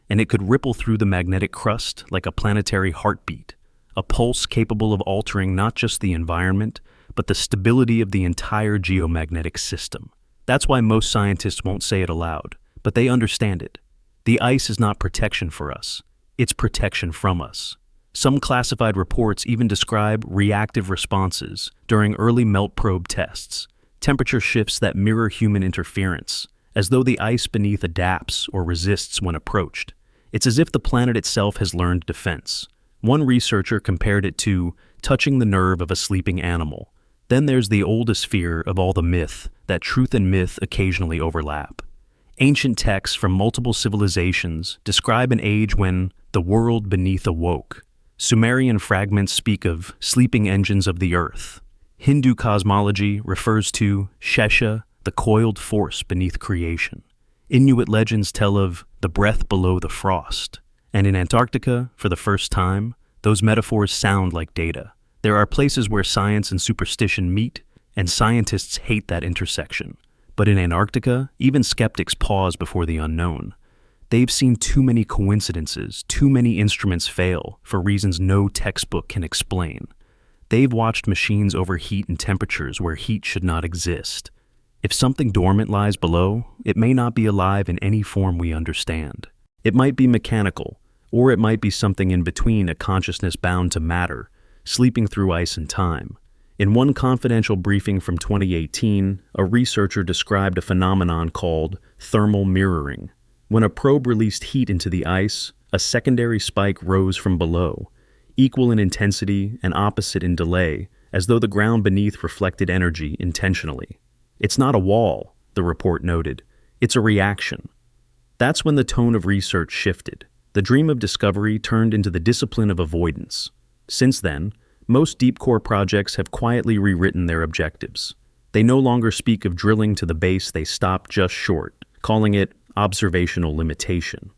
and it could ripple through the magnetic crust like a planetary heartbeat, a pulse capable of altering not just the environment, but the stability of the entire geomagnetic system. That's why most scientists won't say it aloud, but they understand it. The ice is not protection for us, it's protection from us. Some classified reports even describe reactive responses during early melt probe tests, temperature shifts that mirror human interference, as though the ice beneath adapts or resists when approached. It's as if the planet itself has learned defense. One researcher compared it to touching the nerve of a sleeping animal. Then there's the oldest fear of all the myth, that truth and myth occasionally overlap. Ancient texts from multiple civilizations describe an age when the world beneath awoke. Sumerian fragments speak of sleeping engines of the earth. Hindu cosmology refers to Shesha, the coiled force beneath creation. Inuit legends tell of the breath below the frost. And in Antarctica, for the first time, those metaphors sound like data. There are places where science and superstition meet, and scientists hate that intersection. But in Antarctica, even skeptics pause before the unknown. They've seen too many coincidences, too many instruments fail for reasons no textbook can explain. They've watched machines overheat in temperatures where heat should not exist. If something dormant lies below, it may not be alive in any form we understand. It might be mechanical, or it might be something in between, a consciousness bound to matter, sleeping through ice and time. In one confidential briefing from 2018, a researcher described a phenomenon called thermal mirroring. When a probe released heat into the ice, a secondary spike rose from below, equal in intensity and opposite in delay, as though the ground beneath reflected energy intentionally. It's not a wall, the report noted. It's a reaction. That's when the tone of research shifted. The dream of discovery turned into the discipline of avoidance. Since then, most deep core projects have quietly rewritten their objectives. They no longer speak of drilling to the base, they stop just short, calling it observational limitation.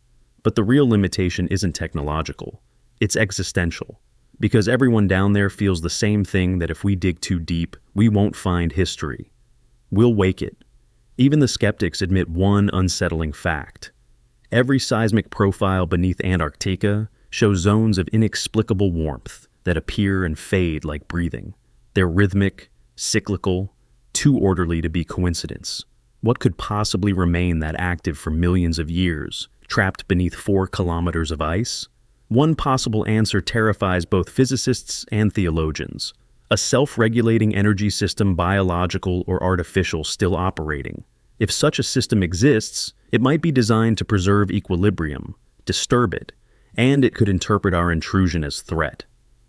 But the real limitation isn't technological, it's existential. Because everyone down there feels the same thing, that if we dig too deep, we won't find history. We'll wake it. Even the skeptics admit one unsettling fact. Every seismic profile beneath Antarctica shows zones of inexplicable warmth, that appear and fade like breathing. They're rhythmic, cyclical, too orderly to be coincidence. What could possibly remain that active for millions of years, trapped beneath 4 kilometers of ice? One possible answer terrifies both physicists and theologians. A self-regulating energy system, biological or artificial, still operating. If such a system exists, it might be designed to preserve equilibrium, disturb it, and it could interpret our intrusion as threat.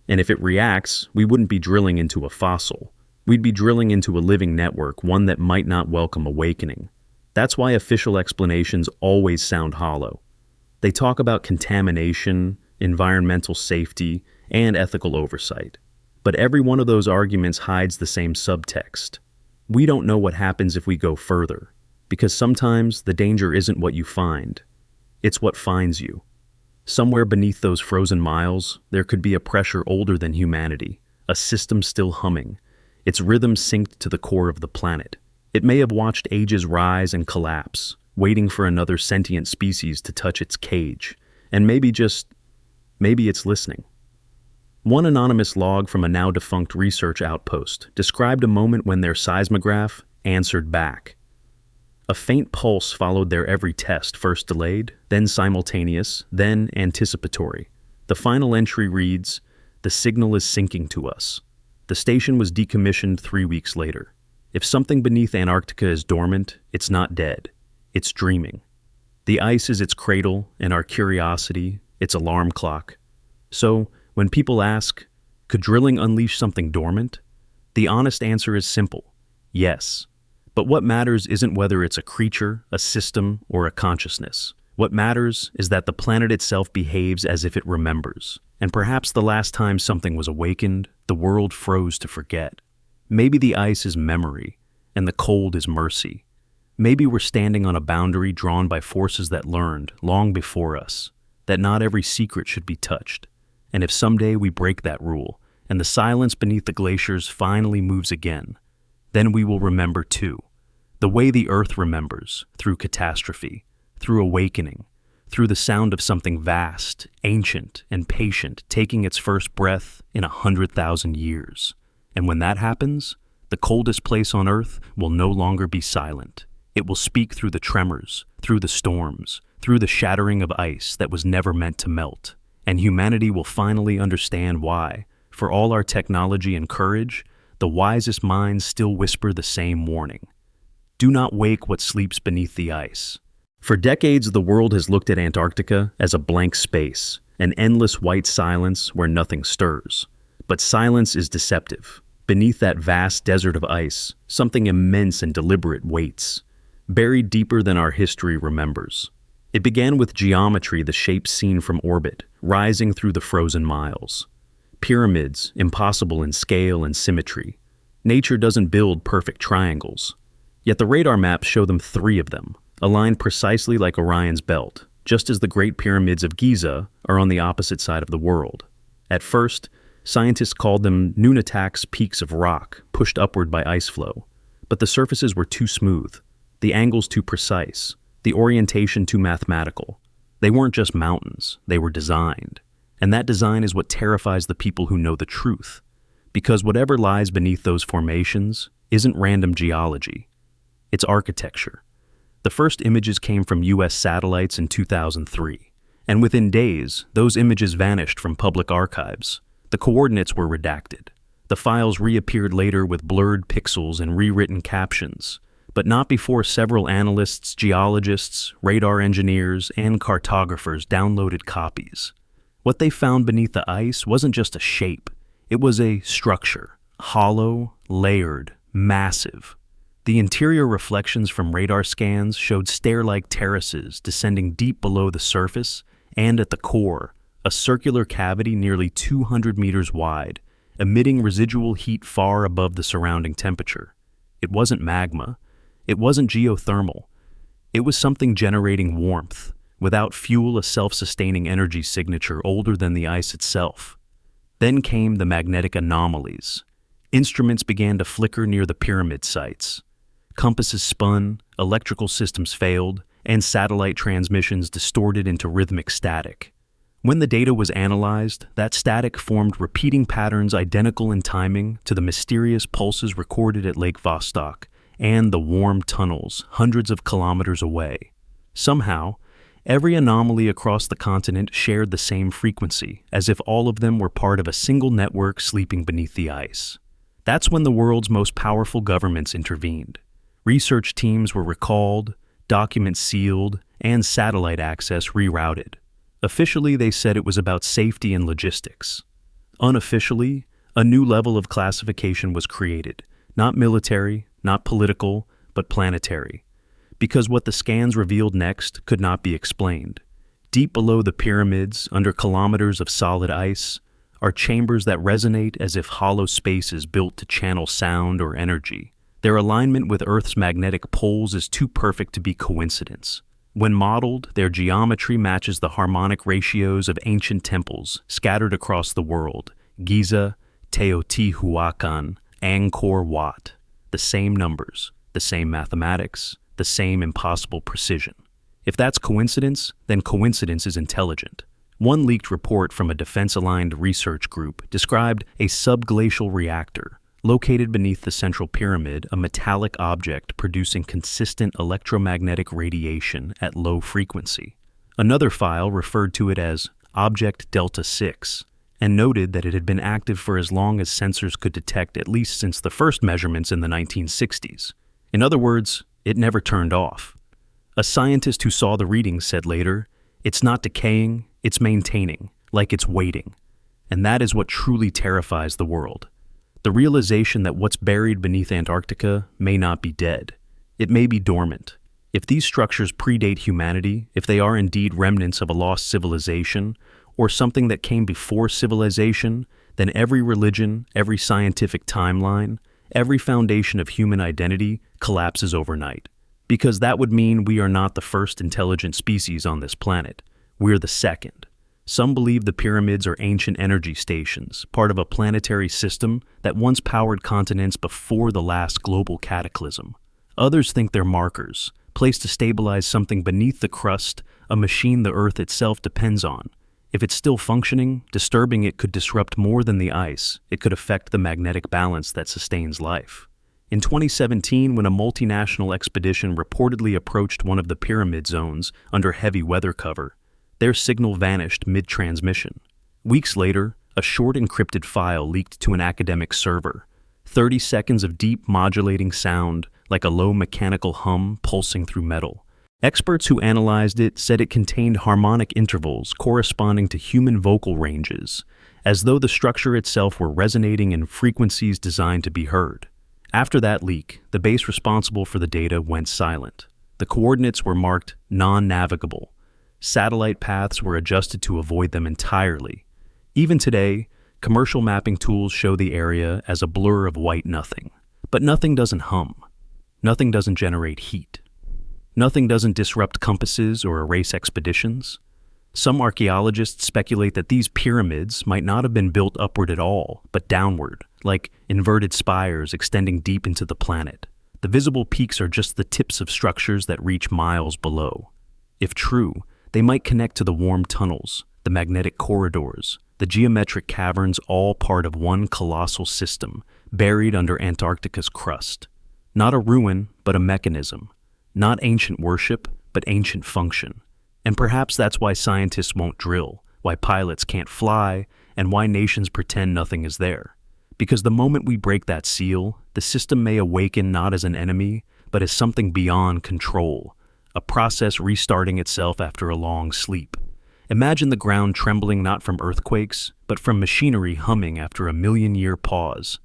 And if it reacts, we wouldn't be drilling into a fossil. We'd be drilling into a living network, one that might not welcome awakening. That's why official explanations always sound hollow. They talk about contamination, environmental safety, and ethical oversight. But every one of those arguments hides the same subtext. We don't know what happens if we go further, because sometimes the danger isn't what you find, it's what finds you. Somewhere beneath those frozen miles, there could be a pressure older than humanity, a system still humming, its rhythm synced to the core of the planet. It may have watched ages rise and collapse, waiting for another sentient species to touch its cage, and maybe it's listening. One anonymous log from a now-defunct research outpost described a moment when their seismograph answered back. A faint pulse followed their every test, first delayed, then simultaneous, then anticipatory. The final entry reads, "The signal is syncing to us." The station was decommissioned 3 weeks later. If something beneath Antarctica is dormant, it's not dead. It's dreaming. The ice is its cradle, and our curiosity, its alarm clock. So, when people ask, could drilling unleash something dormant? The honest answer is simple: yes. But what matters isn't whether it's a creature, a system, or a consciousness. What matters is that the planet itself behaves as if it remembers. And perhaps the last time something was awakened, the world froze to forget. Maybe the ice is memory, and the cold is mercy. Maybe we're standing on a boundary drawn by forces that learned, long before us, that not every secret should be touched. And if someday we break that rule, and the silence beneath the glaciers finally moves again, then we will remember too, the way the earth remembers, through catastrophe, through awakening, through the sound of something vast, ancient, and patient taking its first breath in 100,000 years. And when that happens, the coldest place on earth will no longer be silent. It will speak through the tremors, through the storms, through the shattering of ice that was never meant to melt. And humanity will finally understand why, for all our technology and courage, the wisest minds still whisper the same warning. Do not wake what sleeps beneath the ice. For decades, the world has looked at Antarctica as a blank space, an endless white silence where nothing stirs. But silence is deceptive. Beneath that vast desert of ice, something immense and deliberate waits, buried deeper than our history remembers. It began with geometry, the shapes seen from orbit, rising through the frozen miles. Pyramids, impossible in scale and symmetry. Nature doesn't build perfect triangles. Yet the radar maps show them 3 of them, aligned precisely like Orion's belt, just as the Great Pyramids of Giza are on the opposite side of the world. At first, scientists called them nunataks, peaks of rock, pushed upward by ice flow. But the surfaces were too smooth, the angles too precise, the orientation too mathematical. They weren't just mountains, they were designed. And that design is what terrifies the people who know the truth. Because whatever lies beneath those formations isn't random geology. It's architecture. The first images came from US satellites in 2003. And within days, those images vanished from public archives. The coordinates were redacted. The files reappeared later with blurred pixels and rewritten captions. But not before several analysts, geologists, radar engineers, and cartographers downloaded copies. What they found beneath the ice wasn't just a shape. It was a structure, hollow, layered, massive. The interior reflections from radar scans showed stair-like terraces descending deep below the surface, and at the core, a circular cavity nearly 200 meters wide, emitting residual heat far above the surrounding temperature. It wasn't magma. It wasn't geothermal. It was something generating warmth, without fuel, a self-sustaining energy signature older than the ice itself. Then came the magnetic anomalies. Instruments began to flicker near the pyramid sites. Compasses spun, electrical systems failed, and satellite transmissions distorted into rhythmic static. When the data was analyzed, that static formed repeating patterns identical in timing to the mysterious pulses recorded at Lake Vostok and the warm tunnels hundreds of kilometers away. Somehow, every anomaly across the continent shared the same frequency, as if all of them were part of a single network sleeping beneath the ice. That's when the world's most powerful governments intervened. Research teams were recalled, documents sealed, and satellite access rerouted. Officially, they said it was about safety and logistics. Unofficially, a new level of classification was created, not military, not political, but planetary. Because what the scans revealed next could not be explained. Deep below the pyramids, under kilometers of solid ice, are chambers that resonate as if hollow spaces built to channel sound or energy. Their alignment with Earth's magnetic poles is too perfect to be coincidence. When modeled, their geometry matches the harmonic ratios of ancient temples scattered across the world: Giza, Teotihuacan, Angkor Wat. The same numbers, the same mathematics, the same impossible precision. If that's coincidence, then coincidence is intelligent. One leaked report from a defense-aligned research group described a subglacial reactor located beneath the central pyramid, a metallic object producing consistent electromagnetic radiation at low frequency. Another file referred to it as Object Delta 6 and noted that it had been active for as long as sensors could detect, at least since the first measurements in the 1960s. In other words, it never turned off. A scientist who saw the readings said later, "It's not decaying, it's maintaining, like it's waiting." And that is what truly terrifies the world. The realization that what's buried beneath Antarctica may not be dead. It may be dormant. If these structures predate humanity, if they are indeed remnants of a lost civilization, or something that came before civilization, then every religion, every scientific timeline, every foundation of human identity collapses overnight. Because that would mean we are not the first intelligent species on this planet. We're the second. Some believe the pyramids are ancient energy stations, part of a planetary system that once powered continents before the last global cataclysm. Others think they're markers, placed to stabilize something beneath the crust, a machine the Earth itself depends on. If it's still functioning, disturbing it could disrupt more than the ice. It could affect the magnetic balance that sustains life. In 2017, when a multinational expedition reportedly approached one of the pyramid zones under heavy weather cover, their signal vanished mid-transmission. Weeks later, a short encrypted file leaked to an academic server. 30 seconds of deep modulating sound, like a low mechanical hum pulsing through metal. Experts who analyzed it said it contained harmonic intervals corresponding to human vocal ranges, as though the structure itself were resonating in frequencies designed to be heard. After that leak, the base responsible for the data went silent. The coordinates were marked non-navigable. Satellite paths were adjusted to avoid them entirely. Even today, commercial mapping tools show the area as a blur of white nothing. But nothing doesn't hum. Nothing doesn't generate heat. Nothing doesn't disrupt compasses or erase expeditions. Some archaeologists speculate that these pyramids might not have been built upward at all, but downward, like inverted spires extending deep into the planet. The visible peaks are just the tips of structures that reach miles below. If true, they might connect to the warm tunnels, the magnetic corridors, the geometric caverns, all part of one colossal system buried under Antarctica's crust. Not a ruin, but a mechanism. Not ancient worship, but ancient function. And perhaps that's why scientists won't drill, why pilots can't fly, and why nations pretend nothing is there. Because the moment we break that seal, the system may awaken not as an enemy, but as something beyond control, a process restarting itself after a long sleep. Imagine the ground trembling not from earthquakes, but from machinery humming after a million-year pause.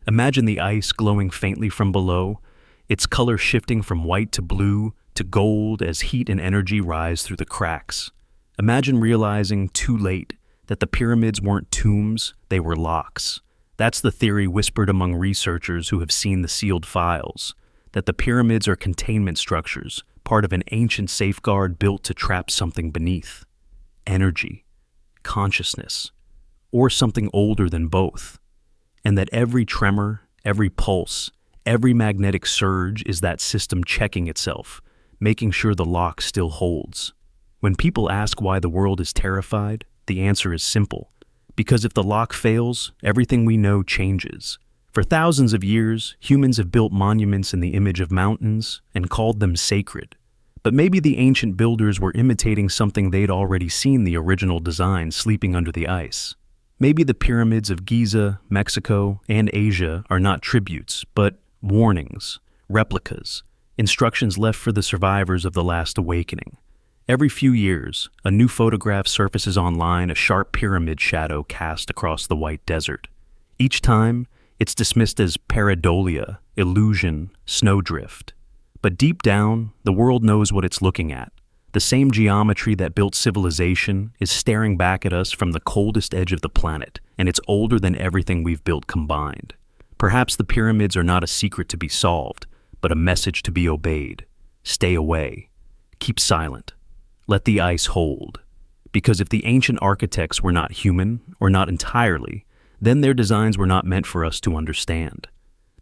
Imagine the ice glowing faintly from below, its color shifting from white to blue to gold as heat and energy rise through the cracks. Imagine realizing too late that the pyramids weren't tombs, they were locks. That's the theory whispered among researchers who have seen the sealed files, that the pyramids are containment structures, part of an ancient safeguard built to trap something beneath. Energy, consciousness, or something older than both. And that every tremor, every pulse, every magnetic surge is that system checking itself, making sure the lock still holds. When people ask why the world is terrified, The answer is simple. Because if the lock fails, everything we know changes. For thousands of years, humans have built monuments in the image of mountains and called them sacred. But maybe the ancient builders were imitating something they'd already seen the original design sleeping under the ice. Maybe the pyramids of Giza, Mexico, and Asia are not tributes, but warnings, replicas, instructions left for the survivors of the last awakening. Every few years, a new photograph surfaces online, a sharp pyramid shadow cast across the white desert. Each time, it's dismissed as pareidolia, illusion, snowdrift. But deep down, the world knows what it's looking at. The same geometry that built civilization is staring back at us from the coldest edge of the planet, and it's older than everything we've built combined. Perhaps the pyramids are not a secret to be solved, but a message to be obeyed. Stay away. Keep silent. Let the ice hold. Because if the ancient architects were not human, or not entirely, then their designs were not meant for us to understand.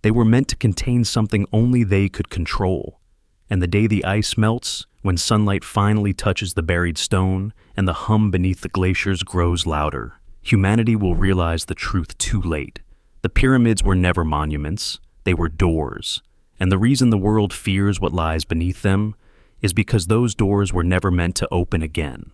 They were meant to contain something only they could control. And the day the ice melts, when sunlight finally touches the buried stone and the hum beneath the glaciers grows louder, humanity will realize the truth too late. The pyramids were never monuments, they were doors. And the reason the world fears what lies beneath them is because those doors were never meant to open again.